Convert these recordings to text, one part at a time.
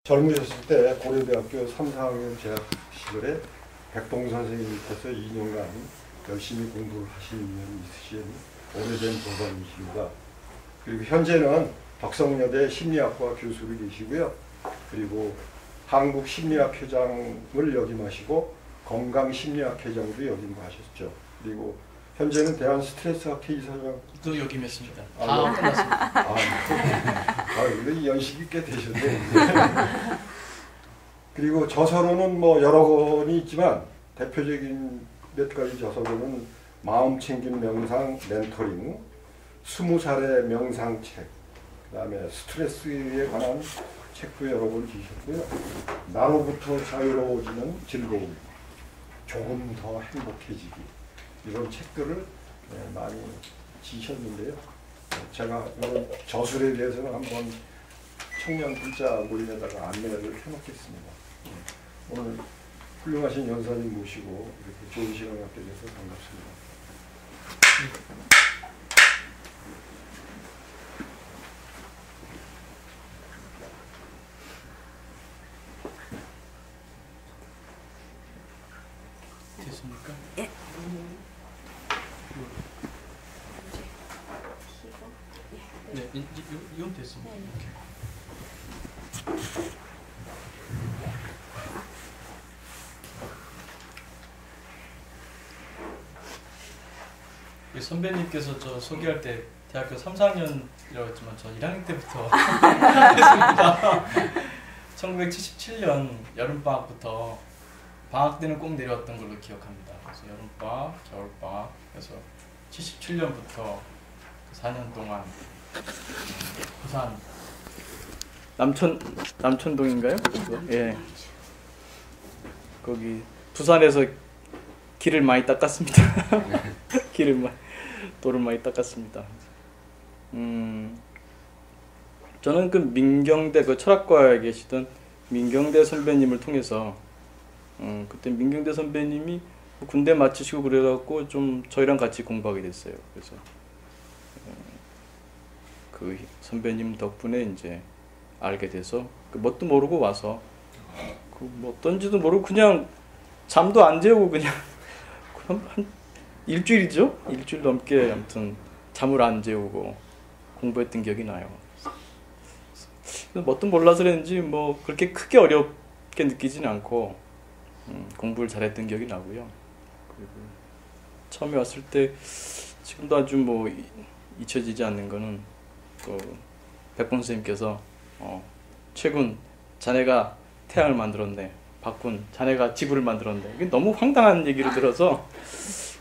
젊으셨을 때 고려대학교 3, 4학년 재학 시절에 백봉 선생님 밑에서 2년간 열심히 공부를 하신 인연이 있으신 오래된 도반이십니다. 그리고 현재는 덕성여대 심리학과 교수로 계시고요. 그리고 한국심리학회장을 역임하시고 건강심리학회장도 역임하셨죠. 그리고 현재는 대한스트레스학회 이사장도 역임했습니다. 다 끝났습니다. 이거 연식이 꽤 되셨네. 그리고 저서로는 뭐 여러 권이 있지만 대표적인 몇 가지 저서로는 마음챙김 명상 멘토링, 20살의 명상책, 그 다음에 스트레스에 관한 책도 여러 권 지셨고요. 나로부터 자유로워지는 즐거움, 조금 더 행복해지기, 이런 책들을 많이 지셨는데요. 제가 이런 저술에 대해서는 한번 청년 글자 모임에다가 안내를 해놓겠습니다. 오늘 훌륭하신 연사님 모시고 이렇게 좋은 시간 갖게 돼서 반갑습니다. 됐습니까? 예. 네, 이건 됐습니다. 선배님께서 저 소개할 때 대학교 3, 4학년이라고 했지만 저 1학년 때부터 했습니다. 1977년 여름방학부터 방학 때는 꼭 내려왔던 걸로 기억합니다. 그래서 여름방학, 겨울방학, 그래서 77년부터 4년 동안 부산 남천동인가요? 예. 거기 부산에서 길을 많이 닦았습니다. 돌을 많이 닦았습니다. 저는 그 민경대 그 철학과에 계시던 민경대 선배님을 통해서 그때 민경대 선배님이 군대 마치시고 그래갖고 좀 저희랑 같이 공부하게 됐어요. 그래서 그 선배님 덕분에 이제 알게 돼서 그 뭣도 모르고 와서 그 뭐 어떤지도 모르고 그냥 잠도 안 재우고 그냥 한 일주일이죠? 일주일 넘게 아무튼 잠을 안 재우고 공부했던 기억이 나요. 뭣도 몰라서 그랬는지 뭐 그렇게 크게 어렵게 느끼지는 않고 공부를 잘했던 기억이 나고요. 그리고 처음에 왔을 때 지금도 아주 뭐 잊혀지지 않는 거는 그 백봉 선생님께서 최군 자네가 태양을 만들었네, 박군 자네가 지구를 만들었네, 이게 너무 황당한 얘기를 들어서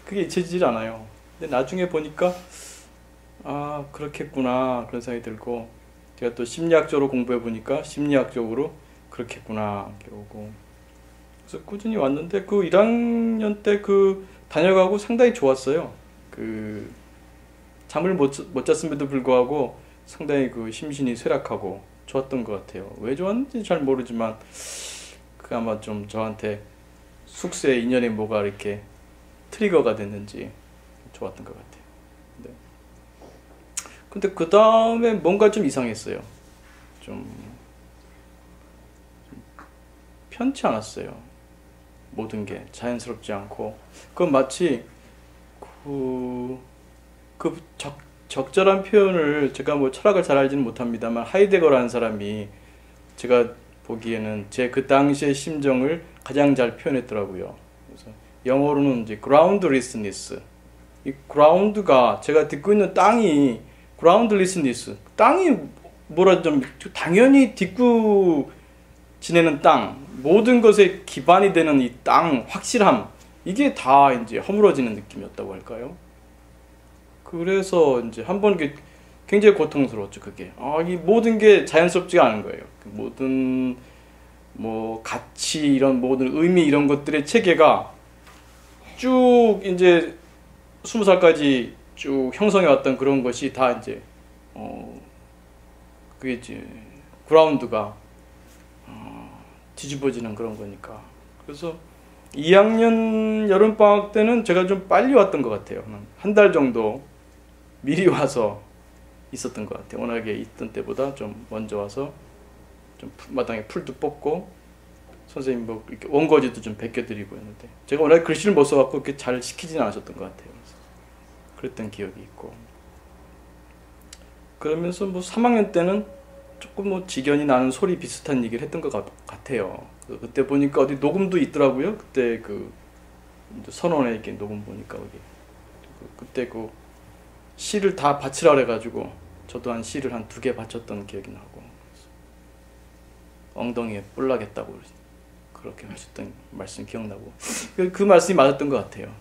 그게 잊혀지질 않아요. 근데 나중에 보니까 아 그렇겠구나 그런 생각이 들고, 제가 또 심리학적으로 공부해 보니까 심리학적으로 그렇겠구나 이렇게 오고, 그래서 꾸준히 왔는데 그 1학년 때 그 다녀가고 상당히 좋았어요. 그 잠을 못 잤음에도 불구하고 상당히 그 심신이 쇠락하고 좋았던 것 같아요. 왜 좋았는지 잘 모르지만 그 아마 좀 저한테 숙세 인연에 뭐가 이렇게 트리거가 됐는지 좋았던 것 같아요. 네. 근데 그 다음에 뭔가 좀 이상했어요. 좀 편치 않았어요. 모든 게 자연스럽지 않고, 그건 마치 적절한 표현을, 제가 뭐 철학을 잘 알지는 못합니다만 하이데거라는 사람이 제가 보기에는 제 그 당시의 심정을 가장 잘 표현했더라고요. 그래서 영어로는 이제 groundlessness, 이 ground가 제가 듣고 있는 땅이 groundlessness, 땅이 뭐라 좀 당연히 딛고 지내는 땅, 모든 것에 기반이 되는 이 땅 확실함, 이게 다 이제 허물어지는 느낌이었다고 할까요? 그래서 이제 한번 굉장히 고통스러웠죠. 그게 이 모든 게 자연스럽지가 않은 거예요. 모든 뭐 가치, 이런 모든 의미, 이런 것들의 체계가 쭉 이제 20살까지 쭉 형성해 왔던 그런 것이 다 이제 그게 이제 그라운드가 뒤집어지는 그런 거니까. 그래서 2학년 여름방학 때는 제가 좀 빨리 왔던 것 같아요. 한 달 정도 미리 와서 있었던 것 같아요. 워낙에 있던 때보다 좀 먼저 와서 좀 마당에 풀도 뽑고 선생님 뭐 이렇게 원고지도 좀 베껴드리고 했는데 제가 워낙에 글씨를 못 써갖고 이렇게 잘 시키지는 않으셨던 것 같아요. 그랬던 기억이 있고 그러면서 뭐 3학년 때는 조금 뭐 직연이 나는 소리 비슷한 얘기를 했던 것 같아요. 그때 보니까 어디 녹음도 있더라고요. 그때 그 선원에 이렇게 녹음 보니까 거기 그때 그 시를 다 바치라 그래가지고 저도 한 시를 한 2개 바쳤던 기억이 나고 엉덩이에 뿔 나겠다고 그렇게 하셨던 말씀 기억나고 그 말씀이 맞았던 것 같아요.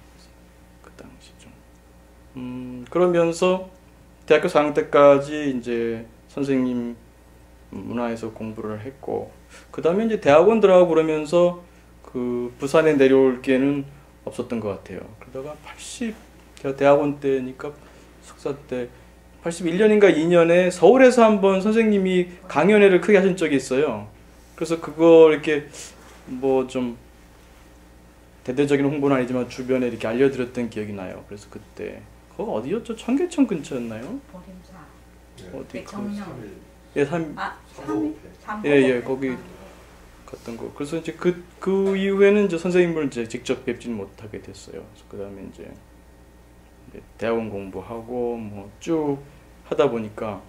그 당시 좀 그러면서 대학교 4학년 때까지 이제 선생님 문화에서 공부를 했고 그 다음에 이제 대학원 들어가고 그러면서 그 부산에 내려올 기회는 없었던 것 같아요. 그러다가 제가 대학원 때니까 석사 때 81년인가 2년에 서울에서 한번 선생님이 강연회를 크게 하신 적이 있어요. 그래서 그걸 이렇게 뭐 좀 대대적인 홍보는 아니지만 주변에 이렇게 알려드렸던 기억이 나요. 그래서 그때 거기 어디였죠? 청계천 근처였나요? 보림사. 어디 정령. 예, 3일? 예, 거기 갔던 거. 그래서 이제 그 이후에는 이제 선생님을 이제 직접 뵙지는 못하게 됐어요. 그 다음에 이제 대학원 공부하고 뭐 쭉 하다 보니까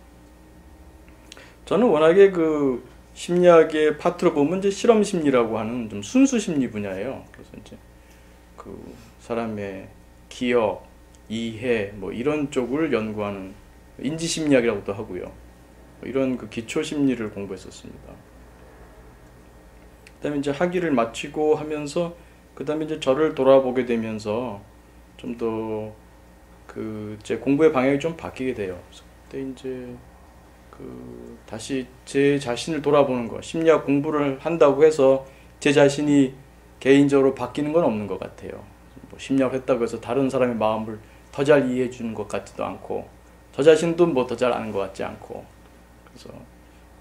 저는 워낙에 그 심리학의 파트로 보면 이제 실험 심리라고 하는 좀 순수 심리 분야예요. 그래서 이제 그 사람의 기억, 이해 뭐 이런 쪽을 연구하는 인지 심리학이라고도 하고요. 이런 그 기초 심리를 공부했었습니다. 그다음에 이제 학위를 마치고 하면서 그다음에 이제 저를 돌아보게 되면서 좀 더 그 제 공부의 방향이 좀 바뀌게 돼요. 그때 이제 그 다시 제 자신을 돌아보는 거, 심리학 공부를 한다고 해서 제 자신이 개인적으로 바뀌는 건 없는 것 같아요. 뭐 심리학을 했다고 해서 다른 사람의 마음을 더 잘 이해해 주는 것 같지도 않고 저 자신도 뭐 더 잘 아는 것 같지 않고 그래서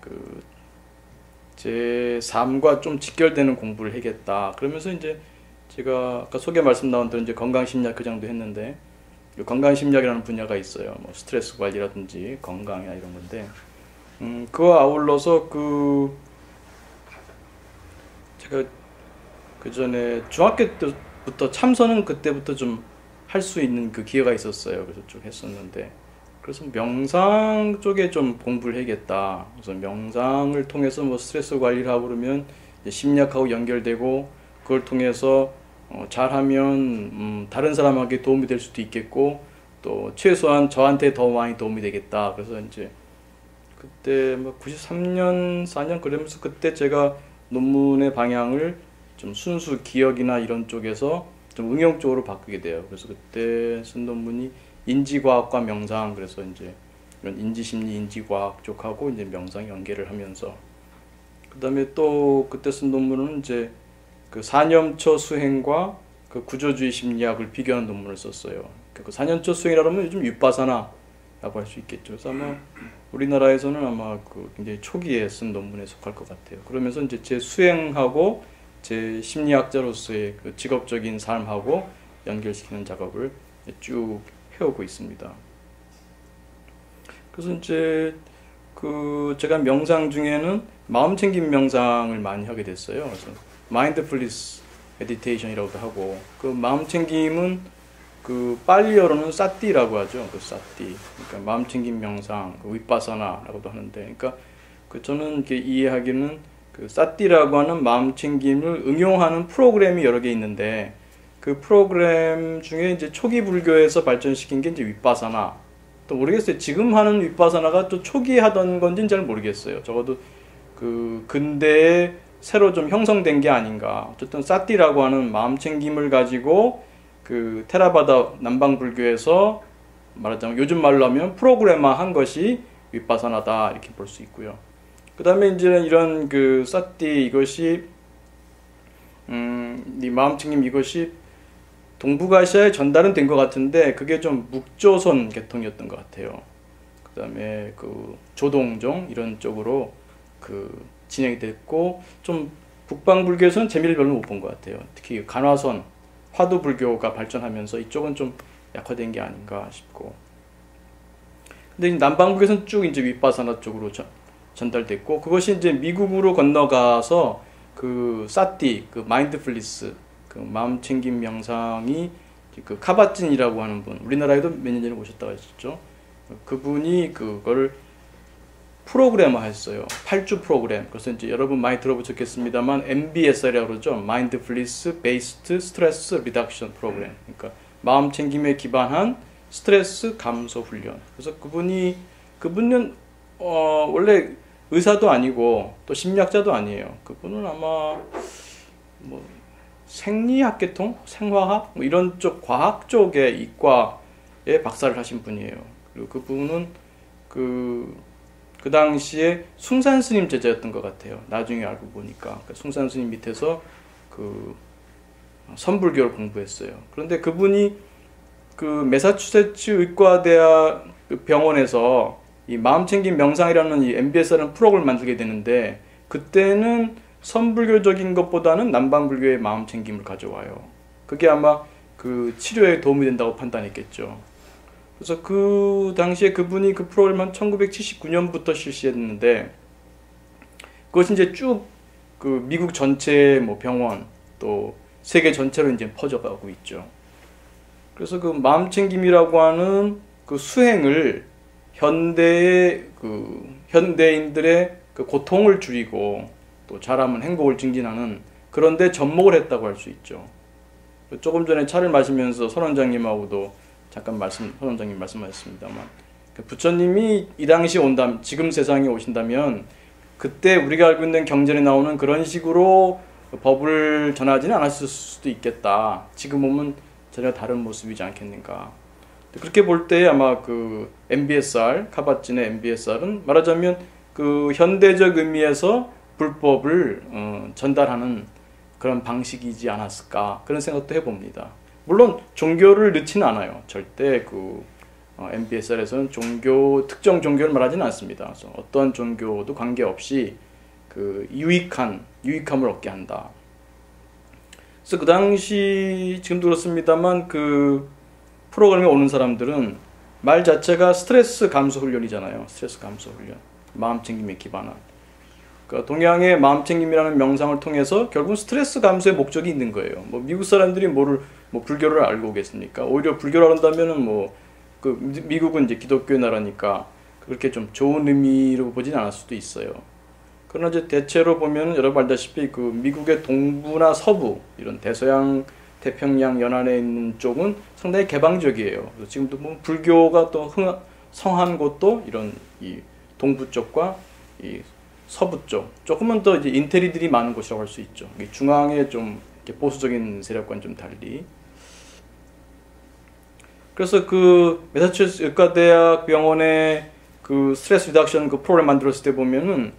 그 제 삶과 좀 직결되는 공부를 해야겠다. 그러면서 이제 제가 아까 소개 말씀 나온 대로 이제 건강심리학 교장도 했는데 건강심리학이라는 분야가 있어요. 뭐 스트레스 관리라든지 건강이나 이런 건데 그와 아울러서 그 제가 그 전에 중학교 때부터 참선은 그때부터 좀 할 수 있는 그 기회가 있었어요. 그래서 쭉 했었는데 그래서 명상 쪽에 좀 공부를 해야겠다. 그래서 명상을 통해서 뭐 스트레스 관리를 하고 그러면 이제 심리학하고 연결되고 그걸 통해서 잘하면 다른 사람에게 도움이 될 수도 있겠고 또 최소한 저한테 더 많이 도움이 되겠다. 그래서 이제 그때 뭐 93년 4년 그러면서 그때 제가 논문의 방향을 좀 순수 기억이나 이런 쪽에서 좀 응용 쪽으로 바꾸게 돼요. 그래서 그때 쓴 논문이 인지과학과 명상, 그래서 이제 이런 인지심리, 인지과학 쪽하고 이제 명상 연계를 하면서 그다음에 또 그때 쓴 논문은 이제 그 4년초 수행과 그 구조주의 심리학을 비교하는 논문을 썼어요. 그 4년초 수행이라고 하면 요즘 윗바사나라고 할 수 있겠죠. 그래서 아마 우리나라에서는 아마 그 굉장히 초기에 쓴 논문에 속할 것 같아요. 그러면서 이제 제 수행하고 제 심리학자로서의 그 직업적인 삶하고 연결시키는 작업을 쭉 해오고 있습니다. 그래서 이제 그 제가 명상 중에는 마음 챙김 명상을 많이 하게 됐어요. 그래서 마인드풀니스 메디테이션이라고도 하고 그 마음 챙김은 그 팔리어로는 사띠라고 하죠. 그 사띠. 그러니까 마음 챙김 명상, 그 윗바사나라고도 하는데, 그러니까 그 저는 이렇게 이해하기는 그 사띠라고 하는 마음 챙김을 응용하는 프로그램이 여러 개 있는데 그 프로그램 중에 이제 초기 불교에서 발전시킨 게 이제 윗바사나. 또 모르겠어요. 지금 하는 윗바사나가 또 초기에 하던 건지는 잘 모르겠어요. 적어도 그 근대에 새로 좀 형성된 게 아닌가. 어쨌든 사띠라고 하는 마음 챙김을 가지고 그 테라바다 남방 불교에서 말하자면 요즘 말로 하면 프로그램화한 것이 윗바사나다 이렇게 볼 수 있고요. 그 다음에 이제 이런 그 사띠 이것이 이 마음 챙김 이것이 동북아시아에 전달은 된 것 같은데 그게 좀 묵조선 계통이었던 것 같아요. 그 다음에 그 조동종 이런 쪽으로 그 진행이 됐고 좀 북방불교에서는 재미를 별로 못 본 것 같아요. 특히 간화선 화두불교가 발전하면서 이쪽은 좀 약화된 게 아닌가 싶고 근데 남방불교에서는 쭉 이제 윗바사나 쪽으로 전달됐고 그것이 이제 미국으로 건너가서 그 사티 그 마인드풀리스 그 마음챙김 명상이 그 카바진이라고 하는 분 우리나라에도 몇 년 전에 오셨다고 하셨죠. 그분이 그걸 프로그래머했어요. 8주 프로그램. 그래서 이제 여러분 많이 들어보셨겠습니다만 MBSR이라고 그러죠. Mindfulness Based Stress Reduction Program. 그러니까 마음 챙김에 기반한 스트레스 감소 훈련. 그래서 그분은 원래 의사도 아니고 또 심리학자도 아니에요. 그분은 아마 뭐 생리학계통, 생화학 뭐 이런 쪽 과학 쪽의 이과에 박사를 하신 분이에요. 그리고 그분은 그 당시에 숭산 스님 제자였던 것 같아요. 나중에 알고 보니까 그러니까 숭산 스님 밑에서 그 선불교를 공부했어요. 그런데 그분이 그 매사추세츠 의과대학 병원에서 이 마음챙김 명상이라는 이 MBS라는 프로그램을 만들게 되는데 그때는 선불교적인 것보다는 남방불교의 마음챙김을 가져와요. 그게 아마 그 치료에 도움이 된다고 판단했겠죠. 그래서 그 당시에 그분이 그 프로그램을 1979년부터 실시했는데 그것이 이제 쭉 그 미국 전체 뭐 병원 또 세계 전체로 이제 퍼져가고 있죠. 그래서 그 마음챙김이라고 하는 그 수행을 현대인들의 그 고통을 줄이고 또 잘하면 행복을 증진하는 그런데 접목을 했다고 할 수 있죠. 조금 전에 차를 마시면서 선 원장님하고도 잠깐 선 원장님 말씀하셨습니다만 부처님이 이 당시 지금 세상에 오신다면 그때 우리가 알고 있는 경전에 나오는 그런 식으로 법을 전하지는 않았을 수도 있겠다. 지금 보면 전혀 다른 모습이지 않겠는가. 그렇게 볼 때 아마 그 MBSR, 카바진의 MBSR은 말하자면 그 현대적 의미에서 불법을 전달하는 그런 방식이지 않았을까 그런 생각도 해봅니다. 물론 종교를 넣지는 않아요. 절대 그 MBSR에서는 특정 종교를 말하지는 않습니다. 그래서 어떤 종교도 관계없이 그 유익함을 얻게 한다. 그래서 그 당시 지금도 그렇습니다만 그 프로그램에 오는 사람들은 말 자체가 스트레스 감소 훈련이잖아요. 스트레스 감소 훈련. 마음챙김에 기반한. 그러니까 동양의 마음챙김이라는 명상을 통해서 결국 스트레스 감소의 목적이 있는 거예요. 뭐 미국 사람들이 불교를 알고 오겠습니까? 오히려 불교를 한다면은 미국은 이제 기독교의 나라니까 그렇게 좀 좋은 의미로 보진 않을 수도 있어요. 그러나 이제 대체로 보면 여러분 알다시피 그 미국의 동부나 서부 이런 대서양 태평양 연안에 있는 쪽은 상당히 개방적이에요. 그래서 지금도 뭐 불교가 또 성한 곳도 이런 이 동부 쪽과 이 서부 쪽 조금은 더 이제 인테리들이 많은 곳이라고 할 수 있죠. 중앙에 좀 이렇게 보수적인 세력과는 좀 달리. 그래서 그 매사추세츠 의과대학 병원의 그 스트레스 리덕션 그 프로그램 만들었을 때 보면은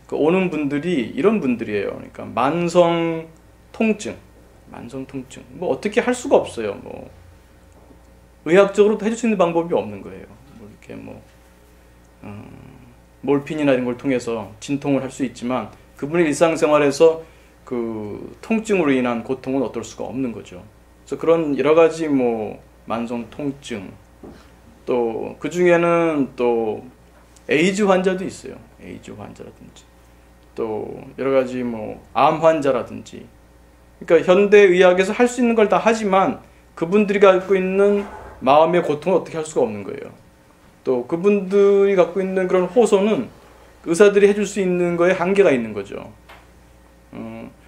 그 오는 분들이 이런 분들이에요. 그러니까 만성 통증. 뭐 어떻게 할 수가 없어요. 뭐 의학적으로도 해줄 수 있는 방법이 없는 거예요. 뭐 이렇게 몰핀이나 이런 걸 통해서 진통을 할 수 있지만 그분의 일상생활에서 그 통증으로 인한 고통은 어떨 수가 없는 거죠. 그래서 그런 여러 가지 만성 통증 또 그 중에는 또 에이즈 환자도 있어요. 에이즈 환자라든지 또 여러 가지 암 환자라든지 그러니까 현대 의학에서 할 수 있는 걸 다 하지만 그분들이 갖고 있는 마음의 고통을 어떻게 할 수가 없는 거예요. 또 그분들이 갖고 있는 그런 호소는 의사들이 해줄 수 있는 거에 한계가 있는 거죠.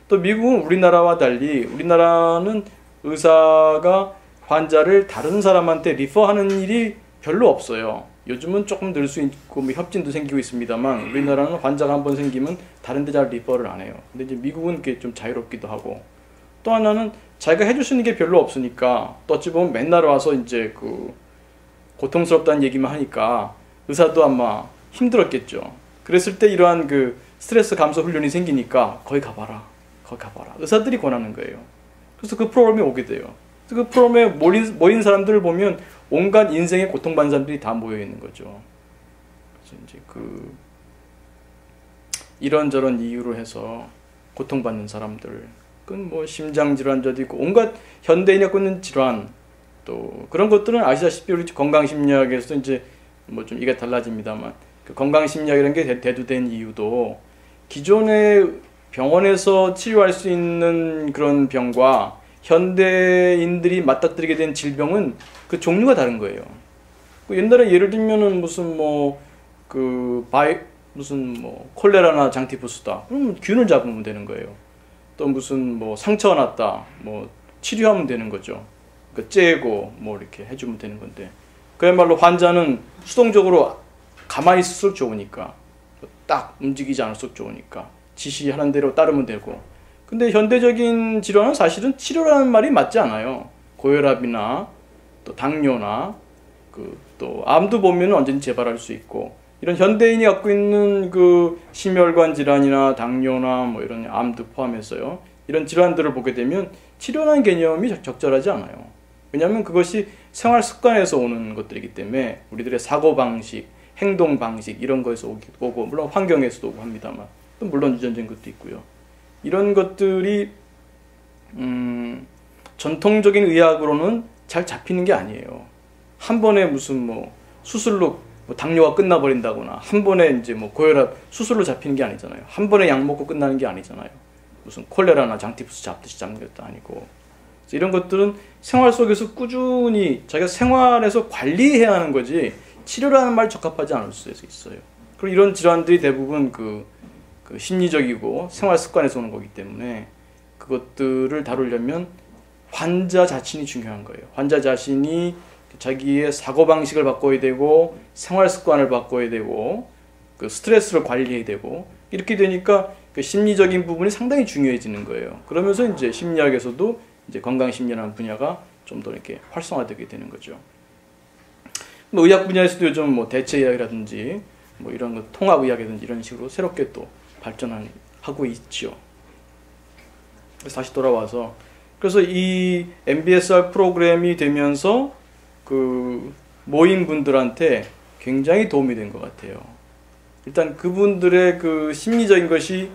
또 미국은 우리나라와 달리 우리나라는 의사가 환자를 다른 사람한테 리퍼하는 일이 별로 없어요. 요즘은 조금 늘 수 있고 협진도 생기고 있습니다만 우리나라는 환자가 한번 생기면 다른 데 잘 리퍼를 안 해요. 근데 이제 미국은 그게 좀 자유롭기도 하고 또 하나는 자기가 해줄 수 있는 게 별로 없으니까 또 어찌 보면 맨날 와서 이제 그 고통스럽다는 얘기만 하니까 의사도 아마 힘들었겠죠. 그랬을 때 이러한 그 스트레스 감소 훈련이 생기니까 거기 가봐라. 의사들이 권하는 거예요. 그래서 그 프로그램에 오게 돼요. 그 프로그램에 모인 사람들을 보면 온갖 인생의 고통받는 사람들이 다 모여 있는 거죠. 그래서 이제 이런저런 이유로 해서 고통받는 사람들, 그건 심장 질환자도 있고 온갖 현대인이 갖고 있는 질환, 또 그런 것들은 아시다시피 우리 건강심리학에서 이제 좀 이게 달라집니다만 그 건강심리학 이런 게 대두된 이유도 기존의 병원에서 치료할 수 있는 그런 병과 현대인들이 맞닥뜨리게 된 질병은 그 종류가 다른 거예요. 그 옛날에 예를 들면은 무슨 무슨 콜레라나 장티푸스다. 그럼 균을 잡으면 되는 거예요. 또 무슨 상처가 났다. 치료하면 되는 거죠. 그 째고 이렇게 해주면 되는 건데. 그야말로 환자는 수동적으로 가만히 있을수록 좋으니까. 딱 움직이지 않을수록 좋으니까. 지시하는 대로 따르면 되고. 근데 현대적인 질환은 사실은 치료라는 말이 맞지 않아요. 고혈압이나 또 당뇨나 또 암도 보면 언제든지 재발할 수 있고 이런 현대인이 갖고 있는 그 심혈관 질환이나 당뇨나 이런 암도 포함해서요. 이런 질환들을 보게 되면 치료라는 개념이 적절하지 않아요. 왜냐하면 그것이 생활 습관에서 오는 것들이기 때문에 우리들의 사고 방식, 행동 방식 이런 거에서 오고 물론 환경에서도 오고 합니다만 또 물론 유전적인 것도 있고요. 이런 것들이 전통적인 의학으로는 잘 잡히는 게 아니에요. 한 번에 무슨 수술로 당뇨가 끝나버린다거나 한 번에 이제 고혈압 수술로 잡히는 게 아니잖아요. 한 번에 약 먹고 끝나는 게 아니잖아요. 무슨 콜레라나 장티푸스 잡듯이 잡는 것도 아니고 이런 것들은 생활 속에서 꾸준히 자기가 생활에서 관리해야 하는 거지 치료라는 말 적합하지 않을 수 있어요. 그리고 이런 질환들이 대부분 그 심리적이고 생활 습관에서 오는 거기 때문에 그것들을 다루려면 환자 자신이 중요한 거예요. 환자 자신이 자기의 사고방식을 바꿔야 되고 생활 습관을 바꿔야 되고 그 스트레스를 관리해야 되고 이렇게 되니까 그 심리적인 부분이 상당히 중요해지는 거예요. 그러면서 이제 심리학에서도 이제 건강심리라는 분야가 좀 더 이렇게 활성화되게 되는 거죠. 의학 분야에서도 요즘 대체의학이라든지 이런 거 통합의학이라든지 이런 식으로 새롭게 또 발전하고 있죠. 그래서 다시 돌아와서 그래서 이 MBSR 프로그램이 되면서 그 모인 분들한테 굉장히 도움이 된 것 같아요. 일단 그분들의 그 심리적인 것이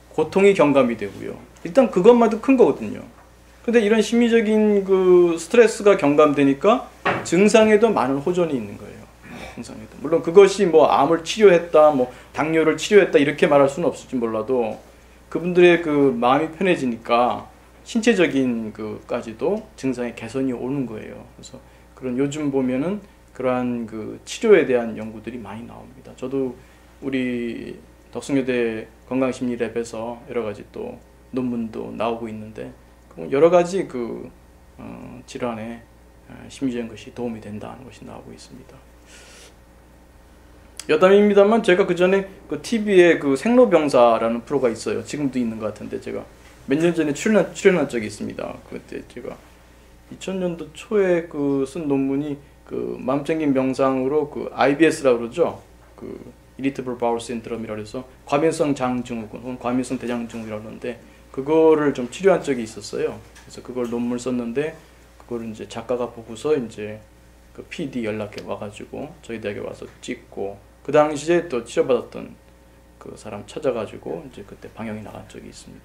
고통이 경감이 되고요. 일단 그것만도 큰 거거든요. 근데 이런 심리적인 그 스트레스가 경감되니까 증상에도 많은 호전이 있는 거예요. 증상에도. 물론 그것이 암을 치료했다, 당뇨를 치료했다 이렇게 말할 수는 없을지 몰라도 그분들의 그 마음이 편해지니까 신체적인 그까지도 증상의 개선이 오는 거예요. 그래서 그런 요즘 보면은 그러한 그 치료에 대한 연구들이 많이 나옵니다. 저도 우리 덕숭여대 건강심리랩에서 여러 가지 또 논문도 나오고 있는데 여러 가지 그 질환에 심리적인 것이 도움이 된다는 것이 나오고 있습니다. 여담입니다만 제가 그 전에 그 TV에 그 생로병사라는 프로가 있어요. 지금도 있는 것 같은데 제가 몇 년 전에 출연한 적이 있습니다. 그때 제가 2000년도 초에 그 쓴 논문이 그 마음챙김 명상으로 그 IBS라고 그러죠. 그 Irritable Bowel Syndrome이라고 해서 과민성 장증후군 혹은 과민성 대장증후군이라고 하는데 그거를 좀 치료한 적이 있었어요. 그래서 그걸 논문을 썼는데 그걸 이제 작가가 보고서 이제 그 PD 연락해 와가지고 저희 대학에 와서 찍고 그 당시에 또 치료받았던 그 사람 찾아가지고 이제 그때 방영이 나간 적이 있습니다.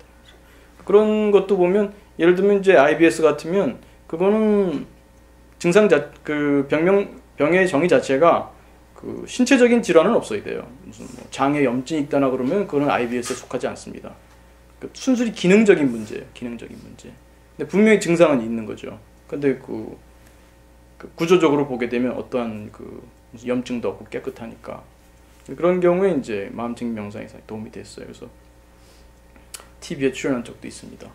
그런 것도 보면 예를 들면 이제 IBS 같으면 그거는 병의 정의 자체가 그 신체적인 질환은 없어야 돼요. 무슨 장에 염증이 있다나 그러면 그거는 IBS에 속하지 않습니다. 그 순수히 기능적인 문제예요. 기능적인 문제. 근데 분명히 증상은 있는 거죠. 근데 그 구조적으로 보게 되면 어떠한 그 무슨 염증도 없고 깨끗하니까 그런 경우에 이제 마음챙김 명상에 도움이 됐어요. 그래서 TV에 출연한 적도 있습니다.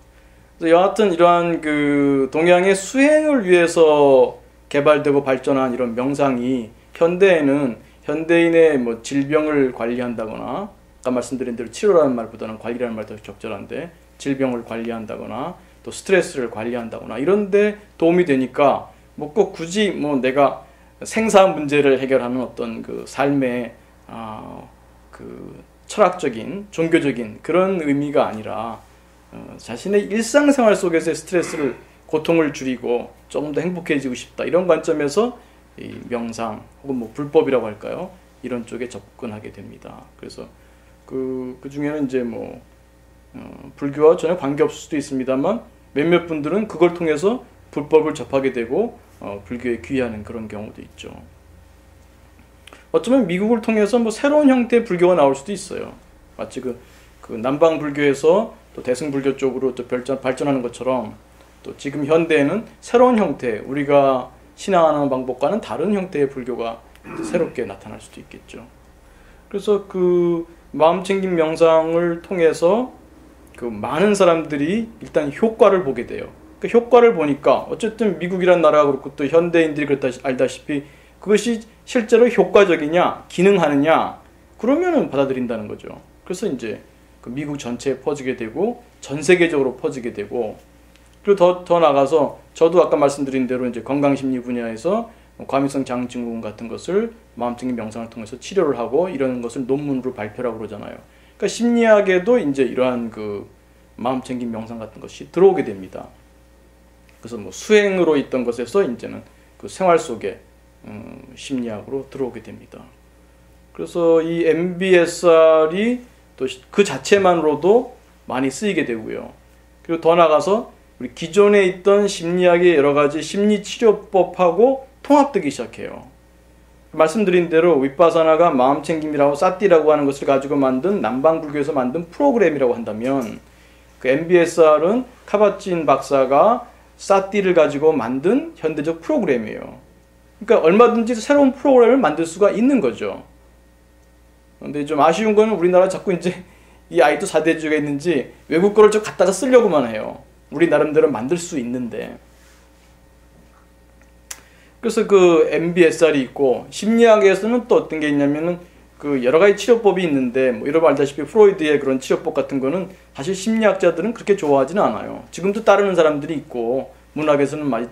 그래서 여하튼 이러한 그 동양의 수행을 위해서 개발되고 발전한 이런 명상이 현대에는 현대인의 질병을 관리한다거나 아까 말씀드린 대로 치료라는 말보다는 관리라는 말이 더 적절한데 질병을 관리한다거나 또 스트레스를 관리한다거나 이런 데 도움이 되니까 꼭 굳이 내가 생사 문제를 해결하는 어떤 그 삶의 그 철학적인 종교적인 그런 의미가 아니라 자신의 일상생활 속에서의 스트레스를 고통을 줄이고 조금 더 행복해지고 싶다 이런 관점에서 이 명상 혹은 불법이라고 할까요? 이런 쪽에 접근하게 됩니다. 그래서 그 중에는 이제 불교와 전혀 관계없을 수도 있습니다만 몇몇 분들은 그걸 통해서 불법을 접하게 되고 불교에 귀의하는 그런 경우도 있죠. 어쩌면 미국을 통해서 뭐 새로운 형태의 불교가 나올 수도 있어요. 마치 그 남방 불교에서 또 대승 불교 쪽으로 또 발전하는 것처럼 또 지금 현대에는 새로운 형태, 우리가 신앙하는 방법과는 다른 형태의 불교가 새롭게 나타날 수도 있겠죠. 그래서 그 마음챙김 명상을 통해서 그 많은 사람들이 일단 효과를 보게 돼요. 그 효과를 보니까 어쨌든 미국이란 나라가 그렇고 또 현대인들이 그렇다 알다시피 그것이 실제로 효과적이냐, 기능하느냐, 그러면은 받아들인다는 거죠. 그래서 이제 그 미국 전체에 퍼지게 되고 전 세계적으로 퍼지게 되고, 그리고 더 나가서 저도 아까 말씀드린 대로 이제 건강심리 분야에서 과민성 장응 증후군 같은 것을 마음챙김 명상을 통해서 치료를 하고 이런 것을 논문으로 발표하고 그러잖아요. 그러니까 심리학에도 이제 이러한 그 마음챙김 명상 같은 것이 들어오게 됩니다. 그래서 뭐 수행으로 있던 것에서 이제는 그 생활 속에 심리학으로 들어오게 됩니다. 그래서 이 MBSR이 또 그 자체만으로도 많이 쓰이게 되고요. 그리고 더 나가서 우리 기존에 있던 심리학의 여러 가지 심리치료법하고 통합되기 시작해요. 말씀드린 대로 윗바사나가 마음챙김이라고 사띠라고 하는 것을 가지고 만든 남방불교에서 만든 프로그램이라고 한다면, 그 MBSR은 카바진 박사가 사띠를 가지고 만든 현대적 프로그램이에요. 그러니까 얼마든지 새로운 프로그램을 만들 수가 있는 거죠. 근데 좀 아쉬운 거는 우리나라 자꾸 이제 이 아이도 사대주의가 있는지 외국 거를 좀 갖다가 쓰려고만 해요. 우리 나름대로 만들 수 있는데. 그래서 그 MBSR이 있고, 심리학에서는 또 어떤 게 있냐면은 그 여러 가지 치료법이 있는데, 뭐 여러분 알다시피 프로이드의 그런 치료법 같은 거는 사실 심리학자들은 그렇게 좋아하지는 않아요. 지금도 따르는 사람들이 있고 문학에서는 많이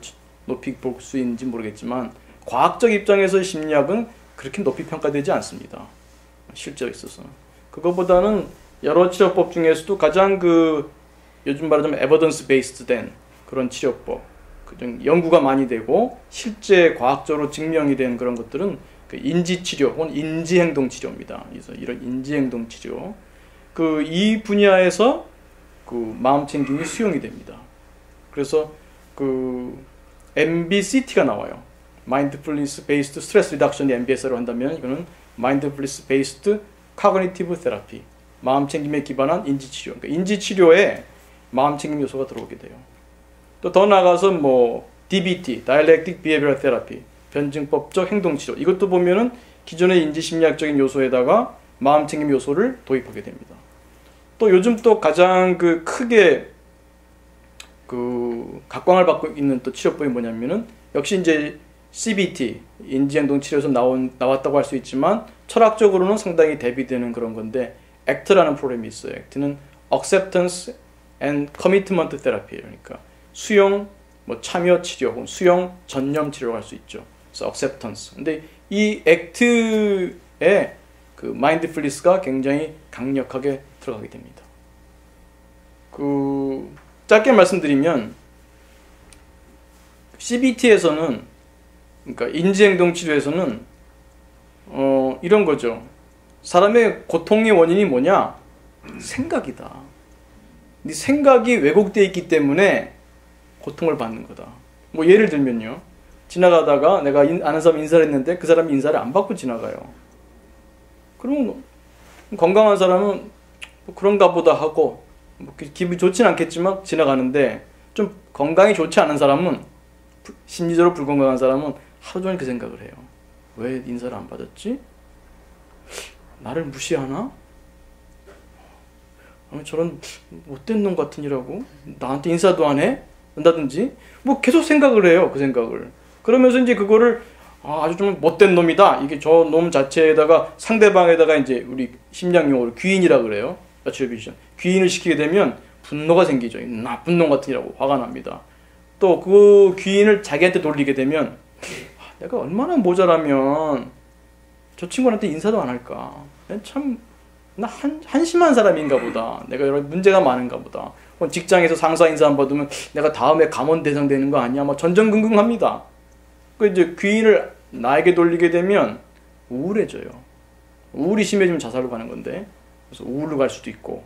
높이 볼 수 있는지 모르겠지만 과학적 입장에서 심리학은 그렇게 높이 평가되지 않습니다. 실제로 있어서. 그거보다는 여러 치료법 중에서도 가장 그 요즘 말하자면 에버던스 베이스드 된 그런 치료법, 연구가 많이 되고 실제 과학적으로 증명이 된 그런 것들은 그 인지치료 혹은 인지행동치료입니다. 그래서 이런 인지행동치료, 그 이 분야에서 그 마음챙김이 수용이 됩니다. 그래서 그 MBCT가 나와요. Mindfulness Based Stress Reduction이 MBSR로 한다면 이거는 Mindfulness Based Cognitive Therapy, 마음챙김에 기반한 인지치료. 그러니까 인지치료에 마음챙김 요소가 들어오게 돼요. 또 더 나가서 뭐 DBT, Dialectic Behavioral Therapy, 변증법적 행동치료, 이것도 보면은 기존의 인지심리학적인 요소에다가 마음챙김 요소를 도입하게 됩니다. 또 요즘 또 가장 그 크게 그 각광을 받고 있는 또 치료법이 뭐냐면은 역시 이제 CBT, 인지행동치료에서 나왔다고 할 수 있지만 철학적으로는 상당히 대비되는 그런 건데, ACT라는 프로그램이 있어요. ACT는 Acceptance and Commitment Therapy, 그러니까 수용, 뭐 참여 치료, 혹은 수용 전념 치료라고 할 수 있죠. 그래서 Acceptance. 근데 이 ACT에 그 마인드풀니스가 굉장히 강력하게 들어가게 됩니다. 그 짧게 말씀드리면 CBT에서는, 그러니까 인지행동 치료에서는 이런 거죠. 사람의 고통의 원인이 뭐냐? 생각이다. 네 생각이 왜곡되어 있기 때문에 고통을 받는 거다. 뭐 예를 들면요, 지나가다가 내가 아는 사람 인사를 했는데 그 사람이 인사를 안 받고 지나가요. 그러면 건강한 사람은 뭐 그런가 보다 하고 뭐 기분이 좋진 않겠지만 지나가는데, 좀 건강이 좋지 않은 사람은, 심리적으로 불건강한 사람은 하루 종일 그 생각을 해요. 왜 인사를 안 받았지? 나를 무시하나? 저런 못된 놈 같으니라고 나한테 인사도 안 해? 한다든지 뭐 계속 생각을 해요. 그 생각을. 그러면서 이제 그거를 아주 좀 못된 놈이다, 이게 저 놈 자체에다가 상대방에다가 이제 우리 심리학 용어로 귀인이라 그래요. 귀인을 시키게 되면 분노가 생기죠. 나쁜 놈 같으니라고 화가 납니다. 또 그 귀인을 자기한테 돌리게 되면 내가 얼마나 모자라면 저 친구한테 인사도 안 할까? 참 나 한심한 사람인가 보다. 내가 여러 문제가 많은가 보다. 직장에서 상사 인사 안 받으면 내가 다음에 감원 대상 되는 거 아니야? 막 전전긍긍합니다. 그 이제 귀인을 나에게 돌리게 되면 우울해져요. 우울이 심해지면 자살로 가는 건데, 그래서 우울로 갈 수도 있고,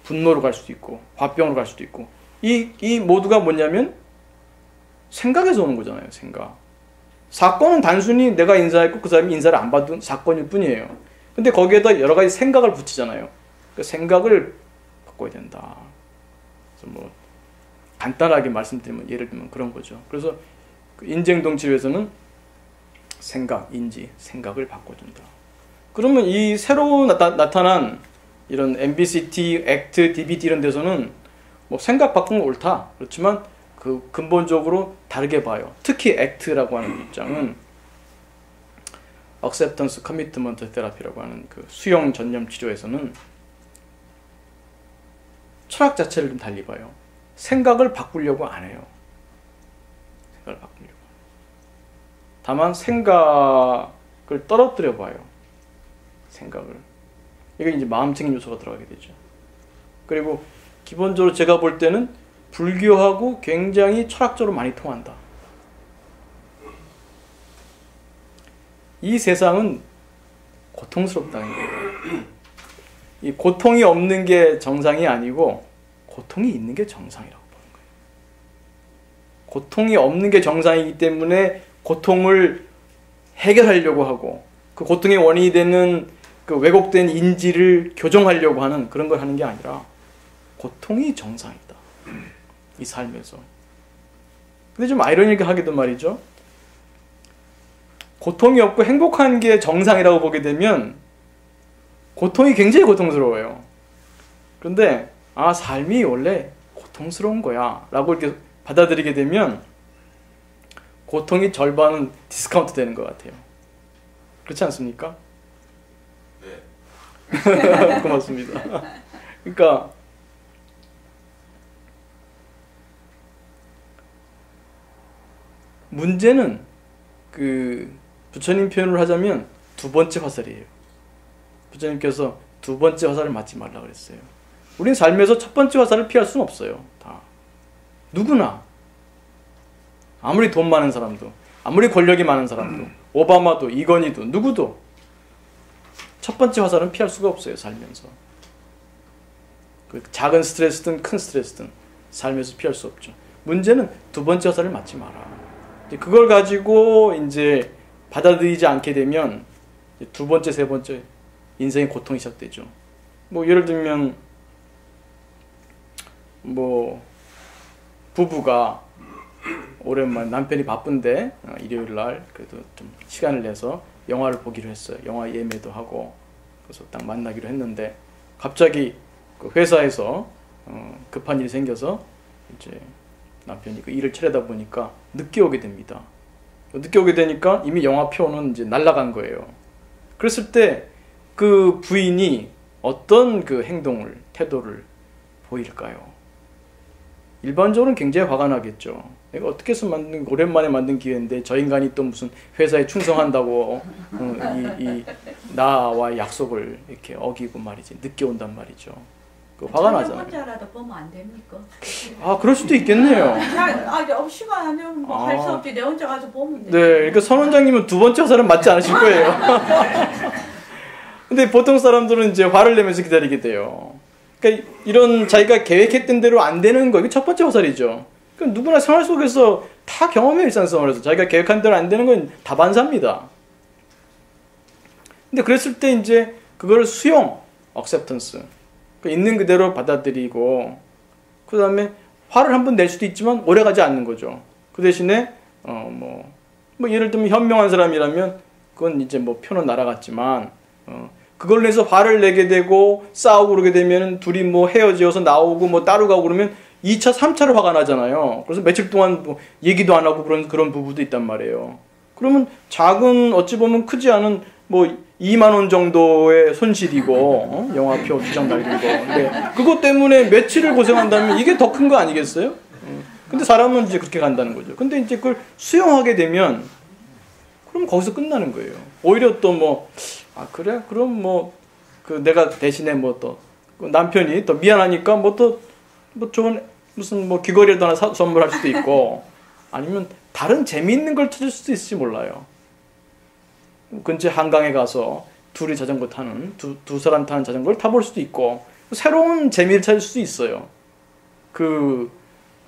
분노로 갈 수도 있고, 화병으로 갈 수도 있고, 이 모두가 뭐냐면 생각에서 오는 거잖아요. 생각. 사건은 단순히 내가 인사했고 그 사람이 인사를 안 받은 사건일 뿐이에요. 근데 거기에다 여러 가지 생각을 붙이잖아요. 그 생각을 바꿔야 된다. 그래서 뭐 간단하게 말씀드리면 예를 들면 그런 거죠. 그래서 그 인쟁동치료에서는 생각, 인지, 생각을 바꿔준다. 그러면 이 새로 나타난 이런 MBCT, ACT, DBT 이런 데서는 뭐 생각 바꾸는 건 옳다. 그렇지만 그 근본적으로 다르게 봐요. 특히 ACT라고 하는 입장은 Acceptance Commitment Therapy라고 하는 그 수용 전념 치료에서는 철학 자체를 좀 달리 봐요. 생각을 바꾸려고 안 해요. 생각을 바꾸려고. 다만 생각을 떨어뜨려 봐요. 생각을. 이게 이제 마음챙김 요소가 들어가게 되죠. 그리고 기본적으로 제가 볼 때는 불교하고 굉장히 철학적으로 많이 통한다. 이 세상은 고통스럽다는 거예요. 이 고통이 없는 게 정상이 아니고 고통이 있는 게 정상이라고 보는 거예요. 고통이 없는 게 정상이기 때문에 고통을 해결하려고 하고 그 고통의 원인이 되는 그 왜곡된 인지를 교정하려고 하는 그런 걸 하는 게 아니라 고통이 정상이다. 이 삶에서. 근데 좀 아이러니하게도 말이죠. 고통이 없고 행복한 게 정상이라고 보게 되면 고통이 굉장히 고통스러워요. 그런데 아, 삶이 원래 고통스러운 거야 라고 이렇게 받아들이게 되면 고통이 절반은 디스카운트 되는 것 같아요. 그렇지 않습니까? 네. 고맙습니다. 그러니까 문제는 그 부처님 표현을 하자면 두 번째 화살이에요. 부처님께서 두 번째 화살을 맞지 말라고 그랬어요. 우린 삶에서 첫 번째 화살을 피할 수는 없어요. 다. 누구나. 아무리 돈 많은 사람도, 아무리 권력이 많은 사람도, 오바마도, 이건희도, 누구도 첫 번째 화살은 피할 수가 없어요. 살면서. 그 작은 스트레스든 큰 스트레스든 삶에서 피할 수 없죠. 문제는 두 번째 화살을 맞지 마라. 그걸 가지고 이제 받아들이지 않게 되면 두 번째, 세 번째 인생의 고통이 시작되죠. 뭐 예를 들면 뭐 부부가 오랜만에 남편이 바쁜데 일요일 날 그래도 좀 시간을 내서 영화를 보기로 했어요. 영화 예매도 하고 그래서 딱 만나기로 했는데 갑자기 그 회사에서 급한 일이 생겨서 이제 남편이 그 일을 처리하다 보니까 늦게 오게 됩니다. 늦게 오게 되니까 이미 영화표는 이제 날아간 거예요. 그랬을 때 그 부인이 어떤 그 행동을, 태도를 보일까요? 일반적으로는 굉장히 화가 나겠죠. 내가 어떻게 해서 오랜만에 만든 기회인데 저 인간이 또 무슨 회사에 충성한다고 이 나와의 약속을 이렇게 어기고 말이지 늦게 온단 말이죠. 그 화가 나잖아요. 혼자라도 보면 안 됩니까? 아, 그럴 수도 있겠네요. 시간 안 되면 뭐 할 수 없지. 내 혼자 가서 보면 돼. 네, 그러니까 선 원장님은 두 번째 화살은 맞지 않으실 거예요. 근데 보통 사람들은 이제 화를 내면서 기다리게 돼요. 그러니까 이런 자기가 계획했던 대로 안 되는 거, 이게 첫 번째 화살이죠. 그러니까 누구나 생활 속에서 다 경험해요, 일상생활에서. 자기가 계획한 대로 안 되는 건 다반사입니다. 근데 그랬을 때 이제 그걸 수용, acceptance. 있는 그대로 받아들이고, 그 다음에 화를 한번 낼 수도 있지만 오래 가지 않는 거죠. 그 대신에, 뭐 예를 들면 현명한 사람이라면 그건 이제 뭐 표는 날아갔지만, 그걸로 해서 화를 내게 되고 싸우고 그러게 되면 둘이 뭐 헤어지어서 나오고 뭐 따로 가고 그러면 2차, 3차로 화가 나잖아요. 그래서 며칠 동안 뭐 얘기도 안 하고 그런 부부도 있단 말이에요. 그러면 작은 어찌 보면 크지 않은 뭐 2만 원 정도의 손실이고 영화표 2장 날리고 근데 그것 때문에 며칠을 고생한다면 이게 더 큰 거 아니겠어요? 근데 사람은 이제 그렇게 간다는 거죠. 근데 이제 그걸 수용하게 되면 그럼 거기서 끝나는 거예요. 오히려 또 뭐 그래? 그럼 뭐 그 내가 대신에 뭐 또 남편이 또 미안하니까 뭐 또 뭐 좋은 무슨 뭐 귀걸이라도 하나 선물할 수도 있고 아니면 다른 재미있는 걸 찾을 수도 있을지 몰라요. 근처 한강에 가서 둘이 자전거 타는 두 사람 타는 자전거를 타볼 수도 있고 새로운 재미를 찾을 수도 있어요. 그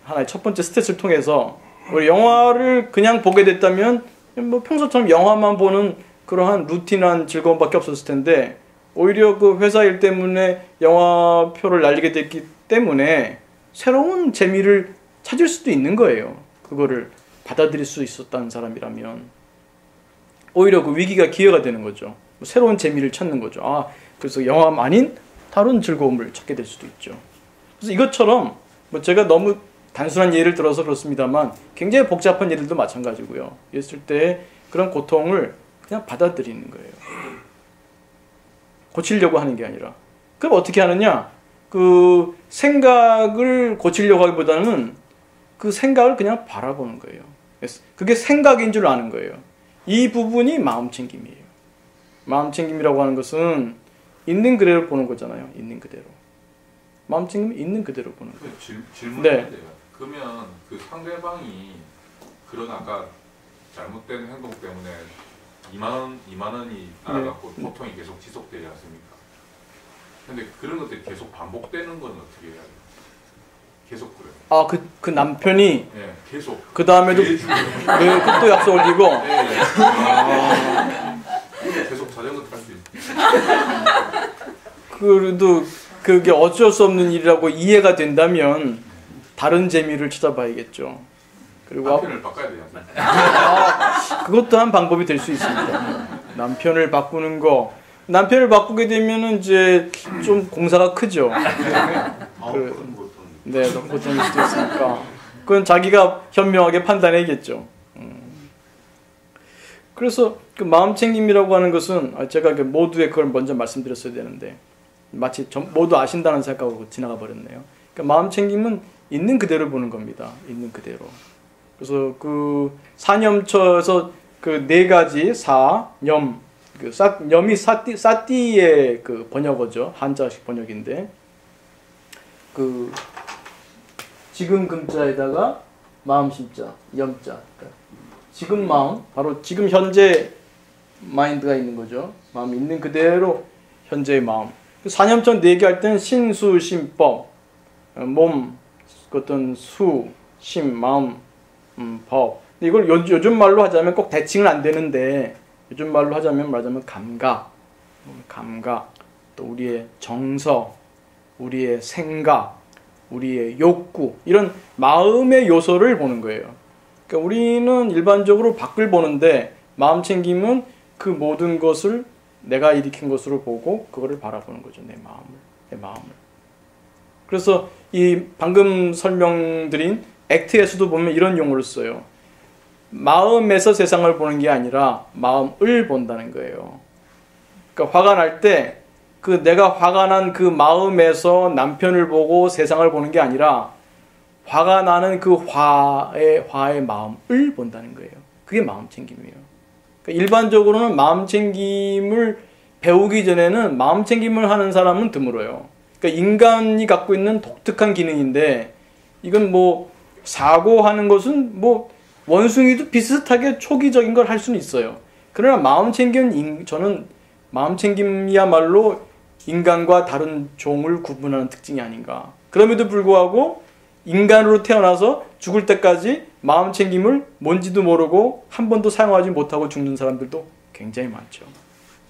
하나의 첫 번째 스트레스를 통해서 우리 영화를 그냥 보게 됐다면 뭐 평소처럼 영화만 보는 그러한 루틴한 즐거움밖에 없었을 텐데 오히려 그 회사 일 때문에 영화표를 날리게 됐기 때문에 새로운 재미를 찾을 수도 있는 거예요. 그거를 받아들일 수 있었다는 사람이라면 오히려 그 위기가 기회가 되는 거죠. 새로운 재미를 찾는 거죠. 아, 그래서 영화가 아닌 다른 즐거움을 찾게 될 수도 있죠. 그래서 이것처럼 뭐 제가 너무 단순한 예를 들어서 그렇습니다만 굉장히 복잡한 예들도 마찬가지고요. 있을 때 그런 고통을 그냥 받아들이는 거예요. 고치려고 하는 게 아니라. 그럼 어떻게 하느냐? 그 생각을 고치려고 하기보다는 그 생각을 그냥 바라보는 거예요. 그게 생각인 줄 아는 거예요. 이 부분이 마음챙김이에요. 마음챙김이라고 하는 것은 있는 그대로 보는 거잖아요. 있는 그대로. 마음챙김은 있는 그대로 보는 거예요. 질문인데요. 네. 그러면 그 상대방이 그런 아까 잘못된 행동 때문에 2만 원이 날아갔고 네. 고통이 계속 지속되지 않습니까? 근데 그런 것들이 계속 반복되는 건 어떻게 해야 돼요? 계속 그래요. 아, 그 남편이 네, 계속. 그 다음에도 또 약속 올리고. 네, 네. 아, 계속 자전거 탈 수 있어요. 그래도 그게 어쩔 수 없는 일이라고 이해가 된다면 다른 재미를 찾아봐야겠죠. 그리고 남편을 바꿔야 되지 않습니까? 그것도 한 방법이 될 수 있습니다. 남편을 바꾸는 거. 남편을 바꾸게 되면은 이제 좀 공사가 크죠. 네, 너무 고통일 수도 있으니까. 그건 자기가 현명하게 판단해야겠죠. 그래서 그 마음챙김이라고 하는 것은 제가 모두의 그걸 먼저 말씀드렸어야 되는데 마치 모두 아신다는 생각하고 지나가 버렸네요. 그러니까 마음챙김은 있는 그대로 보는 겁니다. 있는 그대로. 그래서 그 사념처에서 그 네 가지 사념, 그 념이 사띠의 그 번역어죠. 한자식 번역인데 그 지금 금자에다가 마음 심자, 염자. 그러니까 지금 마음, 바로 지금 현재 마인드가 있는 거죠. 마음 있는 그대로 현재의 마음. 사념천 네 개 할 때는 신수, 심법, 몸, 어떤 수, 심, 마음, 법. 이걸 요즘 말로 하자면 꼭 대칭은 안 되는데 요즘 말로 말하자면 감각, 또 우리의 정서, 우리의 생각, 우리의 욕구 이런 마음의 요소를 보는 거예요. 그러니까 우리는 일반적으로 밖을 보는데 마음챙김은 그 모든 것을 내가 일으킨 것으로 보고 그거를 바라보는 거죠. 내 마음을. 그래서 이 방금 설명드린 액트에서도 보면 이런 용어를 써요. 마음에서 세상을 보는 게 아니라 마음을 본다는 거예요. 그러니까 화가 날 때 그 내가 화가 난 그 마음에서 남편을 보고 세상을 보는 게 아니라 화가 나는 그 화의 마음을 본다는 거예요. 그게 마음챙김이에요. 그러니까 일반적으로는 마음챙김을 배우기 전에는 마음챙김을 하는 사람은 드물어요. 그러니까 인간이 갖고 있는 독특한 기능인데 이건 뭐 사고하는 것은 뭐 원숭이도 비슷하게 초기적인 걸 할 수는 있어요. 그러나 마음챙김은 저는 마음챙김이야말로 인간과 다른 종을 구분하는 특징이 아닌가. 그럼에도 불구하고 인간으로 태어나서 죽을 때까지 마음챙김을 뭔지도 모르고 한 번도 사용하지 못하고 죽는 사람들도 굉장히 많죠.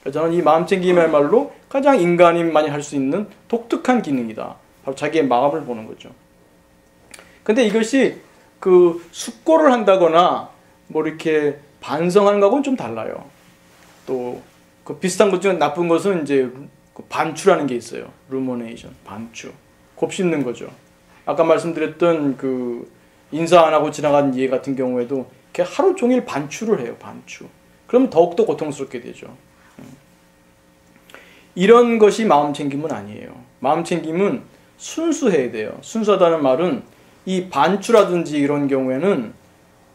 그래서 저는 이 마음챙김이야말로 가장 인간인만이 할 수 있는 독특한 기능이다. 바로 자기의 마음을 보는 거죠. 근데 이것이 그 숙고를 한다거나 뭐 이렇게 반성하는 거하고는 좀 달라요. 또 그 비슷한 것 중에 나쁜 것은 이제 그 반추라는 게 있어요. rumination, 반추. 곱씹는 거죠. 아까 말씀드렸던 그 인사 안 하고 지나간 예 같은 경우에도 이렇게 하루 종일 반추를 해요. 반추. 그럼 더욱더 고통스럽게 되죠. 이런 것이 마음챙김은 아니에요. 마음챙김은 순수해야 돼요. 순수하다는 말은 이 반추라든지 이런 경우에는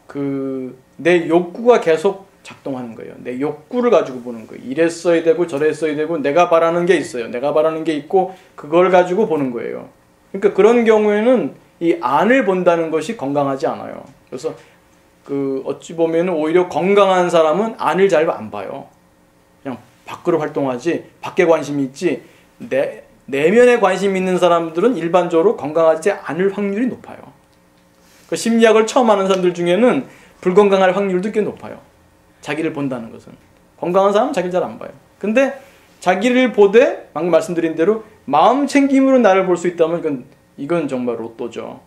그 내 욕구가 계속 작동하는 거예요. 내 욕구를 가지고 보는 거예요. 이랬어야 되고 저랬어야 되고 내가 바라는 게 있어요. 내가 바라는 게 있고 그걸 가지고 보는 거예요. 그러니까 그런 경우에는 이 안을 본다는 것이 건강하지 않아요. 그래서 그 어찌 보면 오히려 건강한 사람은 안을 잘 안 봐요. 그냥 밖으로 활동하지 밖에 관심이 있지 내면에 관심 있는 사람들은 일반적으로 건강하지 않을 확률이 높아요. 그 심리학을 처음 하는 사람들 중에는 불건강할 확률도 꽤 높아요. 자기를 본다는 것은. 건강한 사람은 자기를 잘 안 봐요. 근데 자기를 보되 방금 말씀드린 대로 마음 챙김으로 나를 볼 수 있다면 이건 정말 로또죠.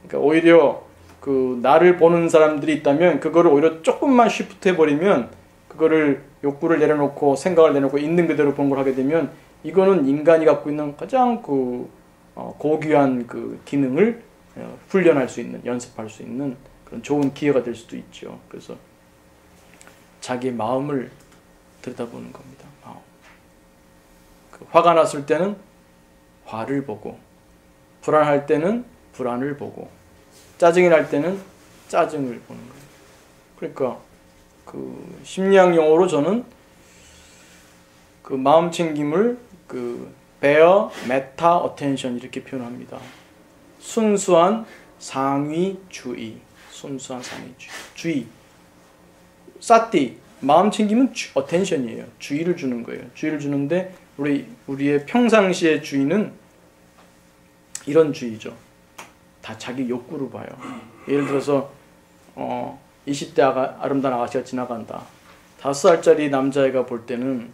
그러니까 오히려 그 나를 보는 사람들이 있다면 그거를 오히려 조금만 쉬프트 해버리면 그거를 욕구를 내려놓고 생각을 내려놓고 있는 그대로 보는 걸 하게 되면 이거는 인간이 갖고 있는 가장 고귀한 그 기능을 훈련할 수 있는, 연습할 수 있는 그런 좋은 기회가 될 수도 있죠. 그래서 자기 마음을 들여다보는 겁니다. 마음. 화가 났을 때는 화를 보고, 불안할 때는 불안을 보고, 짜증이 날 때는 짜증을 보는 거예요. 그러니까 그 심리학 용어로 저는 그 마음 챙김을 그 bear meta attention 이렇게 표현합니다. 순수한 상위주의, 순수한 상위주의. 사띠 마음 챙김은 attention이에요. 주의를 주는 거예요. 주의를 주는데 우리의 평상시의 주의는 이런 주의죠. 다 자기 욕구로 봐요. 예를 들어서 20대 아름다운 아가씨가 지나간다. 5살짜리 남자애가 볼 때는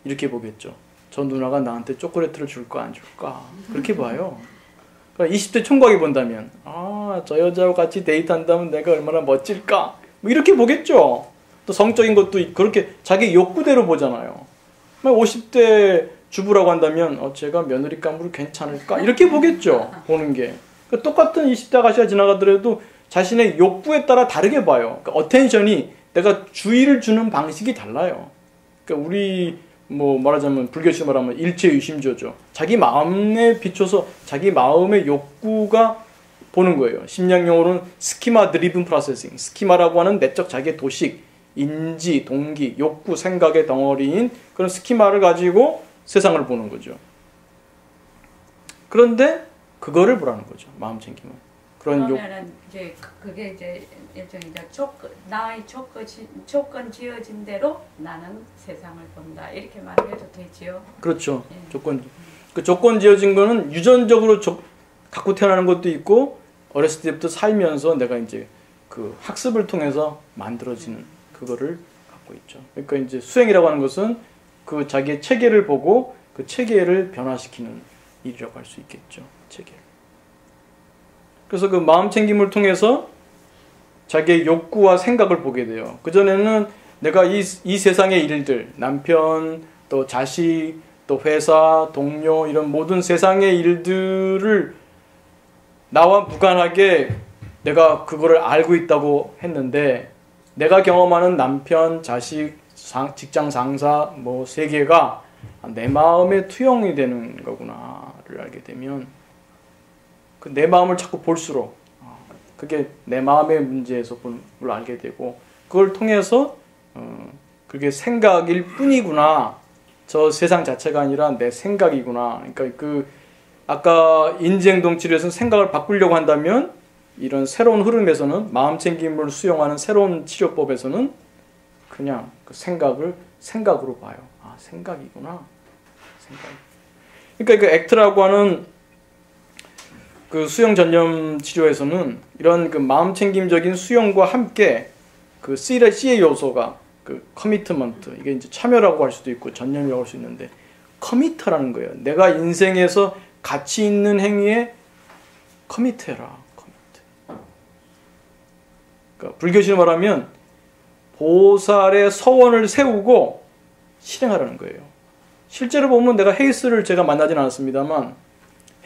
이렇게 보겠죠. 저 누나가 나한테 초콜릿을 줄까 안 줄까 그렇게 봐요. 그러니까 20대 총각이 본다면 저 여자와 같이 데이트한다면 내가 얼마나 멋질까 뭐 이렇게 보겠죠. 또 성적인 것도 그렇게 자기 욕구대로 보잖아요. 50대 주부라고 한다면 제가 며느리감으로 괜찮을까 이렇게 보겠죠. 보는 게. 그러니까 똑같은 20대 아가씨가 지나가더라도 자신의 욕구에 따라 다르게 봐요. 그러니까 어텐션이 내가 주의를 주는 방식이 달라요. 그러니까 우리 말하자면 불교식 말하면 일체유심조죠. 자기 마음에 비춰서 자기 마음의 욕구가 보는 거예요. 심리학 용어로는 스키마 드리븐 프로세싱. 스키마라고 하는 내적 자기의 도식, 인지, 동기, 욕구, 생각의 덩어리인 그런 스키마를 가지고 세상을 보는 거죠. 그런데 그거를 보라는 거죠. 마음 챙김은. 그러면은 이제 그게 이제 일종의 나의 조건 지어진 대로 나는 세상을 본다 이렇게 말해도 되지요. 그렇죠. 조건 지어진 거는 유전적으로 갖고 태어나는 것도 있고 어렸을 때부터 살면서 내가 이제 그 학습을 통해서 만들어지는 그거를 갖고 있죠. 그러니까 이제 수행이라고 하는 것은 그 자기의 체계를 보고 그 체계를 변화시키는 일이라고 할 수 있겠죠. 체계. 그래서 그 마음 챙김을 통해서 자기의 욕구와 생각을 보게 돼요. 그전에는 내가 이 세상의 일들, 남편, 또 자식, 또 회사, 동료 이런 모든 세상의 일들을 나와 무관하게 내가 그거를 알고 있다고 했는데 내가 경험하는 남편, 자식, 직장 상사, 세계가 내 마음에 투영이 되는 거구나를 알게 되면 내 마음을 자꾸 볼수록 그게 내 마음의 문제에서 본 걸 알게 되고 그걸 통해서 그게 생각일 뿐이구나. 저 세상 자체가 아니라 내 생각이구나. 그러니까 아까 인지행동 치료에서는 생각을 바꾸려고 한다면 이런 새로운 흐름에서는 마음 챙김을 수용하는 새로운 치료법에서는 그냥 그 생각을 생각으로 봐요. 생각이구나. 생각. 그러니까 그 액트라고 하는 그 수용 전념 치료에서는 이런 그 마음 챙김적인 수용과 함께 그 C의 요소가 그 커미트먼트 이게 이제 참여라고 할 수도 있고 전념이라고 할 수 있는데 커미트라는 거예요. 내가 인생에서 가치 있는 행위에 커미트해라. 커미트. 그러니까 불교식으로 말하면 보살의 서원을 세우고 실행하라는 거예요. 실제로 보면 내가 헤이스를 제가 만나진 않았습니다만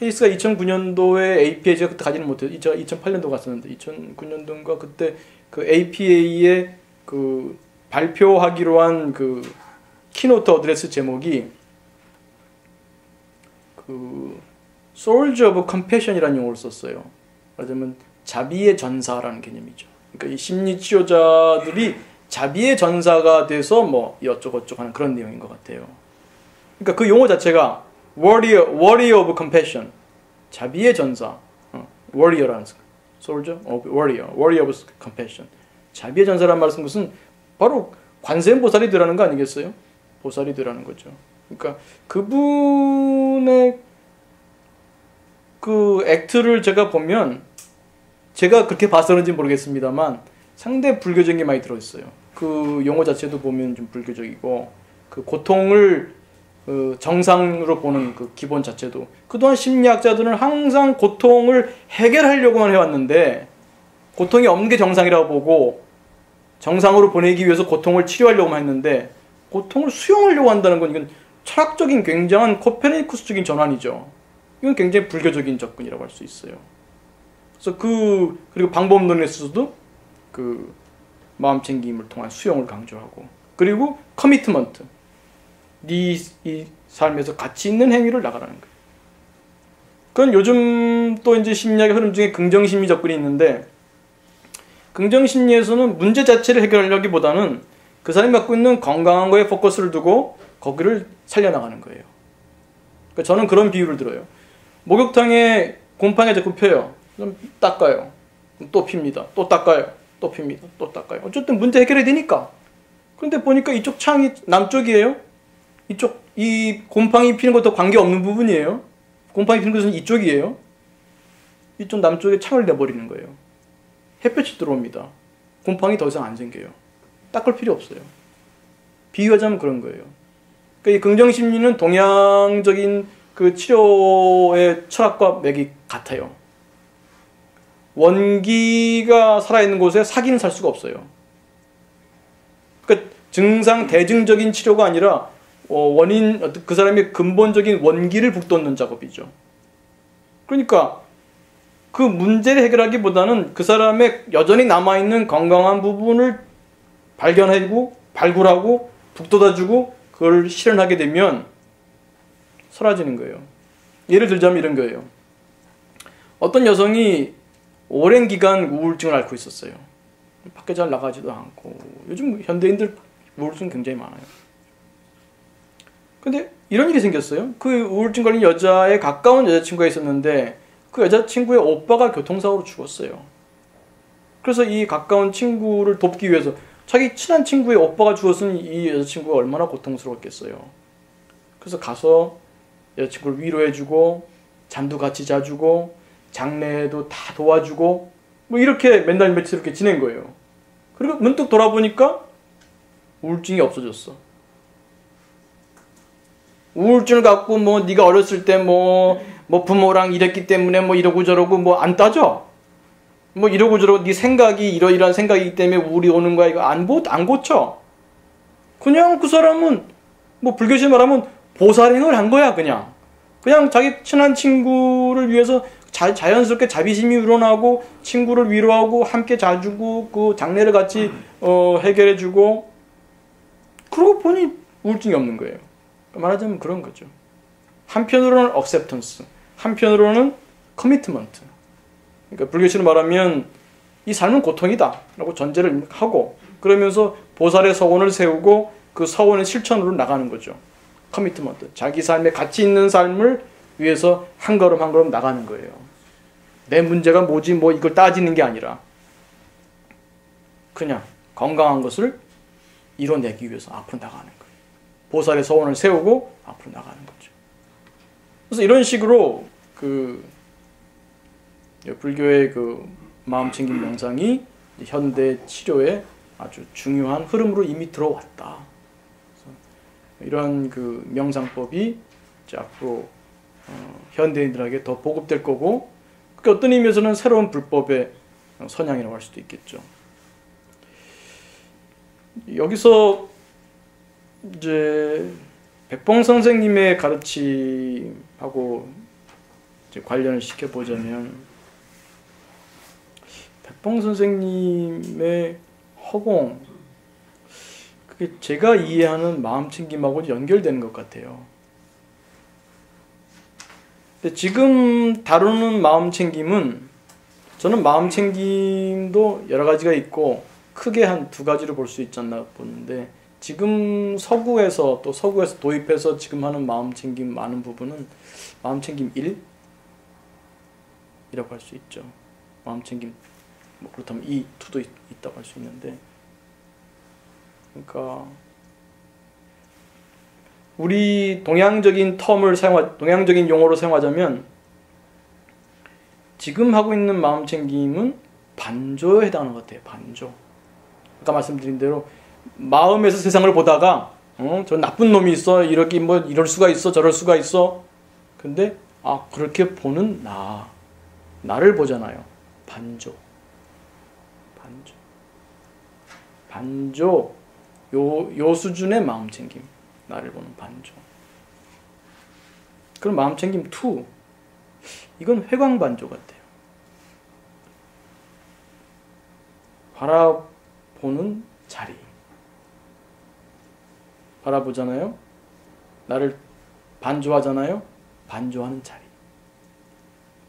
헤이스가 2009년도에 APA 제가 그때 가지는 못해요. 2008년도 갔었는데 2009년도인가 그때 그 APA의 그 발표하기로 한 그 키노트 어드레스 제목이 그 Soldier of Compassion이라는 용어를 썼어요. 말하자면 자비의 전사라는 개념이죠. 그러니까 이 심리 치료자들이 자비의 전사가 돼서 이어쩌고저쩌고 하는 그런 내용인 것 같아요. 그러니까 그 용어 자체가 warrior of compassion. 자비의 전사. warrior라는 soldier of warrior of compassion. 자비의 전사라는 말씀은 바로 관세음보살이 되라는 거 아니겠어요? 보살이 되라는 거죠. 그러니까 그분의 그 액트를 제가 보면 제가 그렇게 봐서 그런지 모르겠습니다만 상당히 불교적인 게 많이 들어있어요. 그 용어 자체도 보면 좀 불교적이고 그 고통을 정상으로 보는 그 기본 자체도 그동안 심리학자들은 항상 고통을 해결하려고만 해왔는데 고통이 없는 게 정상이라고 보고 정상으로 보내기 위해서 고통을 치료하려고만 했는데 고통을 수용하려고 한다는 건 이건 철학적인 굉장한 코페르니쿠스적인 전환이죠. 이건 굉장히 불교적인 접근이라고 할 수 있어요. 그래서 그리고 방법론에서도 그 마음 챙김을 통한 수용을 강조하고 그리고 커미트먼트 네 이 삶에서 가치 있는 행위를 나가라는 거예요. 그건 요즘 또 이제 심리학의 흐름 중에 긍정심리 접근이 있는데 긍정심리에서는 문제 자체를 해결하려기보다는 그 사람이 갖고 있는 건강한 거에 포커스를 두고 거기를 살려나가는 거예요. 그러니까 저는 그런 비유를 들어요. 목욕탕에 곰팡이가 자꾸 펴요. 그럼 닦아요. 또 핍니다. 또 닦아요. 또 핍니다. 또 닦아요. 어쨌든 문제 해결이 되니까. 그런데 보니까 이쪽 창이 남쪽이에요. 이 곰팡이 피는 것도 관계없는 부분이에요. 곰팡이 피는 것은 이쪽이에요. 이쪽 남쪽에 창을 내버리는 거예요. 햇볕이 들어옵니다. 곰팡이 더 이상 안 생겨요. 닦을 필요 없어요. 비유하자면 그런 거예요. 그러니까 이 긍정심리는 동양적인 그 치료의 철학과 맥이 같아요. 원기가 살아있는 곳에 사기는 살 수가 없어요. 그러니까 대증적인 치료가 아니라 그 사람의 근본적인 원기를 북돋는 작업이죠. 그러니까 그 문제를 해결하기보다는 그 사람의 여전히 남아있는 건강한 부분을 발견하고 발굴하고 북돋아주고 그걸 실현하게 되면 사라지는 거예요. 예를 들자면 이런 거예요. 어떤 여성이 오랜 기간 우울증을 앓고 있었어요. 밖에 잘 나가지도 않고 요즘 현대인들 우울증 굉장히 많아요. 근데 이런 일이 생겼어요. 그 우울증 걸린 여자의 가까운 여자친구가 있었는데 그 여자친구의 오빠가 교통사고로 죽었어요. 그래서 이 가까운 친구를 돕기 위해서 자기 친한 친구의 오빠가 죽었으니 이 여자친구가 얼마나 고통스러웠겠어요. 그래서 가서 여자친구를 위로해주고 잠도 같이 자주고 장례도 다 도와주고 뭐 이렇게 맨날 며칠 이렇게 지낸 거예요. 그리고 문득 돌아보니까 우울증이 없어졌어. 우울증을 갖고 뭐 네가 어렸을 때 뭐 부모랑 이랬기 때문에 뭐 이러고 저러고 뭐 안 따져. 뭐 이러고 저러고 네 생각이 이러이러한 생각이기 때문에 우울이 오는 거야 이거 안 고쳐. 그냥 그 사람은 뭐 불교식 말하면 보살행을 한 거야 그냥 자기 친한 친구를 위해서 자연스럽게 자비심이 우러나고 친구를 위로하고 함께 자주고 그 장례를 같이 해결해주고 그러고 보니 우울증이 없는 거예요. 말하자면 그런 거죠. 한편으로는 acceptance, 한편으로는 commitment. 그러니까 불교식으로 말하면 이 삶은 고통이다 라고 전제를 하고 그러면서 보살의 서원을 세우고 그 서원의 실천으로 나가는 거죠. 커미트먼트. 자기 삶에 가치 있는 삶을 위해서 한 걸음 한 걸음 나가는 거예요. 내 문제가 뭐지 뭐 이걸 따지는 게 아니라 그냥 건강한 것을 이뤄내기 위해서 앞으로 나가는 거예요. 보살의 서원을 세우고 앞으로 나가는 거죠. 그래서 이런 식으로 그 불교의 그 마음 챙김 명상이 현대 치료의 아주 중요한 흐름으로 이미 들어왔다. 이런 그 명상법이 이제 앞으로 현대인들에게 더 보급될 거고 그게 어떤 의미에서는 새로운 불법의 선양이라고 할 수도 있겠죠. 여기서 이제 백봉 선생님의 가르침하고 이제 관련을 시켜보자면 백봉 선생님의 허공 그게 제가 이해하는 마음챙김하고 연결되는 것 같아요. 근데 지금 다루는 마음챙김은 저는 마음챙김도 여러 가지가 있고 크게 한 두 가지로 볼 수 있지 않나 보는데 지금 서구에서 도입해서 지금 하는 마음챙김 많은 부분은 마음챙김 1이라고 할 수 있죠. 마음챙김 뭐 그렇다면 2, 2도 있다고 할 수 있는데 그러니까 우리 동양적인 용어로 사용하자면 지금 하고 있는 마음챙김은 반조에 해당하는 것 같아요. 반조. 아까 말씀드린 대로 마음에서 세상을 보다가 저 나쁜 놈이 있어. 이렇게 뭐 이럴 수가 있어. 저럴 수가 있어. 근데 그렇게 보는 나를 보잖아요. 반조. 요 수준의 마음 챙김. 나를 보는 반조. 그럼 마음 챙김 2. 이건 회광반조 같아요. 바라보는 자리. 바라보잖아요. 나를 반조하잖아요. 반조하는 자리.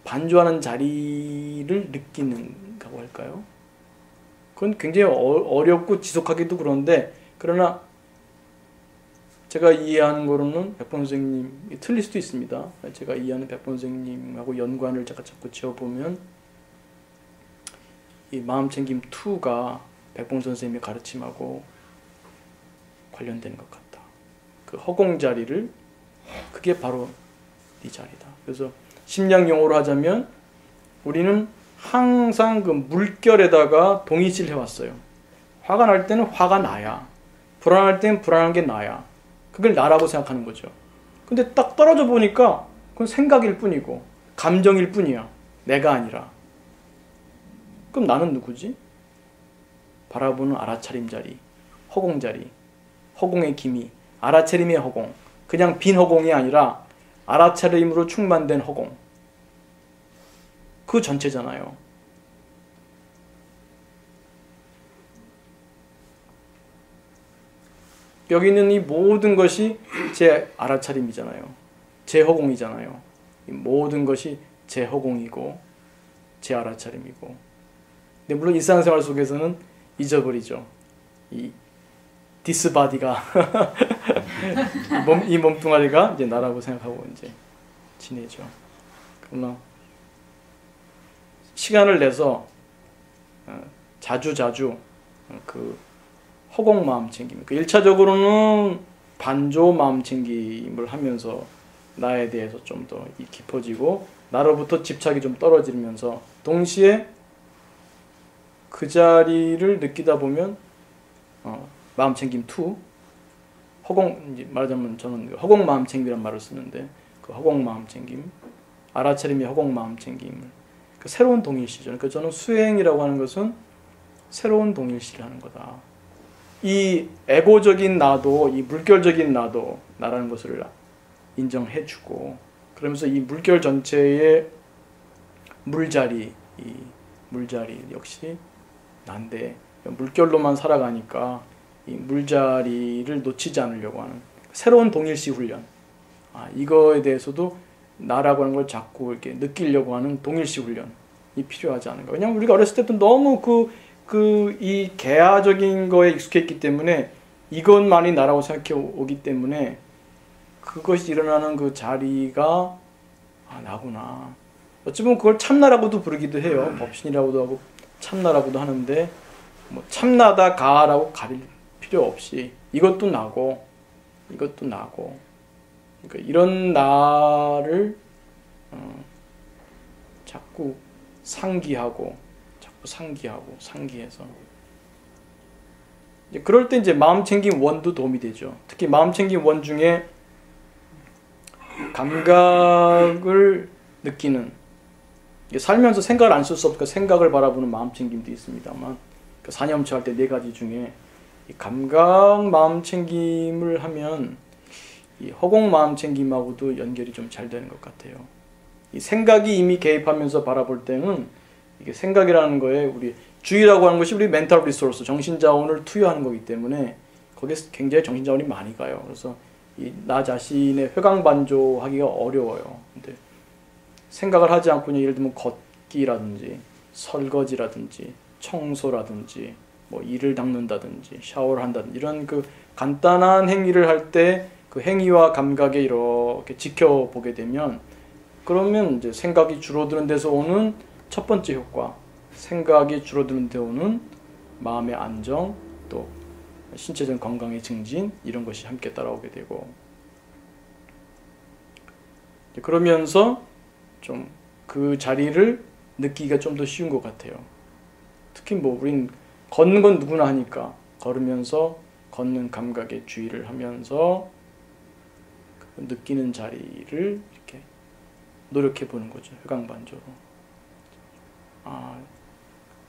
반조하는 자리를 느끼는다고 할까요? 그건 굉장히 어렵고 지속하기도 그런데, 그러나 제가 이해하는 거로는 백범 선생님이 틀릴 수도 있습니다. 제가 이해하는 백범 선생님하고 연관을 제가 자꾸 지어보면 이 마음챙김 2가 백범 선생님의 가르침하고 관련되는 것 같다. 그 허공 자리를, 그게 바로 네 자리다. 그래서 심리학 용어로 하자면 우리는 항상 그 물결에다가 동의시를 해왔어요. 화가 날 때는 화가 나야, 불안할 때는 불안한 게 나야. 그걸 나라고 생각하는 거죠. 근데 딱 떨어져 보니까 그건 생각일 뿐이고 감정일 뿐이야. 내가 아니라. 그럼 나는 누구지? 바라보는 알아차림 자리, 허공 자리, 허공의 기미, 알아차림의 허공. 그냥 빈 허공이 아니라 알아차림으로 충만된 허공. 그 전체잖아요. 여기 있는 이 모든 것이 제 알아차림이잖아요. 제 허공이잖아요. 이 모든 것이 제 허공이고 제 알아차림이고. 근데 물론 일상생활 속에서는 잊어버리죠. 이 디스바디가 이 몸뚱아리가 이제 나라고 생각하고 이제 지내죠. 그러나 시간을 내서 자주 그 허공 마음 챙김. 그 1차적으로는 반조 마음 챙김을 하면서 나에 대해서 좀 더 깊어지고 나로부터 집착이 좀 떨어지면서 동시에 그 자리를 느끼다 보면 마음 챙김 2, 허공, 이제 말하자면 저는 허공 마음 챙김이란 말을 쓰는데 그 허공 마음 챙김, 알아차림의 허공 마음 챙김을 그 새로운 동일시죠. 그러니까 저는 수행이라고 하는 것은 새로운 동일시를 하는 거다. 이 에고적인 나도, 이 물결적인 나도 나라는 것을 인정해주고, 그러면서 이 물결 전체의 물자리, 이 물자리 역시 난데 물결로만 살아가니까 이 물자리를 놓치지 않으려고 하는 새로운 동일시 훈련. 이거에 대해서도 나라고 하는 걸 자꾸 이렇게 느끼려고 하는 동일시 훈련이 필요하지 않은가. 왜냐하면 우리가 어렸을 때부터 너무 이 개화적인 거에 익숙했기 때문에 이것만이 나라고 생각해 오기 때문에 그것이 일어나는 그 자리가 나구나. 어찌 보면 그걸 참나라고도 부르기도 해요. 법신이라고도 하고 참나라고도 하는데 뭐 참나다 가라고 가릴 필요 없이 이것도 나고 이것도 나고, 그러니까 이런 나를 자꾸 상기해서 이제 그럴 때 이제 마음챙김 1도 도움이 되죠. 특히 마음챙김 1 중에 감각을 느끼는, 살면서 생각을 안 쓸 수 없으니까 생각을 바라보는 마음챙김도 있습니다만, 그 사념처할 때 4가지 중에 이 감각 마음챙김을 하면 이 허공 마음챙김하고도 연결이 좀 잘 되는 것 같아요. 이 생각이 이미 개입하면서 바라볼 때는 이게 생각이라는 거에 우리 주의라고 하는 것이 우리 멘탈 리소스, 정신자원을 투여하는 거기 때문에 거기에 굉장히 정신자원이 많이 가요. 그래서 이 나 자신의 회광반조하기가 어려워요. 근데 생각을 하지 않고 예를 들면 걷기라든지 설거지라든지 청소라든지 뭐 이를 닦는다든지 샤워를 한다든지 이런 그 간단한 행위를 할 때 그 행위와 감각에 이렇게 지켜보게 되면, 그러면 이제 생각이 줄어드는 데서 오는 첫 번째 효과, 생각이 줄어드는 데 오는 마음의 안정, 또 신체적 건강의 증진, 이런 것이 함께 따라오게 되고, 그러면서 좀 그 자리를 느끼기가 좀 더 쉬운 것 같아요. 특히 뭐 우린 걷는 건 누구나 하니까 걸으면서 걷는 감각에 주의를 하면서 그 느끼는 자리를 이렇게 노력해 보는 거죠. 회광반조로. 아,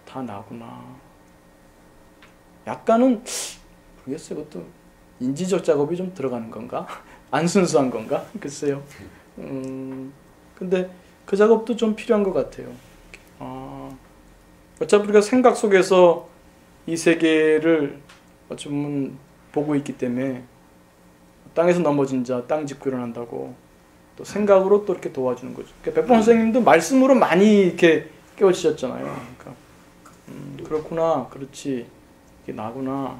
다 나구나. 약간은 모르겠어요. 그것도 인지적 작업이 좀 들어가는 건가? 안 순수한 건가? 글쎄요. 근데 그 작업도 좀 필요한 것 같아요. 어차피 우리가 생각 속에서 이 세계를 어쩌면 보고 있기 때문에 땅에서 넘어진 자 땅 짚고 일어난다고 또 생각으로 또 이렇게 도와주는 거죠. 그러니까 백범 선생님도 말씀으로 많이 이렇게 깨우치셨잖아요. 그러니까 그렇구나, 그렇지, 이게 나구나,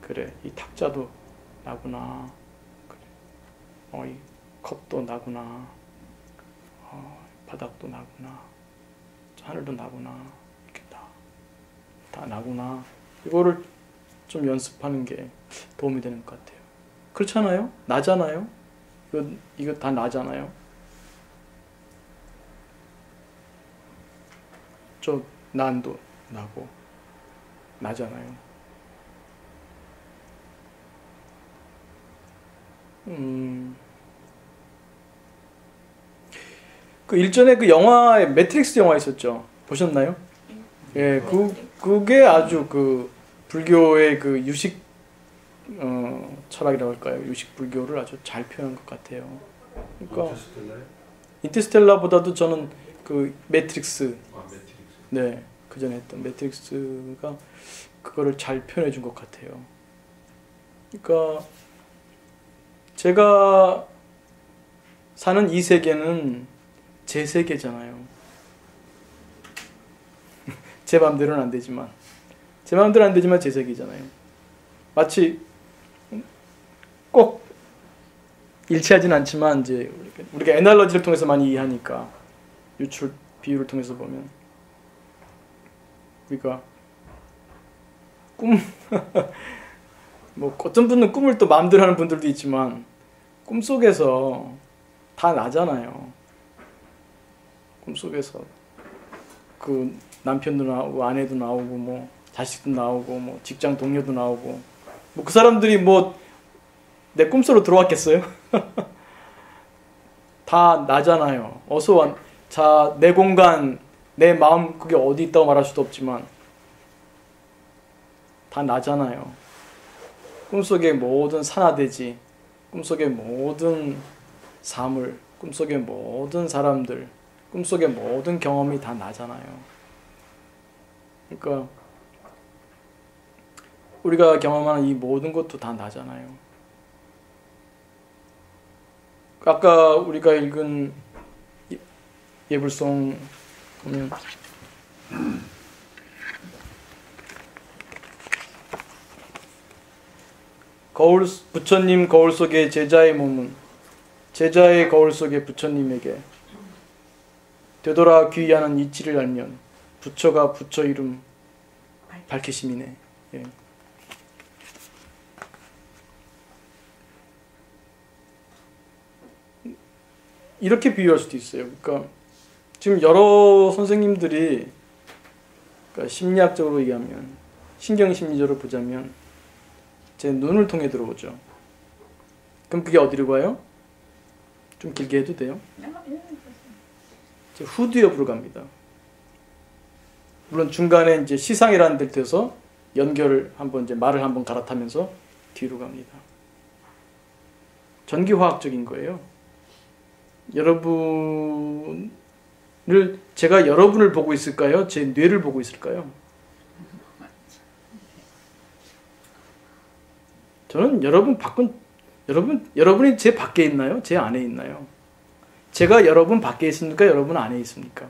그래, 이 탁자도 나구나, 그래, 이 컵도 나구나, 바닥도 나구나, 하늘도 나구나, 이렇게 다 나구나. 이거를 좀 연습하는 게 도움이 되는 것 같아요. 그렇잖아요? 나잖아요? 이거 다 나잖아요? 저 난도 나고 나잖아요. 그 일전에 그 영화에 매트릭스 영화 있었죠. 보셨나요? 예, 그게 아주 그 불교의 그 유식 철학이라고 할까요? 유식 불교를 아주 잘 표현한 것 같아요. 그러니까 인터스텔라보다도 저는 그 매트릭스, 네, 그 전에 했던 매트릭스가 그거를 잘 표현해 준 것 같아요. 그러니까 제가 사는 이 세계는 제 세계잖아요. 제 마음대로는 안 되지만 제 세계잖아요. 마치 꼭 일치하진 않지만 이제 우리가 애널러지를 통해서 많이 이해하니까 유출 비유를 통해서 보면 우리가 뭐 어떤 분은 꿈을 또 마음대로 하는 분들도 있지만 꿈속에서 다 나잖아요. 꿈속에서 그 남편도 나오고 아내도 나오고 뭐 자식도 나오고 뭐 직장 동료도 나오고 뭐 그 사람들이 뭐 내 꿈속으로 들어왔겠어요? 다 나잖아요. 어서 와. 자, 내 공간, 내 마음 그게 어디 있다고 말할 수도 없지만 다 나잖아요. 꿈속의 모든 산하대지, 꿈속의 모든 사물, 꿈속의 모든 사람들, 꿈속의 모든 경험이 다 나잖아요. 그러니까 우리가 경험하는 이 모든 것도 다 나잖아요. 아까 우리가 읽은 예불송 보면 부처님 거울 속에 제자의 몸은 제자의 거울 속에 부처님에게 되돌아 귀의하는 이치를 알면 부처가 부처 이름 밝히심이네. 예. 이렇게 비유할 수도 있어요. 그러니까 지금 여러 선생님들이 그러니까 심리학적으로 얘기하면 신경심리적으로 보자면 제 눈을 통해 들어오죠. 그럼 그게 어디로 가요? 좀 길게 해도 돼요? 제 후두 옆으로 갑니다. 물론 중간에 이제 시상이라는 데를 떼서 연결을 한번 이제 말을 한번 갈아타면서 뒤로 갑니다. 전기화학적인 거예요. 제가 여러분을 보고 있을까요? 제 뇌를 보고 있을까요? 저는 여러분이 제 밖에 있나요? 제 안에 있나요? 제가 여러분 밖에 있습니까? 여러분 안에 있습니까?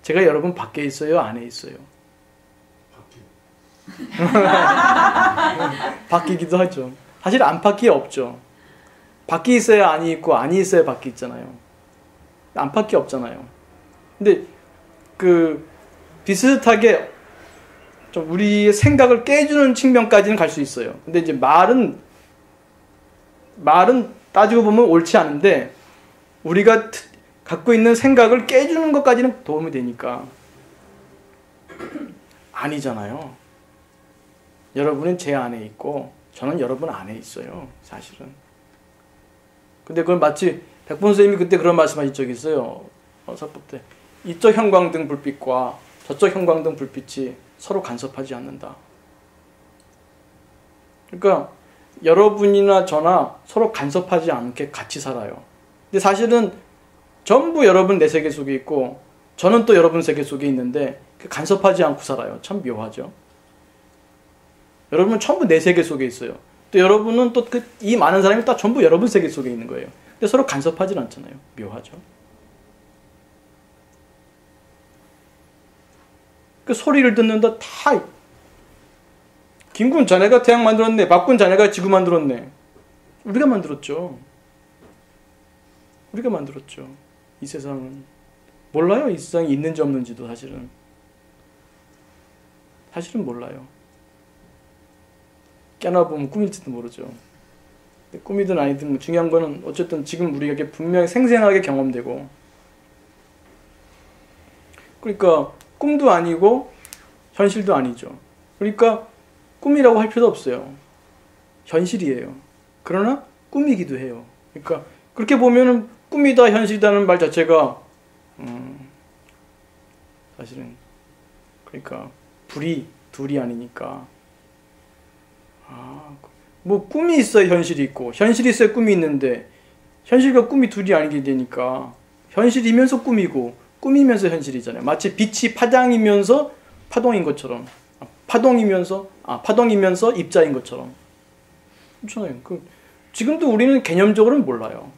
제가 여러분 밖에 있어요? 안에 있어요? 바뀌기도 하죠. 사실 안팎이 없죠. 밖에 있어야 안이 있고 안이 있어야 밖에 있잖아요. 안팎이 없잖아요. 근데 그 비슷하게 좀 우리의 생각을 깨주는 측면까지는 갈 수 있어요. 근데 이제 말은 따지고 보면 옳지 않은데 우리가 갖고 있는 생각을 깨주는 것까지는 도움이 되니까 아니잖아요. 여러분은 제 안에 있고 저는 여러분 안에 있어요. 사실은. 근데 그건 마치 백본 선생님이 그때 그런 말씀하신 적이 있어요. 사법 때. 이쪽 형광등 불빛과 저쪽 형광등 불빛이 서로 간섭하지 않는다. 그러니까 여러분이나 저나 서로 간섭하지 않게 같이 살아요. 근데 사실은 전부 여러분 내 세계 속에 있고 저는 또 여러분 세계 속에 있는데 간섭하지 않고 살아요. 참 묘하죠. 여러분은 전부 내 세계 속에 있어요. 또 여러분은 또 이 많은 사람이 다 전부 여러분 세계 속에 있는 거예요. 근데 서로 간섭하진 않잖아요. 묘하죠. 그 소리를 듣는다 다 김군 자네가 태양 만들었네. 박군 자네가 지구 만들었네. 우리가 만들었죠. 우리가 만들었죠. 이 세상은. 몰라요. 이 세상이 있는지 없는지도 사실은. 사실은 몰라요. 깨나보면 꿈일지도 모르죠. 근데 꿈이든 아니든 뭐 중요한 거는 어쨌든 지금 우리에게 분명히 생생하게 경험되고 그러니까 꿈도 아니고 현실도 아니죠. 그러니까 꿈이라고 할 필요도 없어요. 현실이에요. 그러나 꿈이기도 해요. 그러니까 그렇게 보면은 꿈이다 현실이다는 말 자체가 사실은 그러니까 둘이 아니니까 뭐 꿈이 있어야 현실이 있고 현실이 있어야 꿈이 있는데 현실과 꿈이 둘이 아니게 되니까 현실이면서 꿈이고 꿈이면서 현실이잖아요. 마치 빛이 파장이면서 파동인 것처럼 파동이면서 입자인 것처럼 그렇잖아요. 지금도 우리는 개념적으로는 몰라요.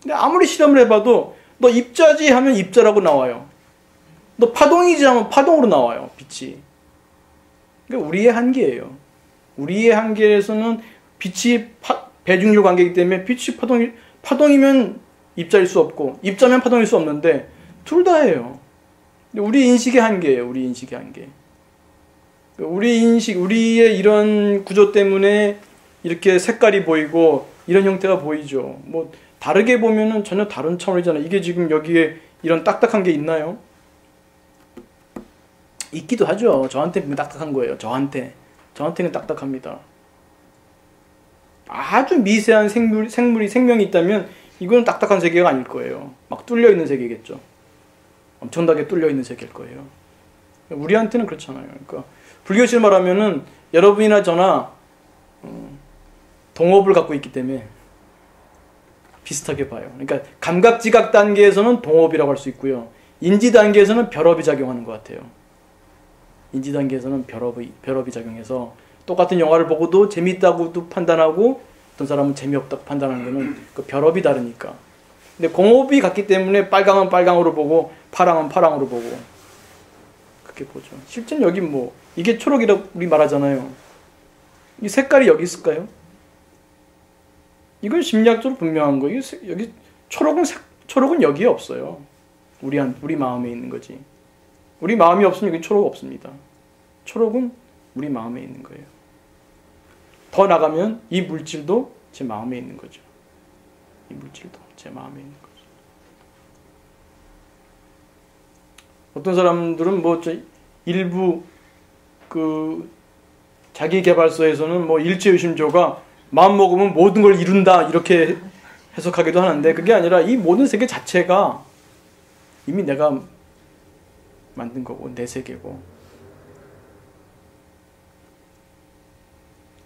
근데 아무리 실험을 해봐도 너 입자지 하면 입자라고 나와요. 너 파동이지 하면 파동으로 나와요. 빛이. 그러니까 우리의 한계예요. 우리의 한계에서는 빛이 배중률 관계이기 때문에 빛이 파동이면 입자일 수 없고 입자면 파동일 수 없는데 둘 다예요. 우리 인식의 한계예요. 우리 인식의 한계. 우리의 이런 구조 때문에 이렇게 색깔이 보이고 이런 형태가 보이죠. 뭐 다르게 보면은 전혀 다른 차원이잖아요. 이게 지금 여기에 이런 딱딱한 게 있나요? 있기도 하죠. 저한테는 딱딱한 거예요. 저한테는 딱딱합니다. 아주 미세한 생명이 있다면 이건 딱딱한 세계가 아닐 거예요. 막 뚫려 있는 세계겠죠. 엄청나게 뚫려 있는 세계일 거예요. 우리한테는 그렇잖아요. 그러니까 불교실 말하면은 여러분이나 저나 동업을 갖고 있기 때문에 비슷하게 봐요. 그러니까 감각지각 단계에서는 동업이라고 할 수 있고요. 인지 단계에서는 별업이 작용하는 것 같아요. 인지 단계에서는 별업이 작용해서 똑같은 영화를 보고도 재밌다고도 판단하고 어떤 사람은 재미없다고 판단하는 거는 그 별업이 다르니까. 근데 공업이 같기 때문에 빨강은 빨강으로 보고 파랑은 파랑으로 보고 그렇게 보죠. 실제는 여기 뭐 이게 초록이라고 우리 말하잖아요. 이 색깔이 여기 이건 심리학적으로 분명한 거예요. 여기 초록은 여기에 없어요. 우리 마음에 있는 거지. 우리 마음이 없으면 여기 초록 없습니다. 초록은 우리 마음에 있는 거예요. 더 나가면 이 물질도 제 마음에 있는 거죠. 이 물질도 제 마음에 있는 거죠. 어떤 사람들은 뭐 일부 그 자기개발서에서는 뭐 일체유심조가 마음 먹으면 모든 걸 이룬다 이렇게 해석하기도 하는데 그게 아니라 이 모든 세계 자체가 이미 내가 만든 거고 내 세계고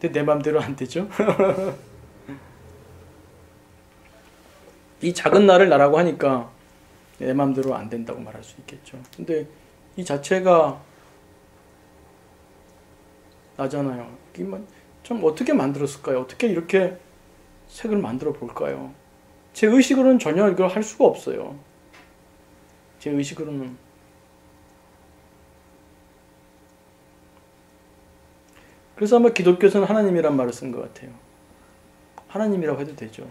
근데 내 맘대로 안 되죠. 이 작은 나를 나라고 하니까 내 맘대로 안 된다고 말할 수 있겠죠. 근데 이 자체가 나잖아요. 좀 어떻게 만들었을까요? 어떻게 이렇게 색을 만들어 볼까요? 제 의식으로는 전혀 이걸 할 수가 없어요. 제 의식으로는. 그래서 아마 기독교에서는 하나님이란 말을 쓴 것 같아요. 하나님이라고 해도 되죠.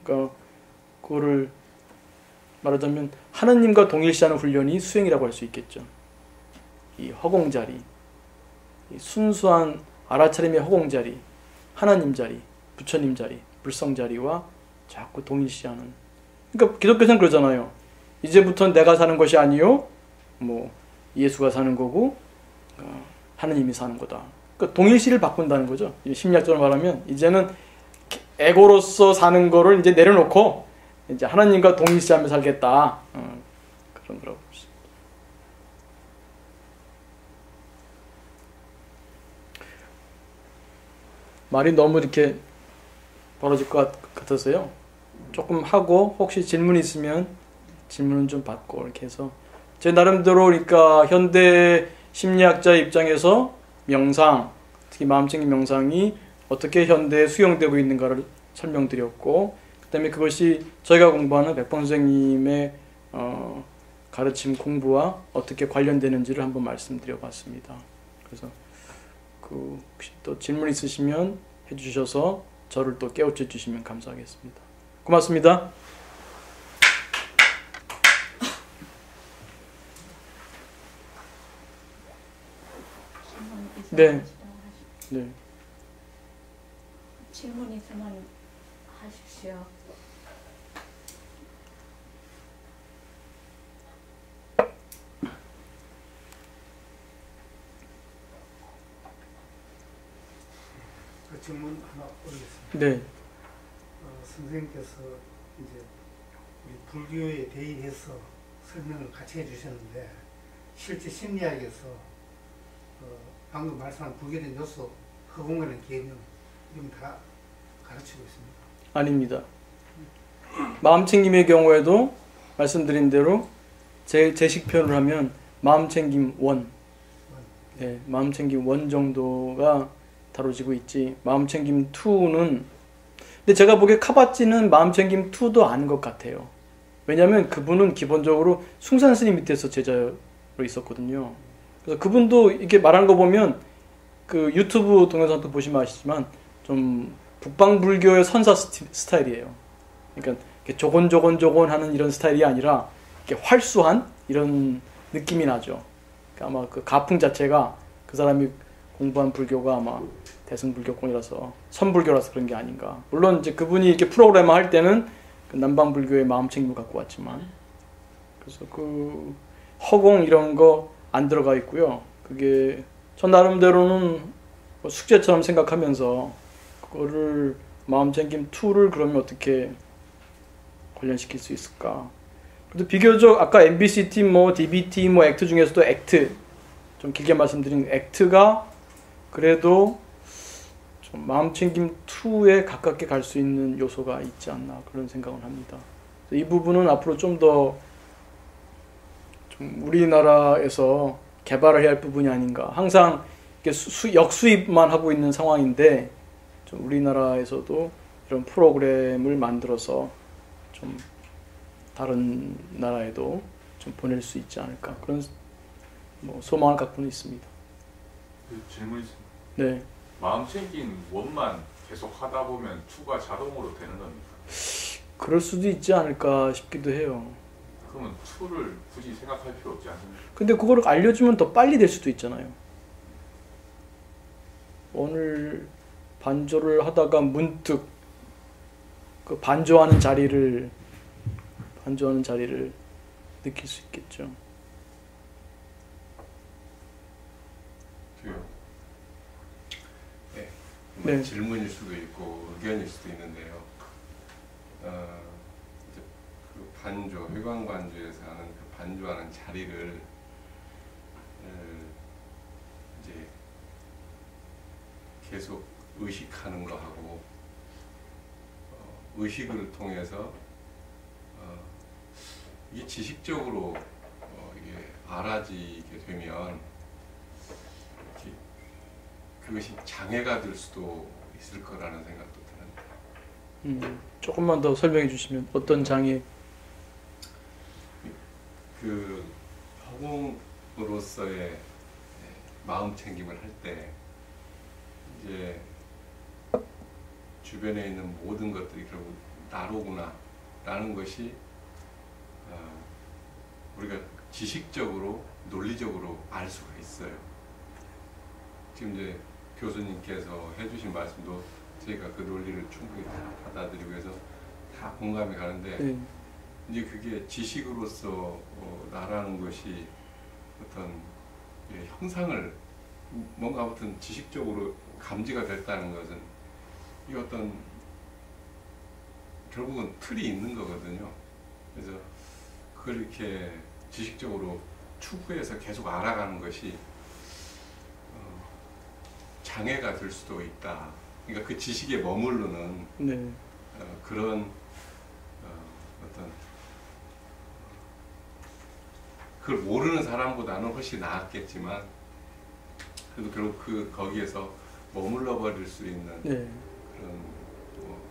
그러니까 그거를 말하자면 하나님과 동일시하는 훈련이 수행이라고 할 수 있겠죠. 이 허공자리, 이 순수한 알아차림의 허공자리, 하나님 자리, 부처님 자리, 불성 자리와 자꾸 동일시하는. 그러니까 기독교에서는 그러잖아요. 이제부터는 내가 사는 것이 아니요, 뭐 예수가 사는 거고 하나님이 사는 거다. 그 동일시를 바꾼다는 거죠. 이 심리학적으로 말하면 이제는 에고로서 사는 거를 이제 내려놓고 이제 하나님과 동일시하며 살겠다. 그런 거라고 볼 수 있습니다. 말이 너무 이렇게 벌어질 것 같아서요. 조금 하고 혹시 질문 있으면 질문은 좀 받고 이렇게 해서 제 나름대로 그러니까 현대 심리학자 입장에서 명상, 특히 마음챙김 명상이 어떻게 현대에 수용되고 있는가를 설명드렸고 그다음에 그것이 저희가 공부하는 백범 선생님의 가르침 공부와 어떻게 관련되는지를 한번 말씀드려봤습니다. 그래서 그 혹시 또 질문 있으시면 해주셔서 저를 또 깨우쳐 주시면 감사하겠습니다. 고맙습니다. 네. 네. 질문 있으면 하십시오. 그 질문 하나 올리겠습니다. 네. 선생님께서 이제 우리 불교에 대의해서 설명을 같이 해주셨는데 실제 심리학에서 방금 말씀한 불교된 요소, 허공이라는 개념 이건 다 가르치고 있습니다. 아닙니다. 마음챙김의 경우에도 말씀드린 대로 제식 표현을 하면 마음챙김 원, 네, 마음챙김 원 정도가 다뤄지고 있지 마음챙김 2는 근데 제가 보기에 카바찌는 마음챙김 2도 아는 것 같아요. 왜냐하면 그분은 기본적으로 숭산 스님 밑에서 제자로 있었거든요. 그래서 그분도 이렇게 말하는 거 보면 그 유튜브 동영상도 보시면 아시지만 좀 북방 불교의 선사 스타일이에요. 그러니까 이렇게 조곤조곤 하는 이런 스타일이 아니라 이렇게 활수한 이런 느낌이 나죠. 그러니까 아마 그 가풍 자체가 그 사람이 공부한 불교가 아마 대승불교권이라서 선불교라서 그런 게 아닌가. 물론 이제 그분이 이렇게 프로그램을 할 때는 그 남방 불교의 마음챙김을 갖고 왔지만 그래서 그 허공 이런 거 안 들어가 있고요. 그게 저 나름대로는 뭐 숙제처럼 생각하면서 그거를 마음챙김 2를 그러면 어떻게 관련시킬 수 있을까? 그래도 비교적 아까 MBCT, 뭐 DBT, 뭐 액트 중에서도 액트 좀 길게 말씀드린 액트가 그래도 좀 마음챙김 2에 가깝게 갈 수 있는 요소가 있지 않나 그런 생각을 합니다. 이 부분은 앞으로 좀 더 좀 우리나라에서 개발을 해야 할 부분이 아닌가. 항상 역수입만 하고 있는 상황인데 좀 우리나라에서도 이런 프로그램을 만들어서 좀 다른 나라에도 좀 보낼 수 있지 않을까 그런 뭐 소망을 갖고는 있습니다. 질문 있습니다. 네. 마음챙김 원만 계속 하다 보면 2가 자동으로 되는 겁니까? 그럴 수도 있지 않을까 싶기도 해요. 그러면 2를 굳이 생각할 필요 없지 않습니까? 근데 그거를 알려주면 더 빨리 될 수도 있잖아요. 오늘 반조를 하다가 문득 그 반조하는 자리를 느낄 수 있겠죠. 네. 네. 질문일 수도 있고 의견일 수도 있는데요. 이제 그 반조, 회광 반조에서 하는 그 반조하는 자리를 이제 계속 의식하는 거하고 의식을 통해서 이게 지식적으로 이게 알아지게 되면 이렇게 그것이 장애가 될 수도 있을 거라는 생각도 드는데. 조금만 더 설명해 주시면 어떤 장애? 그 허공으로서의 마음 챙김을 할 때 이제 주변에 있는 모든 것들이 결국 나로구나 라는 것이 우리가 지식적으로 논리적으로 알 수가 있어요. 지금 이제 교수님께서 해주신 말씀도 저희가 그 논리를 충분히 다 받아들이고 해서 다 공감이 가는데 네. 이제 그게 지식으로서 나라는 것이 어떤 형상을 뭔가 아무튼 지식적으로 감지가 됐다는 것은 이 어떤 결국은 틀이 있는 거거든요. 그래서 그걸 이렇게 지식적으로 추구해서 계속 알아가는 것이 장애가 될 수도 있다. 그러니까 그 지식에 머무르는 네. 그런 어떤 그걸 모르는 사람보다는 훨씬 나았겠지만 그래도 결국 거기에서 머물러 버릴 수 있는 네. 그런 뭐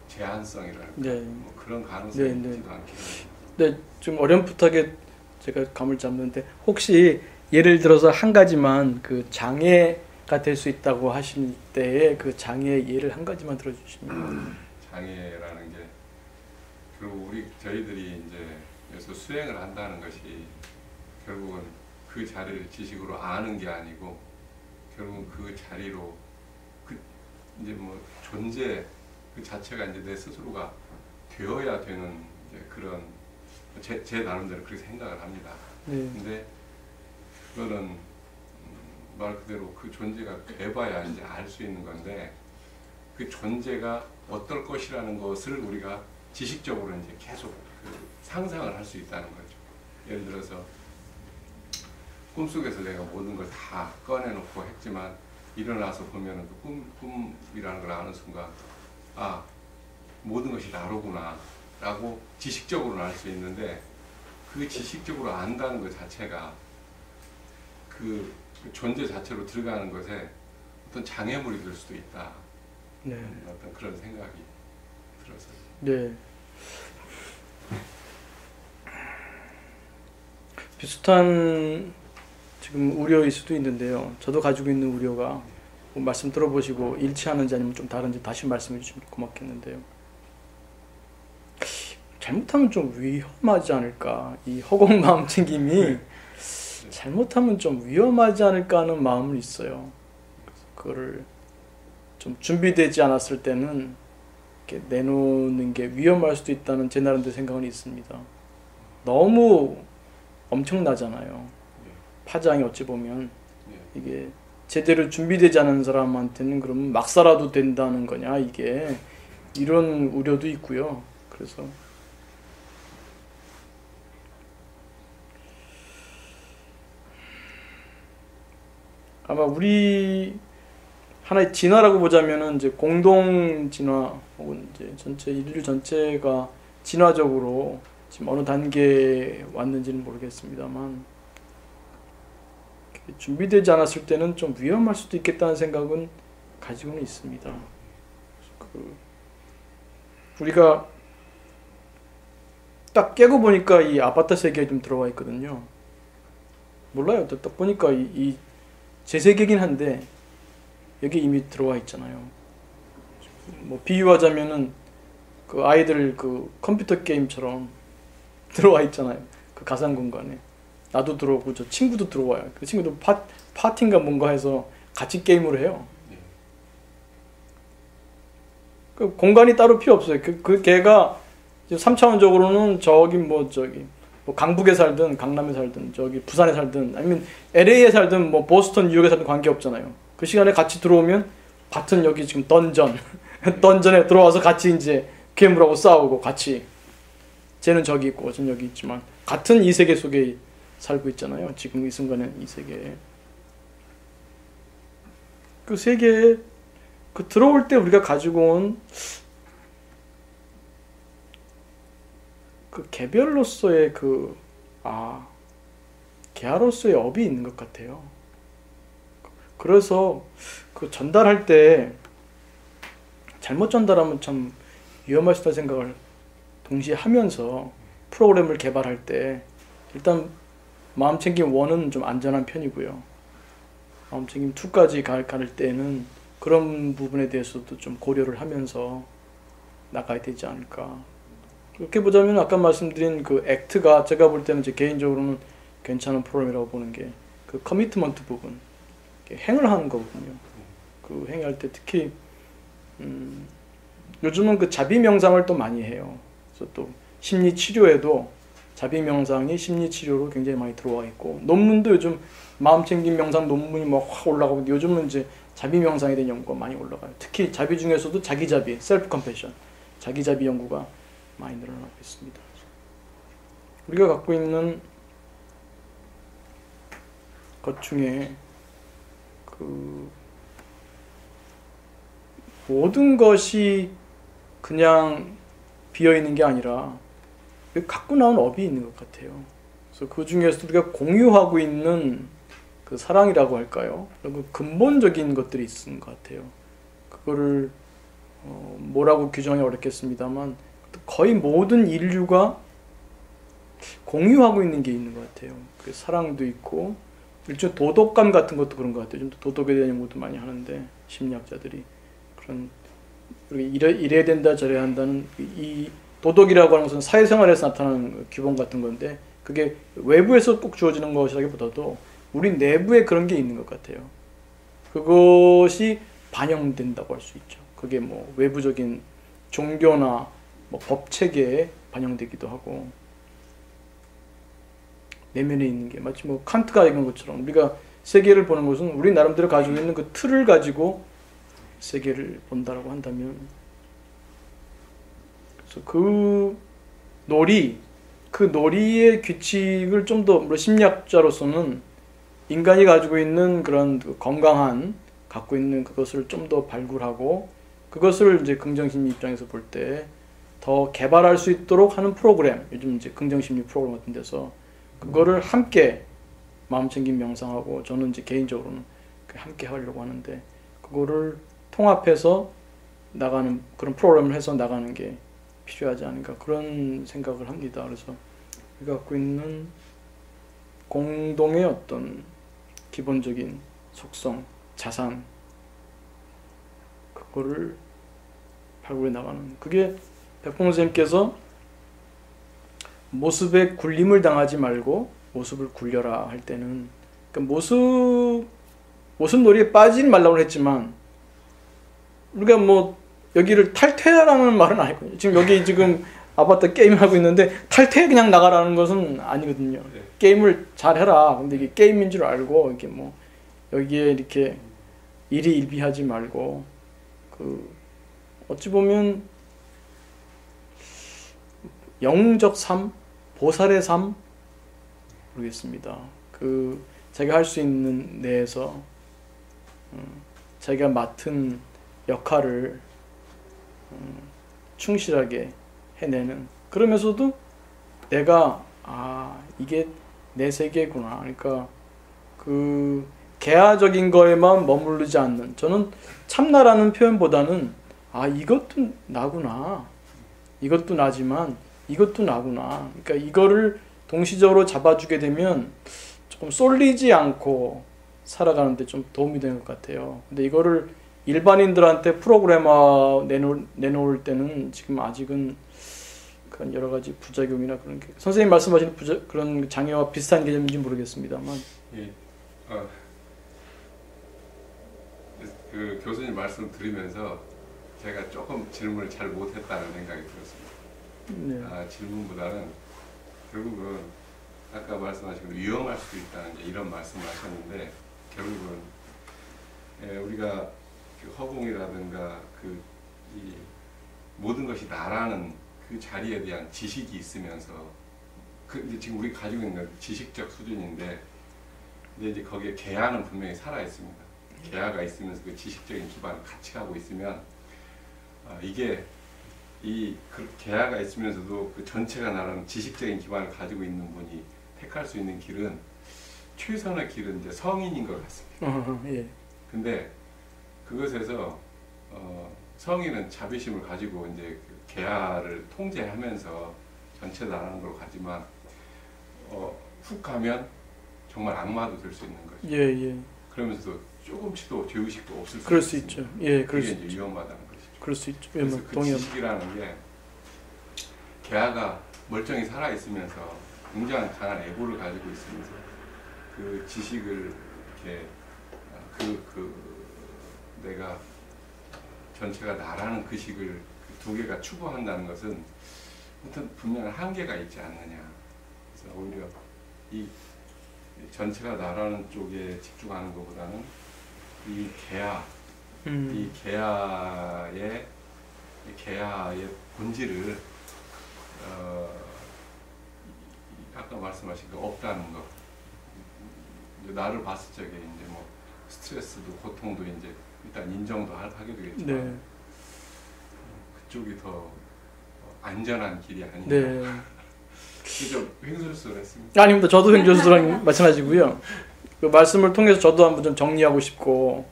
제한성이랄까 네. 뭐 그런 가능성이 네, 네. 있지도 않겠네요. 네, 좀 어렴풋하게 제가 감을 잡는데 혹시 예를 들어서 한 가지만 그 장애가 될 수 있다고 하실 때에 그 장애 예를 한 가지만 들어주시면. 장애라는 게 결국 저희들이 이제 여기서 수행을 한다는 것이 결국은 그 자리를 지식으로 아는 게 아니고 결국은 그 자리로 그 이제 뭐 존재 그 자체가 이제 내 스스로가 되어야 되는 이제 그런 제 나름대로 그렇게 생각을 합니다. 네. 근데 그거는 말 그대로 그 존재가 돼봐야 이제 알 수 있는 건데 그 존재가 어떨 것이라는 것을 우리가 지식적으로 이제 계속 상상을 할 수 있다는 거죠. 예를 들어서 꿈속에서 내가 모든 걸 다 꺼내놓고 했지만 일어나서 보면은 그 꿈이라는 걸 아는 순간 아 모든 것이 나로구나 라고 지식적으로는 알 수 있는데 그 지식적으로 안다는 것 자체가 그 존재 자체로 들어가는 것에 어떤 장애물이 될 수도 있다. 네. 어떤 그런 생각이 들어서. 네. 비슷한 지금 우려일 수도 있는데요. 저도 가지고 있는 우려가 뭐 말씀 들어보시고 일치하는지 아니면 좀 다른지 다시 말씀해 주시면 고맙겠는데요. 잘못하면 좀 위험하지 않을까. 이 허공 마음 챙김이 잘못하면 좀 위험하지 않을까 하는 마음은 있어요. 그거를 좀 준비되지 않았을 때는 이렇게 내놓는 게 위험할 수도 있다는 제 나름대로 생각은 있습니다. 너무 엄청나잖아요. 파장이 어찌 보면 이게 제대로 준비되지 않은 사람한테는 그러면 막 살아도 된다는 거냐 이게 이런 우려도 있고요. 그래서 아마 우리 하나의 진화라고 보자면은 이제 공동 진화 혹은 이제 전체 인류 전체가 진화적으로 지금 어느 단계에 왔는지는 모르겠습니다만 준비되지 않았을 때는 좀 위험할 수도 있겠다는 생각은 가지고는 있습니다. 우리가 딱 깨고 보니까 이 아바타 세계에 좀 들어와 있거든요. 몰라요. 딱 보니까 이 제 세계긴 한데 여기 이미 들어와 있잖아요. 뭐 비유하자면은 그 아이들 그 컴퓨터 게임처럼 들어와 있잖아요. 그 가상 공간에 나도 들어오고 저 친구도 들어와요. 그 친구도 파티인가 뭔가 해서 같이 게임을 해요. 그 공간이 따로 필요 없어요. 그 걔가 3차원적으로는 저기 뭐 강북에 살든 강남에 살든 저기 부산에 살든 아니면 LA에 살든 뭐 보스턴 뉴욕에 살든 관계 없잖아요. 그 시간에 같이 들어오면 같은 여기 지금 던전에 들어와서 같이 이제 괴물하고 싸우고 같이 쟤는 저기 있고 저는 여기 있지만 같은 이 세계 속에 살고 있잖아요. 지금 이 순간에 이 세계에 그 세계에 그 들어올 때 우리가 가지고 온 그 개별로서의 개화로서의 업이 있는 것 같아요. 그래서 그 전달할 때 잘못 전달하면 참 위험할 수 있다는 생각을 동시에 하면서 프로그램을 개발할 때 일단 마음챙김 1은 좀 안전한 편이고요. 마음챙김 2까지 갈 때는 그런 부분에 대해서도 좀 고려를 하면서 나가야 되지 않을까. 그렇게 보자면 아까 말씀드린 그 액트가 제가 볼 때는 제 개인적으로는 괜찮은 프로그램이라고 보는 게 그 커미트먼트 부분, 행을 하는 거거든요. 그 행할 때 특히 요즘은 그 자비 명상을 또 많이 해요. 그래서 또 심리 치료에도 자비 명상이 심리 치료로 굉장히 많이 들어와 있고 논문도 요즘 마음 챙김 명상 논문이 막 확 올라가고 요즘은 이제 자비 명상에 대한 연구가 많이 올라가요. 특히 자비 중에서도 자기자비, 셀프 컴패션, 자기자비 연구가 많이 늘어나고 있습니다. 우리가 갖고 있는 것 중에 그 모든 것이 그냥 비어 있는 게 아니라 갖고 나온 업이 있는 것 같아요. 그래서 그 중에서 우리가 공유하고 있는 그 사랑이라고 할까요? 그 근본적인 것들이 있는 것 같아요. 그거를 뭐라고 규정이 어렵겠습니다만 거의 모든 인류가 공유하고 있는 게 있는 것 같아요. 그 사랑도 있고 일종의 도덕감 같은 것도 그런 것 같아요. 좀 도덕에 대한 연구도 많이 하는데 심리학자들이 그런 이래야 된다 저래야 한다는 이 도덕이라고 하는 것은 사회생활에서 나타나는 기본 같은 건데 그게 외부에서 꼭 주어지는 것이라기보다도 우리 내부에 그런 게 있는 것 같아요. 그것이 반영된다고 할 수 있죠. 그게 뭐 외부적인 종교나 뭐 법 체계에 반영되기도 하고 내면에 있는 게 마치 뭐 칸트가 얘기한 것처럼 우리가 세계를 보는 것은 우리 나름대로 가지고 있는 그 틀을 가지고 세계를 본다라고 한다면 그래서 그 놀이의 규칙을 좀 더 심리학자로서는 인간이 가지고 있는 그런 건강한 갖고 있는 그것을 좀 더 발굴하고 그것을 이제 긍정심리 입장에서 볼 때 더 개발할 수 있도록 하는 프로그램 요즘 이제 긍정심리 프로그램 같은 데서 그거를 함께 마음챙김 명상하고 저는 이제 개인적으로는 함께 하려고 하는데 그거를 통합해서 나가는 그런 프로그램을 해서 나가는 게 필요하지 않은가 그런 생각을 합니다. 그래서 우리가 갖고 있는 공동의 어떤 기본적인 속성, 자산 그거를 발굴해 나가는 그게 백봉 선생님께서 모습에 굴림을 당하지 말고 모습을 굴려라 할 때는 그러니까 모습 놀이에 빠지지 말라고 했지만 우리가 뭐 여기를 탈퇴하라는 말은 아니거든요. 지금 아파트 게임하고 있는데 탈퇴 그냥 나가라는 것은 아니거든요. 네. 게임을 잘 해라. 근데 이게 게임인 줄 알고 이렇게 뭐 여기에 이렇게 일희일비하지 말고 그 어찌 보면 영웅적 삶, 보살의 삶 모르겠습니다. 그 자기가 할 수 있는 내에서 자기가 맡은 역할을 충실하게 해내는 그러면서도 내가 이게 내 세계구나. 그러니까 그 개화적인 거에만 머무르지 않는 저는 참나라는 표현보다는 이것도 나구나. 이것도 나지만 이것도 나구나. 그러니까 이거를 동시적으로 잡아주게 되면 조금 쏠리지 않고 살아가는데 좀 도움이 되는 것 같아요. 근데 이거를 일반인들한테 프로그래머 내놓을 때는 지금 아직은 그런 여러 가지 부작용이나 그런 게 선생님 말씀하시는 그런 장애와 비슷한 개념인지 모르겠습습니다만 예, 그 교수님 말씀 들으면서 제가 조금 질문을 잘 못했다는 생각이 들었습니다. 네. 질문보다는 결국은 아까 말씀하신 위험할 수도 있다는 이런 말씀을 하셨는데 결국은 우리가 그 허공이라든가 이 모든 것이 나라는 그 자리에 대한 지식이 있으면서 이제 지금 우리가 가지고 있는 건 지식적 수준인데 근데 이제 거기에 개화는 분명히 살아 있습니다. 개화가 있으면서 그 지식적인 기반을 같이 가고 있으면 이게 그 개화가 있으면서도 그 전체가 나라는 지식적인 기반을 가지고 있는 분이 택할 수 있는 길은 최선의 길은 이제 성인인 것 같습니다. 예. 근데 그것에서 성인은 자비심을 가지고 이제 그 개화를 통제하면서 전체 나라는 걸 가지만 훅 가면 정말 악마도 될 수 있는 거죠. 예. 그러면서도 조금씩도 죄의식도 없을 그럴 수 수 있습니다. 있죠. 예, 그럴 수 그게 이제 있죠. 위험하다는 것이죠. 그럴 수 있죠. 그래서 뭐, 그 동의합니다. 지식이라는 게 개화가 멀쩡히 살아 있으면서 굉장한 강한 애고를 가지고 있으면서 그 지식을 이렇게 내가 전체가 나라는 그 식을 두 개가 추구한다는 것은 분명한 한계가 있지 않느냐. 이 전체가 나라는 쪽에 집중하는 것보다는 이 개화, 이 개화의 본질을 아까 말씀하신 그 없다는 거. 이제 나를 봤을 적에 이제 뭐 스트레스도 고통도 이제 일단 인정도 하게 되겠지만 네. 그쪽이 더 안전한 길이 아닌가. 네. 좀 횡설수설 했습니다. 아닙니다. 저도 횡조수랑 마찬가지고요. 그 말씀을 통해서 저도 한번 좀 정리하고 싶고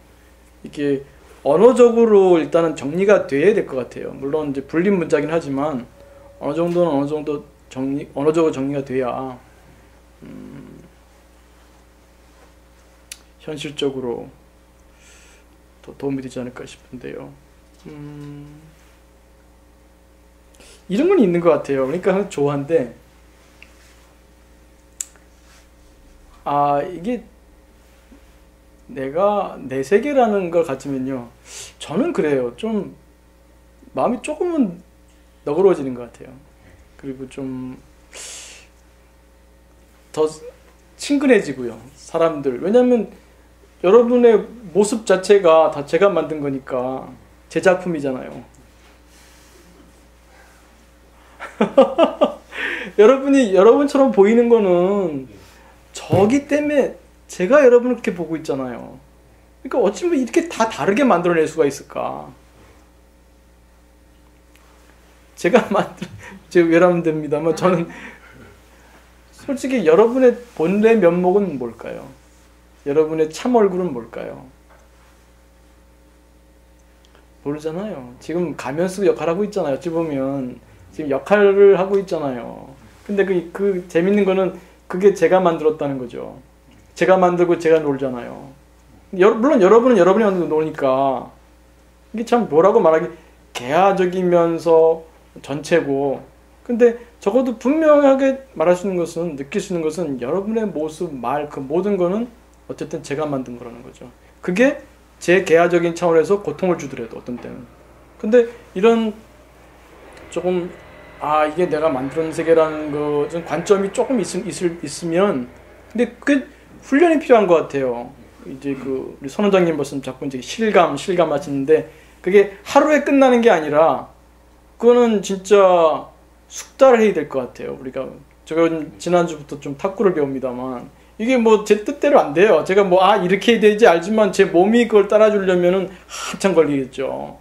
이게 언어적으로 일단은 정리가 돼야 될 것 같아요. 물론 이제 불린 문자긴 하지만 어느 정도 언어적으로 정리가 돼야 현실적으로 더 도움이 되지 않을까 싶은데요. 이런 건 있는 것 같아요. 그러니까 좋아한데 이게 내가 내 세계라는 걸 가지면요. 저는 그래요. 좀 마음이 조금은 너그러워지는 것 같아요. 그리고 좀 더 친근해지고요. 사람들. 왜냐면 여러분의 모습 자체가 다 제가 만든 거니까 제 작품이잖아요. 여러분이 여러분처럼 보이는 거는 저기 때문에 제가 여러분을 그렇게 보고 있잖아요. 그러니까 어찌 이렇게 다 다르게 만들어낼 수가 있을까? 제가 외람됩니다만 저는 솔직히 여러분의 본래 면목은 뭘까요? 여러분의 참 얼굴은 뭘까요? 모르잖아요. 지금 가면 쓰고 역할하고 있잖아요. 어찌 보면 지금 역할을 하고 있잖아요. 근데 그 재밌는 거는 그게 제가 만들었다는 거죠. 제가 만들고 제가 놀잖아요. 물론 여러분은 여러분이 만들고 노니까 이게 참 뭐라고 말하기 개화적이면서 전체고 근데 적어도 분명하게 말할 수 있는 것은 느낄 수 있는 것은 여러분의 모습, 말, 그 모든 거는 어쨌든 제가 만든 거라는 거죠. 그게 제 개화적인 차원에서 고통을 주더라도 어떤 때는. 근데 이런 조금 이게 내가 만든 세계라는 것은 관점이 조금 있으면 근데 그 훈련이 필요한 것 같아요. 이제 우리 선 원장님 말씀 자꾸 이제 실감 하시는데 그게 하루에 끝나는 게 아니라 그거는 진짜 숙달을 해야 될 것 같아요. 제가 지난주부터 좀 탁구를 배웁니다만 이게 뭐 제 뜻대로 안 돼요. 제가 이렇게 해야 되지 알지만 제 몸이 그걸 따라주려면은 한참 걸리겠죠.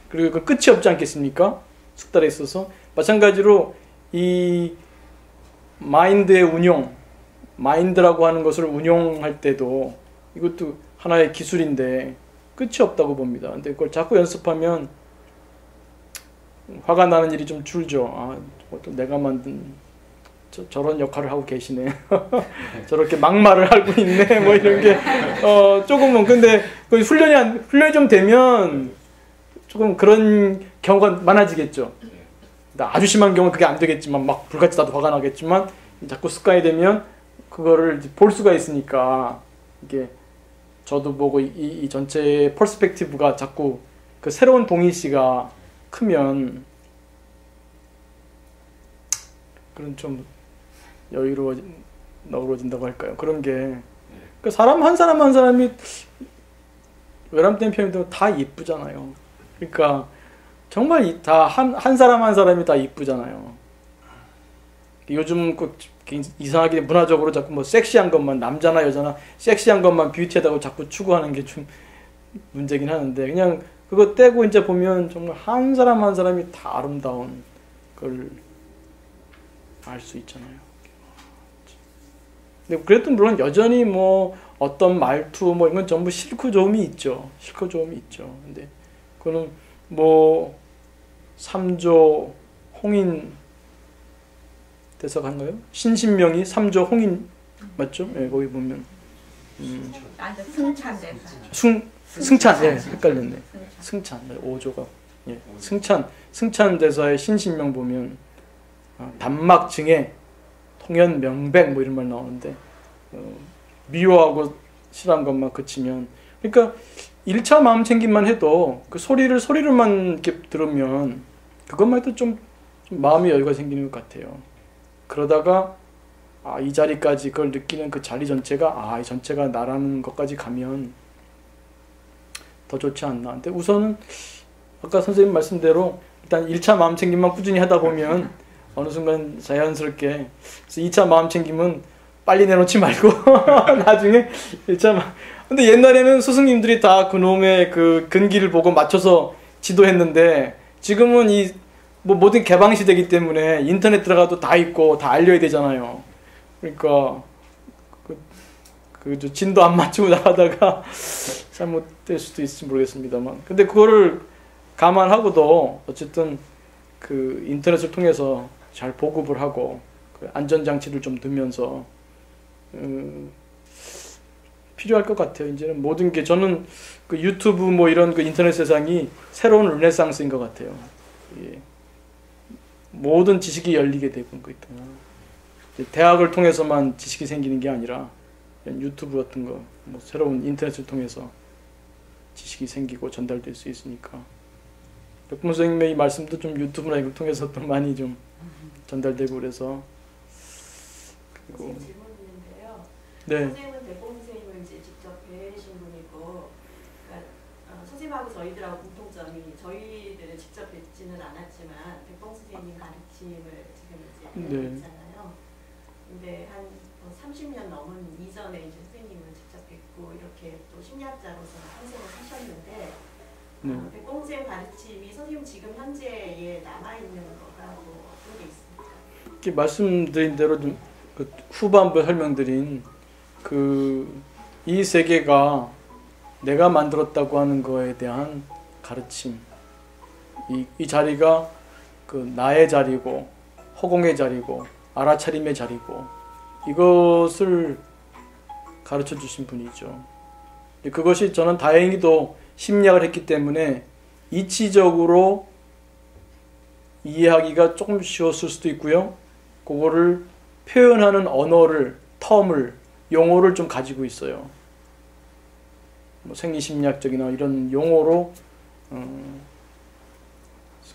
그리고 그 끝이 없지 않겠습니까? 숙달에 있어서 마찬가지로 이 마인드의 운용, 마인드라고 하는 것을 운용할 때도 이것도 하나의 기술인데 끝이 없다고 봅니다. 근데 그걸 자꾸 연습하면 화가 나는 일이 좀 줄죠. 또 내가 만든 저런 역할을 하고 계시네. 저렇게 막말을 하고 있네. 뭐 이런 게 조금은 근데 그 훈련이 좀 되면 조금 그런 경우가 많아지겠죠. 아주 심한 경우는 그게 안 되겠지만 막 불같이 나도 화가 나겠지만 자꾸 습관이 되면 그거를 볼 수가 있으니까 이게 저도 보고 이 전체의 퍼스펙티브가 자꾸 그 새로운 동의시가 크면 그런 좀 너그러워진다고 할까요? 그런 게 그 사람 한 사람이 외람된 표현도 다 이쁘잖아요. 그러니까 정말 다 한 사람 한 사람이 다 이쁘잖아요. 요즘 이상하게 문화적으로 자꾸 뭐 섹시한 것만 남자나 여자나 섹시한 것만 뷰티하다고 자꾸 추구하는 게 좀 문제긴 하는데 그냥 그거 떼고 이제 보면 정말 한 사람 한 사람이 다 아름다운 걸 알 수 있잖아요. 근데 그래도 물론 여전히 뭐 어떤 말투 뭐 이건 전부 싫고 좋음이 있죠. 싫고 좋음이 있죠. 근데 그거는 뭐 3조 홍인 대사가인가요? 신신명이 3조 홍인 맞죠? 예, 거기 보면 승찬 대사. 승찬 예, 헷갈렸네. 승찬 5조가 예, 승찬 대사의 신신명 보면 단막 증에 통연 명백 뭐 이런 말 나오는데 미워하고 싫어한 것만 그치면 그러니까 1차 마음 챙김만 해도 그 소리로만 이렇게 들으면 그것만 해도 좀 마음의 여유가 생기는 것 같아요. 그러다가 이 자리까지 그걸 느끼는 그 자리 전체가 이 전체가 나라는 것까지 가면 더 좋지 않나. 근데 우선은 아까 선생님 말씀대로 일단 1차 마음챙김만 꾸준히 하다 보면 어느 순간 자연스럽게, 그래서 2차 마음챙김은 빨리 내놓지 말고 나중에 1차 근데 옛날에는 스승님들이 다 그놈의 그 근기를 보고 맞춰서 지도했는데 지금은 뭐 모든 개방 시대이기 때문에 인터넷 들어가도 다 있고 다 알려야 되잖아요. 그러니까 그 진도 안 맞추고 나가다가 잘못될 수도 있을지 모르겠습니다만, 근데 그거를 감안하고도 어쨌든 그 인터넷을 통해서 잘 보급을 하고 그 안전장치를 좀 두면서 필요할 것 같아요. 이제는 모든 게, 저는 그 유튜브 뭐 이런 그 인터넷 세상이 새로운 르네상스인 것 같아요. 예. 모든 지식이 열리게 되고 있다. 대학을 통해서만 지식이 생기는 게 아니라 유튜브 같은 거, 뭐 새로운 인터넷을 통해서 지식이 생기고 전달될 수 있으니까. 백범 선생님의 이 말씀도 좀 유튜브나 이걸 통해서 또 많이 좀 전달되고 그래서. 그리고 질문 있는데요. 네. 선생님은 백범 선생님을 이제 직접 뵈신 분이고, 그러니까 선생님하고 저희들하고 공통점이, 저희들은 직접 뵙지는 않았지만 백범 선생님 가르침을 지금 이제 알고 네. 있잖아요. 근데 한 30년 넘은 이전에 이제 선생님을 직접 뵙고 이렇게 또 심리학자로서 평생을 사셨는데, 네. 백범 선생님 가르침이 선생님 지금 현재에 남아있는 거가 뭐 어떤 게 있습니까? 이렇게 말씀드린 대로 좀 그 후반부에 설명드린 이 세계가 내가 만들었다고 하는 거에 대한 가르침, 이 자리가 그 나의 자리고 허공의 자리고 알아차림의 자리고, 이것을 가르쳐 주신 분이죠. 그것이 저는 다행히도 심리학을 했기 때문에 이치적으로 이해하기가 조금 쉬웠을 수도 있고요. 그거를 표현하는 언어를, 텀을, 용어를 좀 가지고 있어요. 뭐 생리심리학적이나 이런 용어로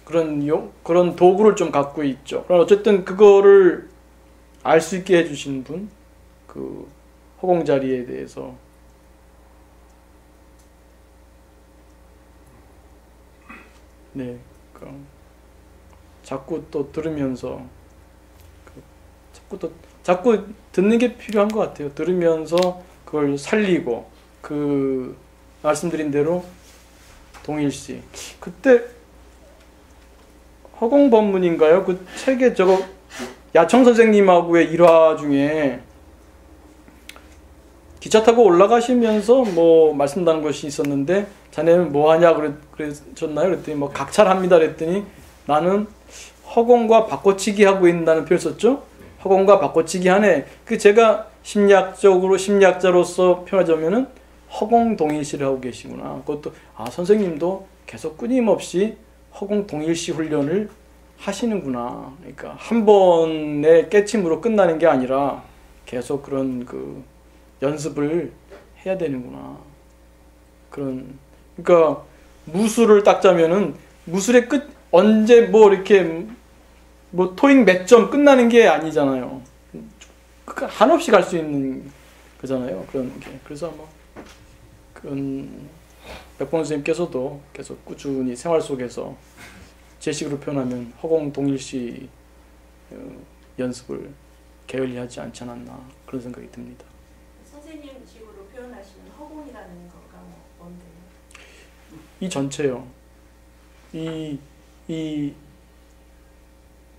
그런 도구를 좀 갖고 있죠. 그럼 어쨌든 그거를 알 수 있게 해주신 분, 그 허공 자리에 대해서. 네, 자꾸 또 들으면서 자꾸 듣는 게 필요한 것 같아요. 들으면서 그걸 살리고, 그 말씀드린 대로 동일시 그때 허공법문인가요? 그 책에 저거 야청 선생님하고의 일화 중에 기차 타고 올라가시면서 뭐 말씀 나눈 것이 있었는데, 자네는 뭐 하냐 그러셨나요? 그랬더니 뭐 각찰합니다 그랬더니, 나는 허공과 바꿔치기 하고 있다는 표현을 썼죠? 허공과 바꿔치기 하네. 제가 심리학자로서 표현하자면은 허공 동일시를 하고 계시구나. 그것도 선생님도 계속 끊임없이 허공 동일시 훈련을 하시는구나. 그러니까 한 번의 깨침으로 끝나는 게 아니라 계속 그런 그 연습을 해야 되는구나. 그러니까 무술을 닦자면은 무술의 끝 언제 뭐 이렇게 뭐 토익 몇 점 끝나는 게 아니잖아요. 한없이 갈 수 있는 거잖아요. 그런 게. 그래서 뭐 그런 백범 선생님께서도 계속 꾸준히 생활 속에서 제 식으로 표현하면 허공 동일시 연습을 게을리하지 않지 않았나, 그런 생각이 듭니다. 선생님 식으로 표현하시는 허공이라는 거가 뭔데요? 이 전체요.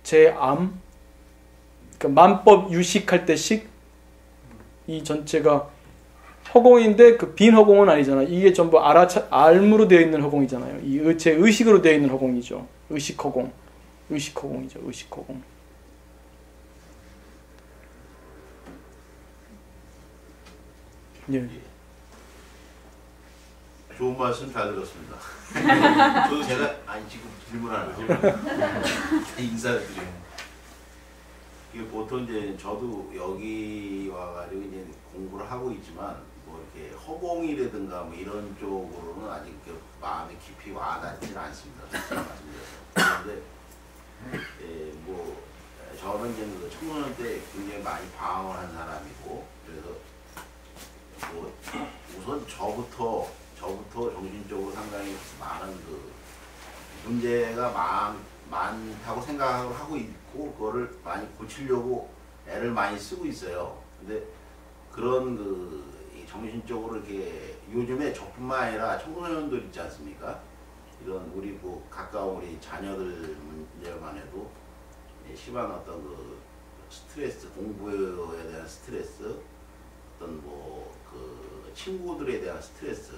제 암, 그러니까 만법 유식할 때 식, 이 전체가 허공인데 그 빈 허공은 아니잖아요. 이게 전부 알무로 되어 있는 허공이잖아요. 제 의식으로 되어 있는 허공이죠. 의식 허공, 의식 허공이죠. 의식 허공. 예. 좋은 말씀 잘 들었습니다. 저도 제가 지금 질문하는 인사를 드리는. 이게 보통 이제 저도 여기 와가지고 이제 공부를 하고 있지만 뭐 이렇게 허공이라든가 뭐 이런 쪽으로는 아직 마음이 깊이 와닿지는 않습니다. 그런데 뭐 저는 이제 그 청소년 때 굉장히 많이 방황을 한 사람이고 그래서 뭐 우선 저부터 정신적으로 상당히 많은 그 문제가 많다고 생각을 하고 있고 그거를 많이 고치려고 애를 많이 쓰고 있어요. 근데 그런 이 정신적으로 이렇게 요즘에 저뿐만 아니라 청소년들 있지 않습니까? 이런 우리 뭐 가까운 우리 자녀들 문제만 해도 심한 어떤 그 스트레스, 공부에 대한 스트레스, 어떤 뭐 그 친구들에 대한 스트레스,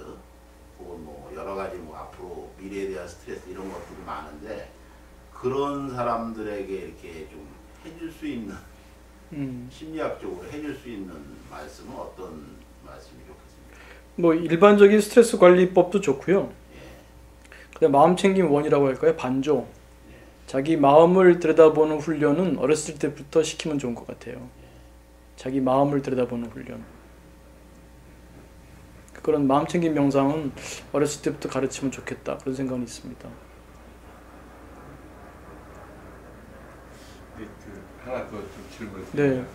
혹은 뭐 여러 가지 뭐 앞으로 미래에 대한 스트레스 이런 것들이 많은데 그런 사람들에게 이렇게 좀 해줄 수 있는 심리학적으로 해줄 수 있는 말씀은 어떤 말씀이 좋겠습니까? 뭐 일반적인 스트레스 관리법도 좋고요. 예. 그다음 마음챙김 원이라고 할까요? 반조. 자기 마음을 들여다보는 훈련은 어렸을 때부터 시키면 좋은 것 같아요. 자기 마음을 들여다보는 훈련. 그런 마음챙김 명상은 어렸을 때부터 가르치면 좋겠다. 그런 생각이 있습니다. 네, 하나 더 좀 질문을 네. 드리면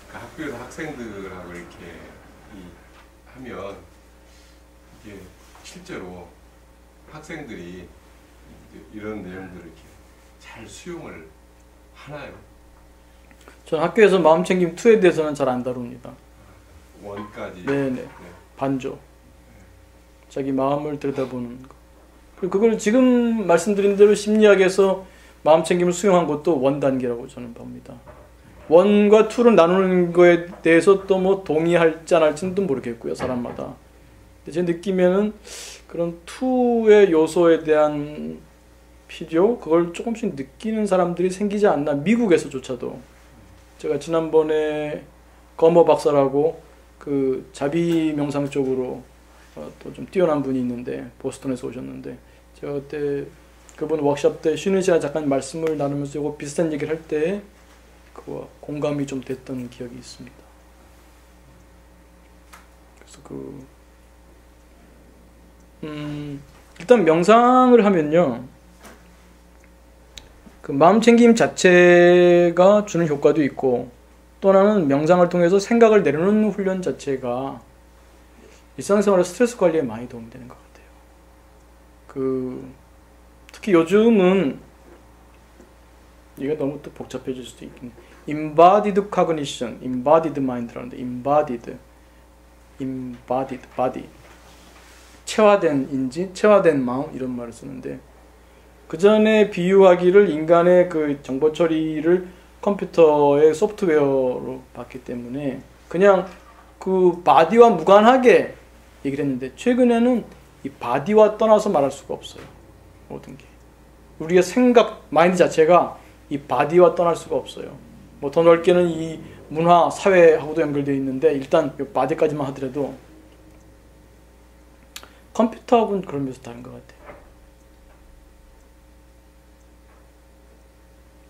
그 학교에서 학생들하고 이렇게 하면 이게 실제로 학생들이 이제 이런 내용들을 이렇게 잘 수용을 하나요? 저는 학교에서 마음챙김 2에 대해서는 잘 안 다룹니다. 원까지. 네네. 반조. 자기 마음을 들여다보는 거. 그리고 그걸 지금 말씀드린 대로 심리학에서 마음챙김을 수용한 것도 원 단계라고 저는 봅니다. 원과 2를 나누는 거에 대해서 또 뭐 동의할지 안 할지는 또 모르겠고요. 사람마다. 근데 제 느낌에는 그런 2의 요소에 대한 필요, 그걸 조금씩 느끼는 사람들이 생기지 않나. 미국에서조차도. 제가 지난번에 거머 박사라고 그 자비 명상 쪽으로 또 좀 뛰어난 분이 있는데 보스턴에서 오셨는데 제가 그때 그분 워크숍 때 쉬는 시간에 잠깐 말씀을 나누면서 이거 비슷한 얘기를 할 때 그와 공감이 좀 됐던 기억이 있습니다. 그래서 일단 명상을 하면요, 그 마음챙김 자체가 주는 효과도 있고, 또 하나는 명상을 통해서 생각을 내려놓는 훈련 자체가 일상생활의 스트레스 관리에 많이 도움이 되는 것 같아요. 특히 요즘은 이게 너무 또 복잡해질 수도 있긴. Embodied cognition, embodied mind라는데 embodied, body, 체화된 인지, 체화된 마음 이런 말을 쓰는데 그 전에 비유하기를 인간의 그 정보 처리를 컴퓨터의 소프트웨어로 봤기 때문에 그냥 그 바디와 무관하게 얘기를 했는데 최근에는 이 바디와 떠나서 말할 수가 없어요. 모든 게. 우리의 생각, 마인드 자체가 이 바디와 떠날 수가 없어요. 뭐 더 넓게는 이 문화, 사회하고도 연결되어 있는데 일단 이 바디까지만 하더라도 컴퓨터하고는 그런 면에서 다른 것 같아요.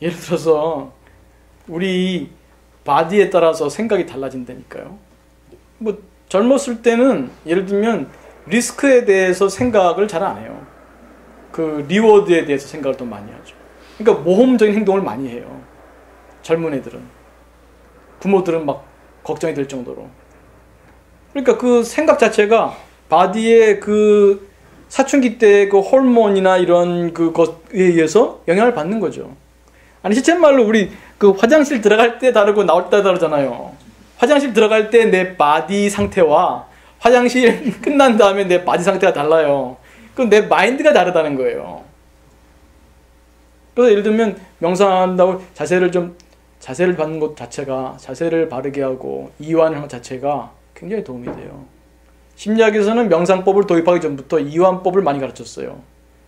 예를 들어서 우리 바디에 따라서 생각이 달라진다니까요. 뭐 젊었을 때는 예를 들면 리스크에 대해서 생각을 잘 안 해요. 그 리워드에 대해서 생각을 더 많이 하죠. 그러니까 모험적인 행동을 많이 해요. 젊은 애들은. 부모들은 막 걱정이 될 정도로. 그러니까 그 생각 자체가 바디의 그 사춘기 때 그 호르몬이나 이런 그것에 의해서 영향을 받는 거죠. 아니 실제 말로 우리 그 화장실 들어갈 때 다르고 나올 때 다르잖아요. 화장실 들어갈 때 내 바디 상태와 화장실 끝난 다음에 내 바디 상태가 달라요. 그럼 내 마인드가 다르다는 거예요. 그래서 예를 들면 명상한다고 자세를 받는 것 자체가 자세를 바르게 하고 이완하는 것 자체가 굉장히 도움이 돼요. 심리학에서는 명상법을 도입하기 전부터 이완법을 많이 가르쳤어요.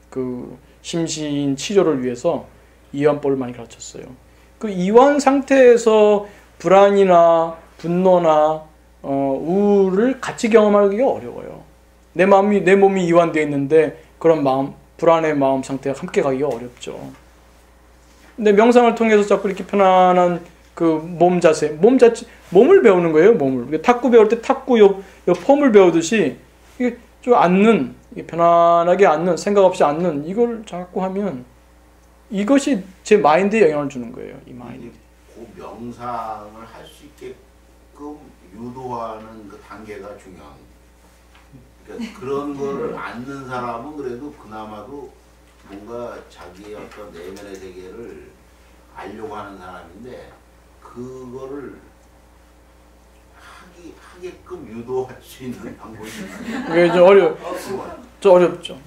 그 심신 치료를 위해서 이완법을 많이 가르쳤어요. 그 이완 상태에서 불안이나 분노나 우울을 같이 경험하기가 어려워요. 내 몸이 이완되어 있는데 그런 마음, 불안의 마음 상태가 함께 가기가 어렵죠. 근데 명상을 통해서 자꾸 이렇게 편안한 그 몸 자세, 몸을 배우는 거예요, 몸을. 탁구 배울 때 탁구 요 폼을 배우듯이 이게 좀 앉는, 편안하게 앉는, 생각 없이 앉는 이걸 자꾸 하면 이것이 제 마인드에 영향을 주는 거예요, 이 마인드. 그 명상을 할 수 있게끔 유도하는 그 단계가 중요한 거예요. 그러니까 그런 거를 아는 사람은 그래도 그나마도 뭔가 자기의 어떤 내면의 세계를 알려고 하는 사람인데 그거를 하게끔 유도할 수 있는 방법이 그게 좀 어렵죠.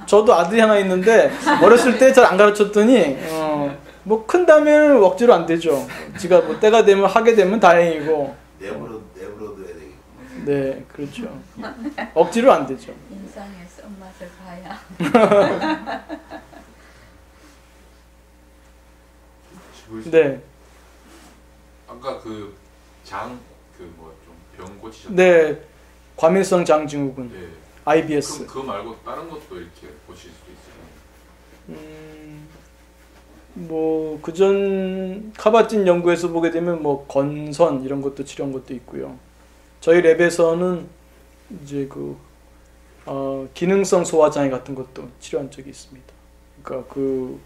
저도 아들이 하나 있는데 어렸을 때 잘 안 가르쳤더니 뭐 큰 다음에는 억지로 안 되죠. 지가 뭐 때가 되면 하게 되면 다행이고. 내버려둬야 되겠고. 네, 그렇죠. 억지로 안 되죠. 인상의 쓴맛을 봐야. 네. 아까 그 뭐 좀 병 고치셨다. 네. 과민성 장증후군. 네. IBS. 그거 말고 다른 것도 이렇게 고칠 수도 있어요. 뭐 그전 카바진 연구에서 보게 되면 뭐 건선 이런 것도 치료한 것도 있고요. 저희 랩에서는 이제 기능성 소화장애 같은 것도 치료한 적이 있습니다. 그러니까 그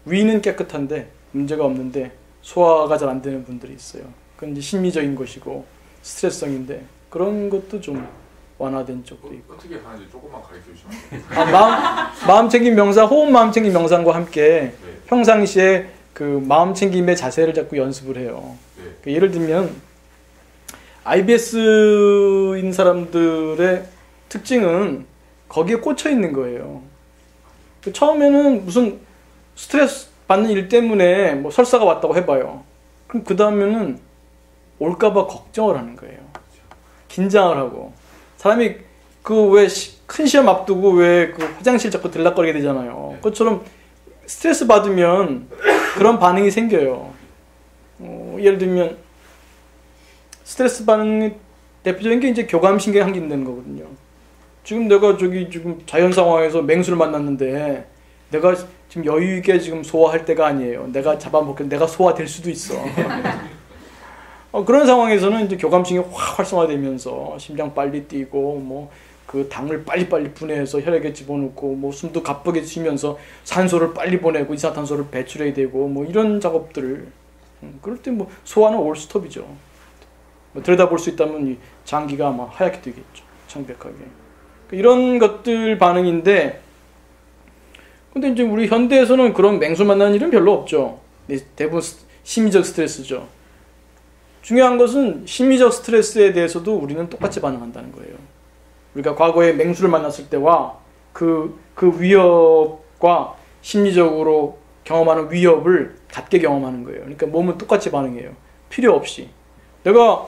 위는 깨끗한데 문제가 없는데 소화가 잘 안 되는 분들이 있어요. 그건 이제 심리적인 것이고 스트레스성인데 그런 것도 좀 완화된 쪽도 있고. 어떻게 하는지 조금만 가르쳐 주시면. 마음 챙김 명상, 호흡 마음 챙김 명상과 함께 네. 평상시에 그 마음 챙김의 자세를 자꾸 연습을 해요. 네. 예를 들면 IBS인 사람들의 특징은 거기에 꽂혀 있는 거예요. 처음에는 무슨 스트레스 받는 일 때문에 뭐 설사가 왔다고 해봐요. 그럼 그 다음에는 올까봐 걱정을 하는 거예요. 긴장을 하고. 사람이 그 왜 큰 시험 앞두고 왜 그 화장실 자꾸 들락거리게 되잖아요. 그것처럼 스트레스 받으면 그런 반응이 생겨요. 예를 들면 스트레스 반응의 대표적인 게 이제 교감신경이 항진되는 거거든요. 지금 내가 지금 자연 상황에서 맹수를 만났는데 내가 지금 여유 있게 지금 소화할 때가 아니에요. 내가 잡아먹게 내가 소화될 수도 있어. 그런 상황에서는 이제 교감신경이 확 활성화되면서 심장 빨리 뛰고 뭐 그 당을 빨리빨리 분해해서 혈액에 집어넣고 뭐 숨도 가쁘게 쉬면서 산소를 빨리 보내고 이산화탄소를 배출해야 되고 뭐 이런 작업들을 그럴 때 뭐 소화는 올스톱이죠. 뭐 들여다볼 수 있다면 이 장기가 아마 하얗게 되겠죠. 창백하게. 이런 것들 반응인데 근데 이제 우리 현대에서는 그런 맹수 만나는 일은 별로 없죠. 대부분 심리적 스트레스죠. 중요한 것은 심리적 스트레스에 대해서도 우리는 똑같이 반응한다는 거예요. 우리가 과거에 맹수를 만났을 때와 그 위협과 심리적으로 경험하는 위협을 같게 경험하는 거예요. 그러니까 몸은 똑같이 반응해요. 필요 없이. 내가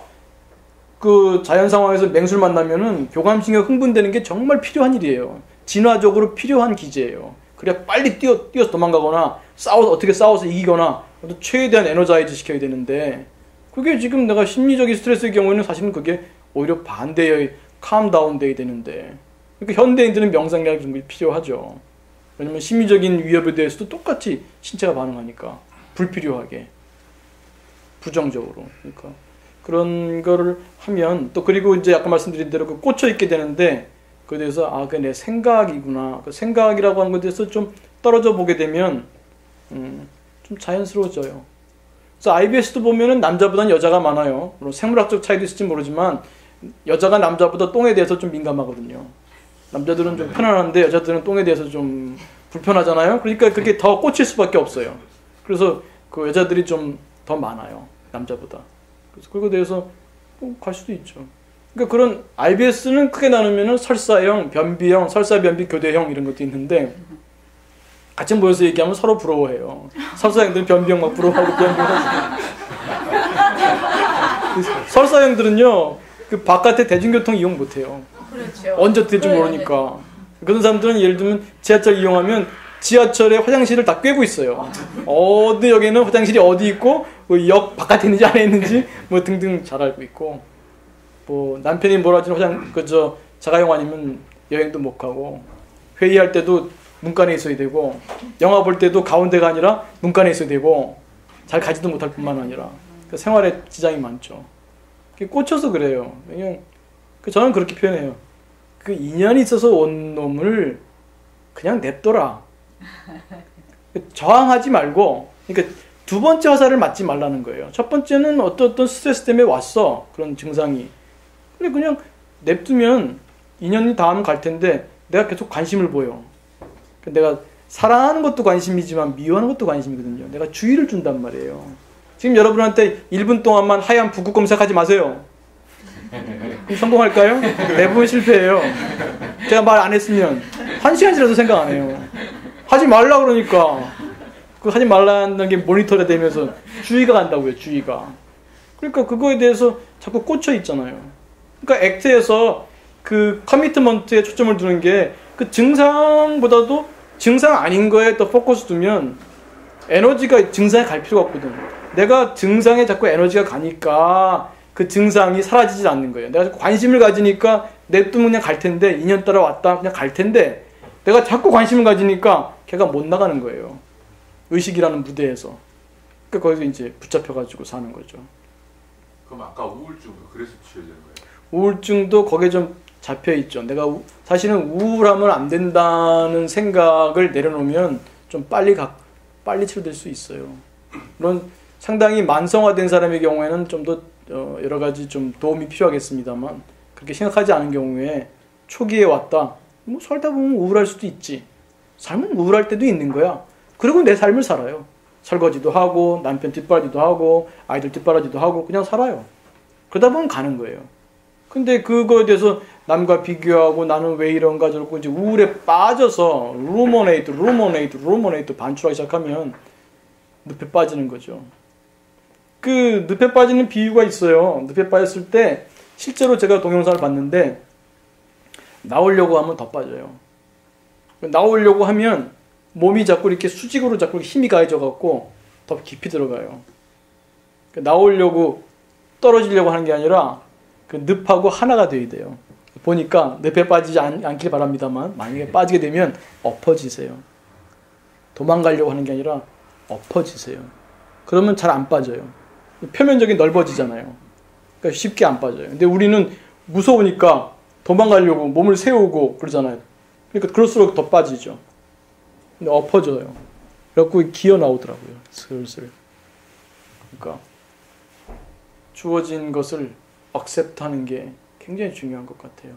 그 자연 상황에서 맹수를 만나면은 교감신경 흥분되는 게 정말 필요한 일이에요. 진화적으로 필요한 기제예요. 그래야 빨리 뛰어서 도망가거나 어떻게 싸워서 이기거나 최대한 에너자이즈 시켜야 되는데 그게 지금 내가 심리적인 스트레스의 경우에는 사실은 그게 오히려 반대의 캄다운 돼야 되는데 그러니까 현대인들은 명상이라는 게 필요하죠. 왜냐면 심리적인 위협에 대해서도 똑같이 신체가 반응하니까 불필요하게 부정적으로 그러니까 그런 거를 하면 또 그리고 이제 아까 말씀드린 대로 그 꽂혀 있게 되는데 그에 대해서 그게 내 생각이구나 그 생각이라고 하는 것에 대해서 좀 떨어져 보게 되면 좀 자연스러워져요. 그래서 IBS도 보면은 남자보다는 여자가 많아요. 물론 생물학적 차이도 있을지 모르지만 여자가 남자보다 똥에 대해서 좀 민감하거든요. 남자들은 좀 편안한데 여자들은 똥에 대해서 좀 불편하잖아요. 그러니까 그게 더 꽂힐 수밖에 없어요. 그래서 그 여자들이 좀 더 많아요. 남자보다. 그래서 그거에 대해서 갈 수도 있죠. 그러니까 그런 IBS는 크게 나누면은 설사형, 변비형, 설사변비 교대형 이런 것도 있는데 같이 모여서 얘기하면 서로 부러워해요. 설사형들은 변비형 막 부러워하고 변비형 설사형들은요 그 바깥에 대중교통 이용 못해요. 그렇죠. 언제 될지 모르니까. 그런 사람들은 예를 들면 지하철 이용하면 지하철에 화장실을 다 꿰고 있어요. 어디 역에는 화장실이 어디 있고 역 바깥에 있는지 안에 있는지 뭐 등등 잘 알고 있고 뭐 남편이 뭐라 하지 자가용 아니면 여행도 못 가고 회의할 때도 문간에 있어야 되고 영화 볼 때도 가운데가 아니라 문간에 있어야 되고 잘 가지도 못할 뿐만 아니라 그러니까 생활에 지장이 많죠. 꽂혀서 그래요. 그냥 저는 그렇게 표현해요. 그 인연이 있어서 온 놈을 그냥 냅둬라. 저항하지 말고, 그러니까 두 번째 화살을 맞지 말라는 거예요. 첫 번째는 어떤 스트레스 때문에 왔어. 그런 증상이. 근데 그냥 냅두면 2년이 다음 갈 텐데 내가 계속 관심을 보여. 내가 사랑하는 것도 관심이지만 미워하는 것도 관심이거든요. 내가 주의를 준단 말이에요. 지금 여러분한테 1분 동안만 하얀 북극 검색하지 마세요. 그럼 성공할까요? 대부분 실패해요. 제가 말 안 했으면 1시간이라도 생각 안 해요. 하지 말라 그러니까. 그 하지 말라는 게 모니터가 되면서 주의가 간다고요. 주의가. 그러니까 그거에 대해서 자꾸 꽂혀 있잖아요. 그러니까 액트에서 그 커미트먼트에 초점을 두는 게 그 증상보다도 증상 아닌 거에 또 포커스 두면 에너지가 증상에 갈 필요가 없거든. 내가 증상에 자꾸 에너지가 가니까 그 증상이 사라지지 않는 거예요. 내가 자꾸 관심을 가지니까 냅두면 그냥 갈 텐데 2년 따라 왔다 그냥 갈 텐데 내가 자꾸 관심을 가지니까 걔가 못 나가는 거예요. 의식이라는 무대에서. 그러니까 거기서 이제 붙잡혀가지고 사는 거죠. 그럼 아까 우울증도 그래서 치료되는 거예요? 우울증도 거기에 좀 잡혀있죠. 내가 사실은 우울하면 안 된다는 생각을 내려놓으면 좀 빨리 치료될 수 있어요. 물론 상당히 만성화된 사람의 경우에는 좀 더 여러 가지 좀 도움이 필요하겠습니다만 그렇게 심각하지 않은 경우에 초기에 왔다. 뭐 살다 보면 우울할 수도 있지. 삶은 우울할 때도 있는 거야. 그리고 내 삶을 살아요. 설거지도 하고 남편 뒷바라지도 하고 아이들 뒷바라지도 하고 그냥 살아요. 그러다 보면 가는 거예요. 근데 그거에 대해서 남과 비교하고 나는 왜 이런가 저렇고 이제 우울에 빠져서 루모네이트 반출하기 시작하면 늪에 빠지는 거죠. 그 늪에 빠지는 비유가 있어요. 늪에 빠졌을 때 실제로 제가 동영상을 봤는데 나오려고 하면 더 빠져요. 나오려고 하면 몸이 자꾸 이렇게 수직으로 자꾸 힘이 가해져 갖고 더 깊이 들어가요. 나오려고 떨어지려고 하는 게 아니라 그 늪하고 하나가 돼야 돼요. 보니까 늪에 빠지지 않길 바랍니다만 만약에 빠지게 되면 엎어지세요. 도망가려고 하는 게 아니라 엎어지세요. 그러면 잘 안 빠져요. 표면적인 넓어지잖아요. 그러니까 쉽게 안 빠져요. 근데 우리는 무서우니까 도망가려고 몸을 세우고 그러잖아요. 그러니까 그럴수록 더 빠지죠. 근데 엎어져요. 그래갖고 기어 나오더라고요. 슬슬. 그러니까 주어진 것을 억셉트하는 게 굉장히 중요한 것 같아요.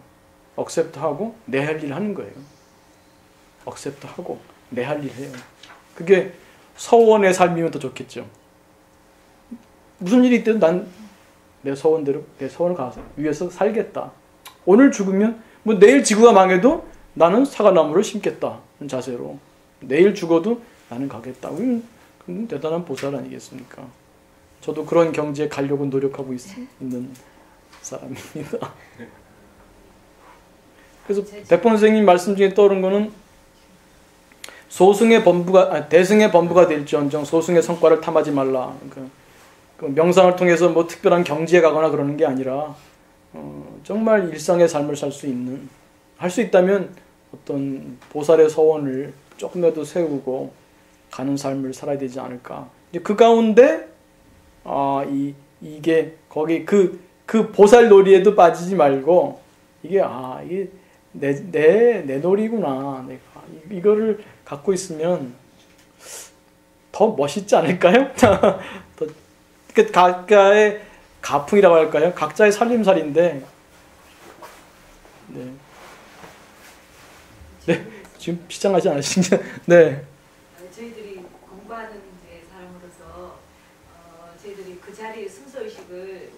억셉트하고 내 할 일 하는 거예요. 억셉트하고 내 할 일 해요. 그게 서원의 삶이면 더 좋겠죠. 무슨 일이 있든 난 내 서원대로 내 서원을 가서 위해서 살겠다. 오늘 죽으면 뭐 내일 지구가 망해도 나는 사과나무를 심겠다는 자세로 내일 죽어도 나는 가겠다. 그건 대단한 보살 아니겠습니까? 저도 그런 경지에 가려고 노력하고 있는 사람입니다. 그래서 백범 선생님 말씀 중에 떠오른 거는 대승의 범부가 될지언정 소승의 성과를 탐하지 말라. 그러니까 그 명상을 통해서 뭐 특별한 경지에 가거나 그러는 게 아니라 정말 일상의 삶을 살 수 있는, 할 수 있다면 어떤 보살의 서원을 조금이라도 세우고 가는 삶을 살아야 되지 않을까. 그 가운데 이게 거기 그 보살 놀이에도 빠지지 말고 이게 내 놀이구나. 내가 이거를 갖고 있으면 더 멋있지 않을까요? 각자의 가풍이라고 할까요? 각자의 살림살인데, 네, 지금 시장하지 않으신가요? 네. 저희들이 공부하는 사람으로서 저희들이 그 자리의 순서의식을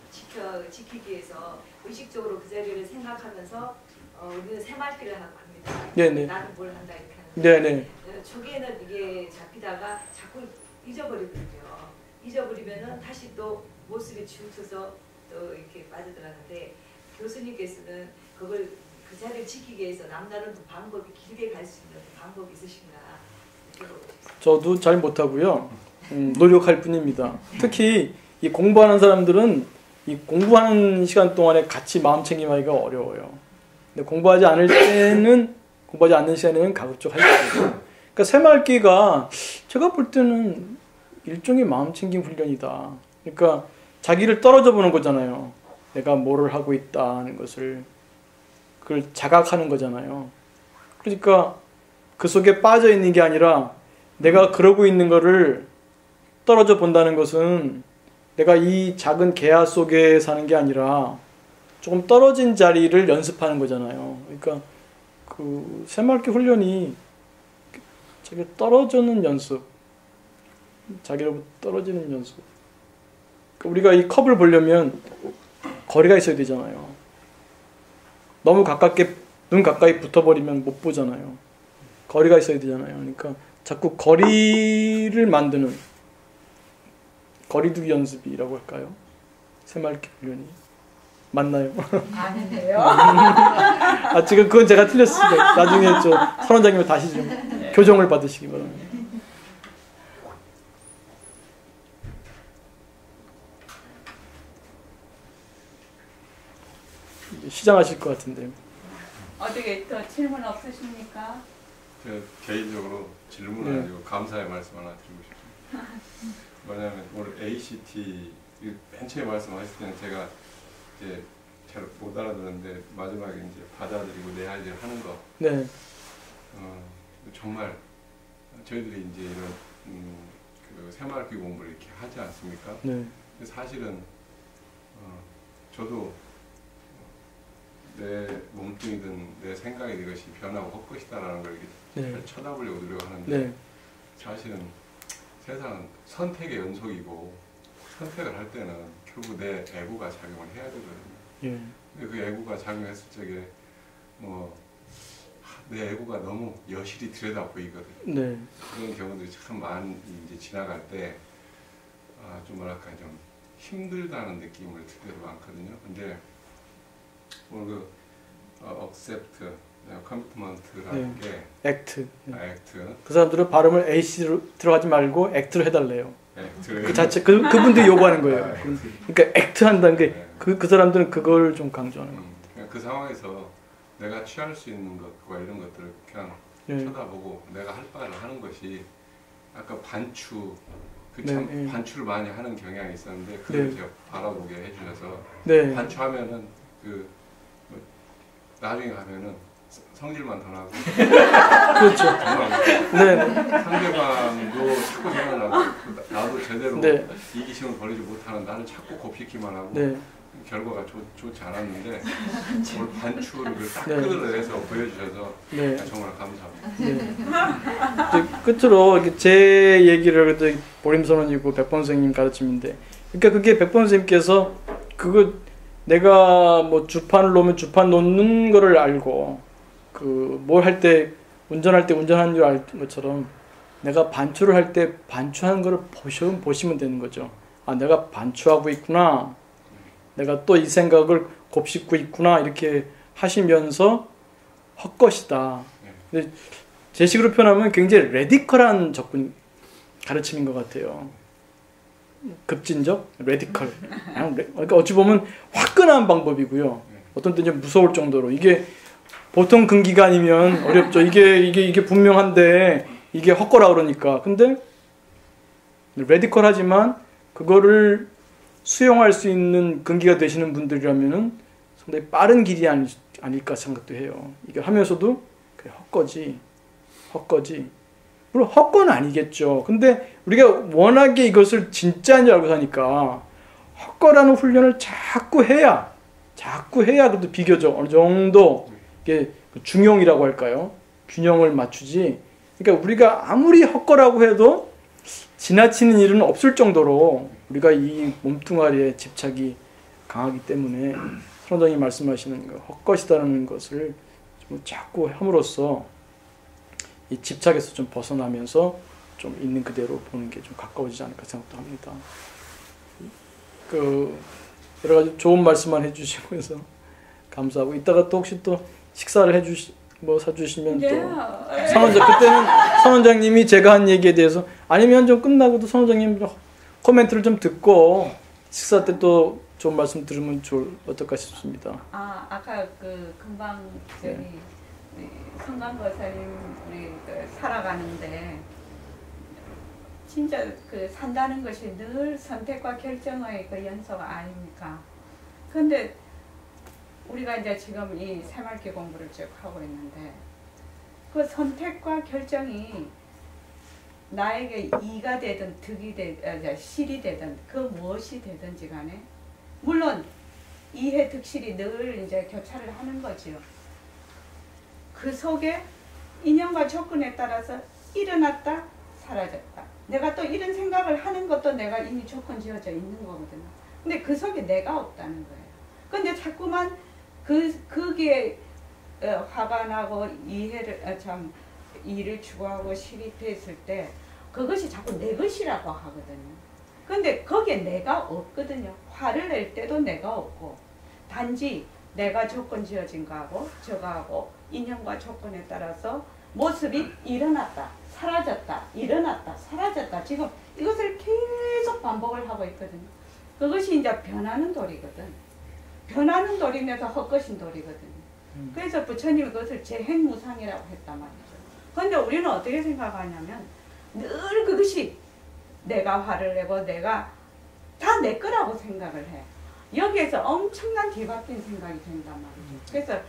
지키기 위해서 의식적으로 그 자리를 생각하면서 우리는 새말기를 합니다. 네네. 나는 뭘 한다 이렇게 하는데 네네. 초기에는 이게 잡히다가 자꾸 잊어버리거든요. 잊어버리면은 다시 또 모습이 치우쳐서 또 이렇게 빠져들었는데 교수님께서는 그걸 그 자리를 지키기 위해서 남다른 방법이 길게 갈 수 있는 방법이 있으신가? 저도 잘 못하고요. 노력할 뿐입니다. 특히 이 공부하는 사람들은 이 공부하는 시간 동안에 같이 마음 챙김하기가 어려워요. 근데 공부하지 않는 시간에는 가급적 할 수 있어요. 그러니까 새말기가 제가 볼 때는 일종의 마음 챙김 훈련이다. 그러니까 자기를 떨어져 보는 거잖아요. 내가 뭐를 하고 있다는 것을, 그걸 자각하는 거잖아요. 그러니까 그 속에 빠져 있는 게 아니라 내가 그러고 있는 거를 떨어져 본다는 것은 내가 이 작은 개화 속에 사는 게 아니라 조금 떨어진 자리를 연습하는 거잖아요. 그러니까 그 새말기 훈련이 자기 떨어지는 연습, 자기로부터 떨어지는 연습. 그러니까 우리가 이 컵을 보려면 거리가 있어야 되잖아요. 너무 가깝게 눈 가까이 붙어버리면 못 보잖아요. 거리가 있어야 되잖아요. 그러니까 자꾸 거리를 만드는 거리두기 연습이라고 할까요? 새말기 훈련이 맞나요? 아닌데요. 아 지금 그건 제가 틀렸습니다. 나중에 저 선원장님 다시 좀 교정을 받으시기 바랍니다. 시작하실 것 같은데. 어떻게 또 질문 없으십니까? 제가 개인적으로 질문 네. 아니고 감사의 말씀 하나 드리고 싶습니다. 뭐냐면 오늘 ACT 맨 처음에 말씀하실 때는 제가 이제 잘 못 알아들었는데 마지막에 이제 받아들이고 내 할 일 하는 거. 네. 정말 저희들이 이제 이런 그 새말기 공부를 이렇게 하지 않습니까? 네. 근데 사실은 저도 내 몸뚱이든 내 생각이 이것이 변하고 헛것이다라는 걸 이렇게 네. 잘 쳐다보려고 노력하는데 네. 사실은 세상은 선택의 연속이고 선택을 할 때는 결국 내 애고가 작용을 해야 되거든요. 예. 근데 그 애고가 작용했을 적에 내 애고가 너무 여실히 들여다 보이거든요. 네. 그런 경우들이 참 많이 이제 지나갈 때 좀 뭐랄까 좀 힘들다는 느낌을 들 때도 많거든요. 근데 오늘 그 accept, commitment라는 게 액트. 네. 액트, 그 사람들은 발음을 A씨로 들어가지 말고 액트로 해달래요. 액트 그 자체 그분들이 요구하는 거예요. 그러니까 액트 한다는 게 그 사람들은 그걸 좀 강조하는 거예요. 그 상황에서 내가 취할 수 있는 것과 이런 것들을 그냥 네. 쳐다보고 내가 할 바를 하는 것이 아까 반추 네, 참 네. 반추를 많이 하는 경향이 있었는데 그걸 네. 제가 바라보게 해주셔서 네. 반추하면은 나중에 가면은 성질만 더 나고 그렇죠. 네. 상대방도 자꾸 생각나고 나도 제대로 네. 이기심을 버리지 못하는 나를 자꾸 곱씹기만 하고 네. 결과가 좋지 않았는데 오늘 반추를 딱 네. 끌어내서 보여주셔서 네. 정말 감사합니다. 네. 이제 끝으로 이렇게 제 얘기를 그래도 보림선언이고 백범 선생님 가르침인데, 그러니까 그게 백범 선생님께서 그거 내가 뭐 주판을 놓으면 주판 놓는 거를 알고 그 뭘 할 때 운전할 때 운전하는 줄 알 것처럼 내가 반추를 할 때 반추하는 거를 보시면 되는 거죠. 아, 내가 반추하고 있구나. 내가 또 이 생각을 곱씹고 있구나. 이렇게 하시면서 헛것이다. 근데 제 식으로 표현하면 굉장히 레디컬한 접근 가르침인 것 같아요. 급진적, 레디컬. 그러니까 어찌 보면 화끈한 방법이고요. 어떤 때는 무서울 정도로 이게 보통 근기가 아니면 어렵죠. 이게 분명한데 이게 헛거라 그러니까. 근데 레디컬하지만 그거를 수용할 수 있는 근기가 되시는 분들이라면은 상당히 빠른 길이 아닐까 생각도 해요. 이게 하면서도 그래, 헛거지. 물론 헛건 아니겠죠. 근데 우리가 워낙에 이것을 진짜인 줄 알고 사니까 헛거라는 훈련을 자꾸 해야 그래도 비교적 어느 정도 이게 중용이라고 할까요? 균형을 맞추지. 그러니까 우리가 아무리 헛거라고 해도 지나치는 일은 없을 정도로 우리가 이 몸뚱아리에 집착이 강하기 때문에 선원장이 말씀하시는 그 헛것이다라는 것을 좀 자꾸 함으로써 이 집착에서 좀 벗어나면서 좀 있는 그대로 보는 게 좀 가까워지지 않을까 생각도 합니다. 그 여러 가지 좋은 말씀만 해주시고 해서 감사하고, 이따가 또 혹시 또 식사를 사주시면 또 그때는 선원장님이 제가 한 얘기에 대해서, 아니면 좀 끝나고도 선원장님 코멘트를 좀 듣고 식사 때 또 좋은 말씀 들으면 어떨까 싶습니다. 아까 그 금방 저기 성강거사님 우리 살아가는데 진짜 그 산다는 것이 늘 선택과 결정의 그 연속 아닙니까? 근데 우리가 이제 지금 이 새말기 공부를 쭉 하고 있는데 그 선택과 결정이 나에게 이가 되든 득이 되든 실이 되든 그 무엇이 되든지 간에 물론 이해 득실이 늘 이제 교차를 하는 거지요. 그 속에 인연과 조건에 따라서 일어났다 사라졌다. 내가 또 이런 생각을 하는 것도 내가 이미 조건 지어져 있는 거거든요. 근데 그 속에 내가 없다는 거예요. 근데 자꾸만 그게 화가 나고 이를 추구하고 실입했을 때 그것이 자꾸 내 것이라고 하거든요. 근데 거기에 내가 없거든요. 화를 낼 때도 내가 없고 단지 내가 조건 지어진 거하고 저거하고 인연과 조건에 따라서 모습이 일어났다 사라졌다 일어났다 사라졌다 지금 이것을 계속 반복을 하고 있거든요. 그것이 이제 변하는 도리거든. 변하는 도리면서 헛것인 도리거든요. 그래서 부처님이 그것을 재행무상이라고 했단 말이죠. 그런데 우리는 어떻게 생각하냐면 늘 그것이 내가 화를 내고 내가 다 내 거라고 생각을 해. 여기에서 엄청난 뒤바뀐 생각이 된단 말이죠. 그래서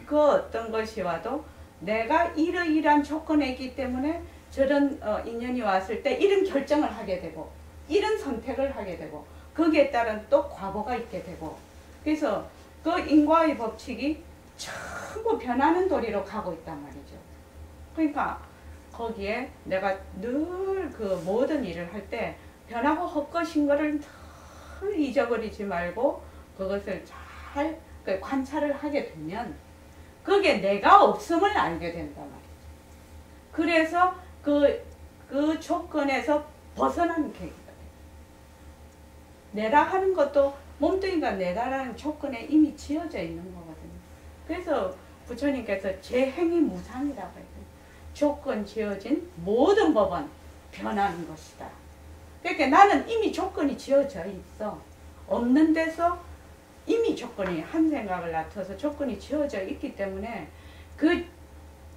그 어떤 것이 와도 내가 이러이러한 조건에 있기 때문에 저런 인연이 왔을 때 이런 결정을 하게 되고 이런 선택을 하게 되고 거기에 따른 또 과보가 있게 되고 그래서 그 인과의 법칙이 전부 변하는 도리로 가고 있단 말이죠. 그러니까 거기에 내가 늘 그 모든 일을 할 때 변하고 헛것인 거를 늘 잊어버리지 말고 그것을 잘 관찰을 하게 되면 거기에 내가 없음을 알게 된단 말이죠. 그래서 그 조건에서 벗어나는 계기가 돼요. 내라 하는 것도 몸뚱이가 내다라는 조건에 이미 지어져 있는 거거든요. 그래서 부처님께서 재행이 무상이라고 해요. 조건 지어진 모든 법은 변하는 것이다. 그러니까 나는 이미 조건이 지어져 있어. 없는 데서 이미 조건이 한 생각을 낳아서 조건이 지어져 있기 때문에 그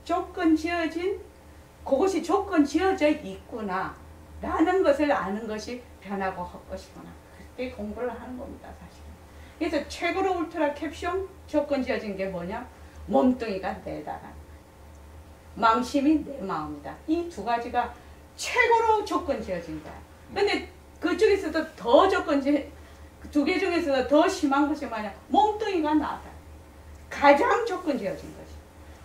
조건 지어진 그것이 조건 지어져 있구나 라는 것을 아는 것이 변하고 헛것이구나. 그렇게 공부를 하는 겁니다. 사실은. 그래서 최고로 울트라 캡숑 조건 지어진 게 뭐냐? 몸뚱이가 내다라는 망심이 내 마음이다. 이 두 가지가 최고로 조건 지어진 거야. 근데 그쪽에서도 더 조건 두 개 중에서도 더 심한 것이 뭐냐? 몸뚱이가 나다. 가장 조건 지어진 것이.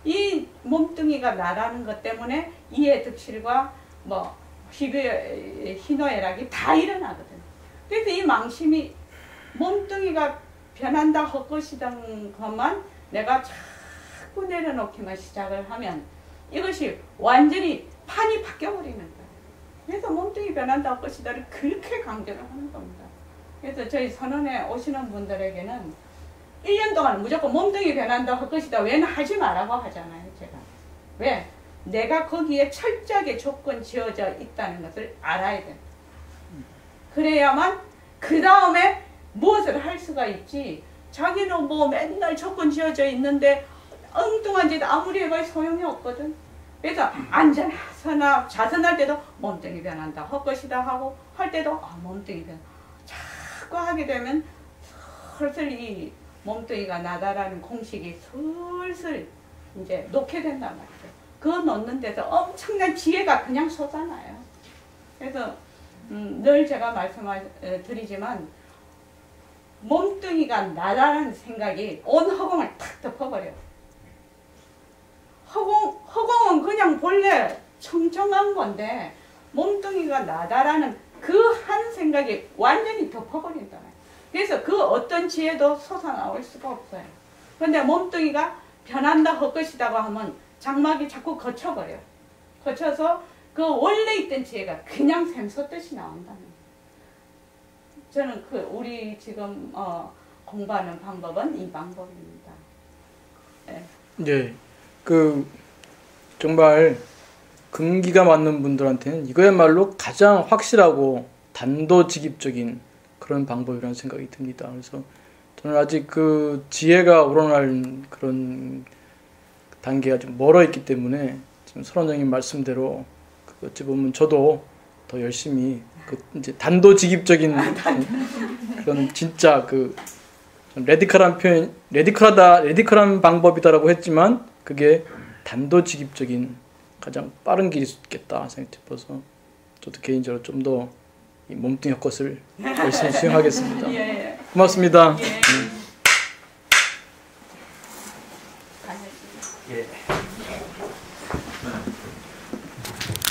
이 몸뚱이가 나라는 것 때문에 이해 득실과 뭐 희노애락이 다 일어나거든. 그래서 이 망심이 몸뚱이가 변한다 헛것이던 것만 내가 자꾸 내려놓기만 시작을 하면 이것이 완전히 판이 바뀌어버리는 거예요. 그래서 몸뚱이 변한다 헛것이다를 그렇게 강조를 하는 겁니다. 그래서 저희 선언에 오시는 분들에게는 1년 동안 무조건 몸뚱이 변한다 헛것이다 왜는 하지 말라고 하잖아요. 제가. 왜? 내가 거기에 철저하게 조건 지어져 있다는 것을 알아야 돼. 그래야만 그 다음에 무엇을 할 수가 있지. 자기는 뭐 맨날 조건 지어져 있는데 엉뚱한 짓 아무리 해봐야 소용이 없거든. 그래서 앉아서나 자선할 때도 몸뚱이 변한다 헛것이다 하고 할 때도 몸뚱이 변. 자꾸 하게 되면 슬슬 이 몸뚱이가 나다라는 공식이 슬슬 이제 놓게 된단 말이죠. 그 놓는 데서 엄청난 지혜가 그냥 솟아나요. 그래서 늘 제가 말씀드리지만 몸뚱이가 나다라는 생각이 온 허공을 탁 덮어버려요. 허공은 그냥 본래 청청한 건데 몸뚱이가 나다라는 그 한 생각이 완전히 덮어버린다. 그래서 그 어떤 지혜도 솟아나올 수가 없어요. 그런데 몸뚱이가 변한다 헛것이다고 하면 장막이 자꾸 거쳐버려요. 거쳐서 그 원래 있던 지혜가 그냥 샘솟듯이 나온다는 거예요. 저는 우리 지금 공부하는 방법은 이 방법입니다. 네. 네. 정말 금기가 맞는 분들한테는 이거야말로 가장 확실하고 단도직입적인 그런 방법이라는 생각이 듭니다. 그래서 저는 아직 그 지혜가 우러날 그런 단계가 좀 멀어 있기 때문에 지금 설원장님 말씀대로 어찌 보면 저도 더 열심히 이제 단도직입적인 그런 진짜 레디컬한 표현, 레디컬한 방법이다라고 했지만 그게 단도직입적인 가장 빠른 길이 있겠다 생각이 들어서 저도 개인적으로 좀 더 이 몸뚱이 헛것을 열심히 수행하겠습니다. 예. 고맙습니다. 예.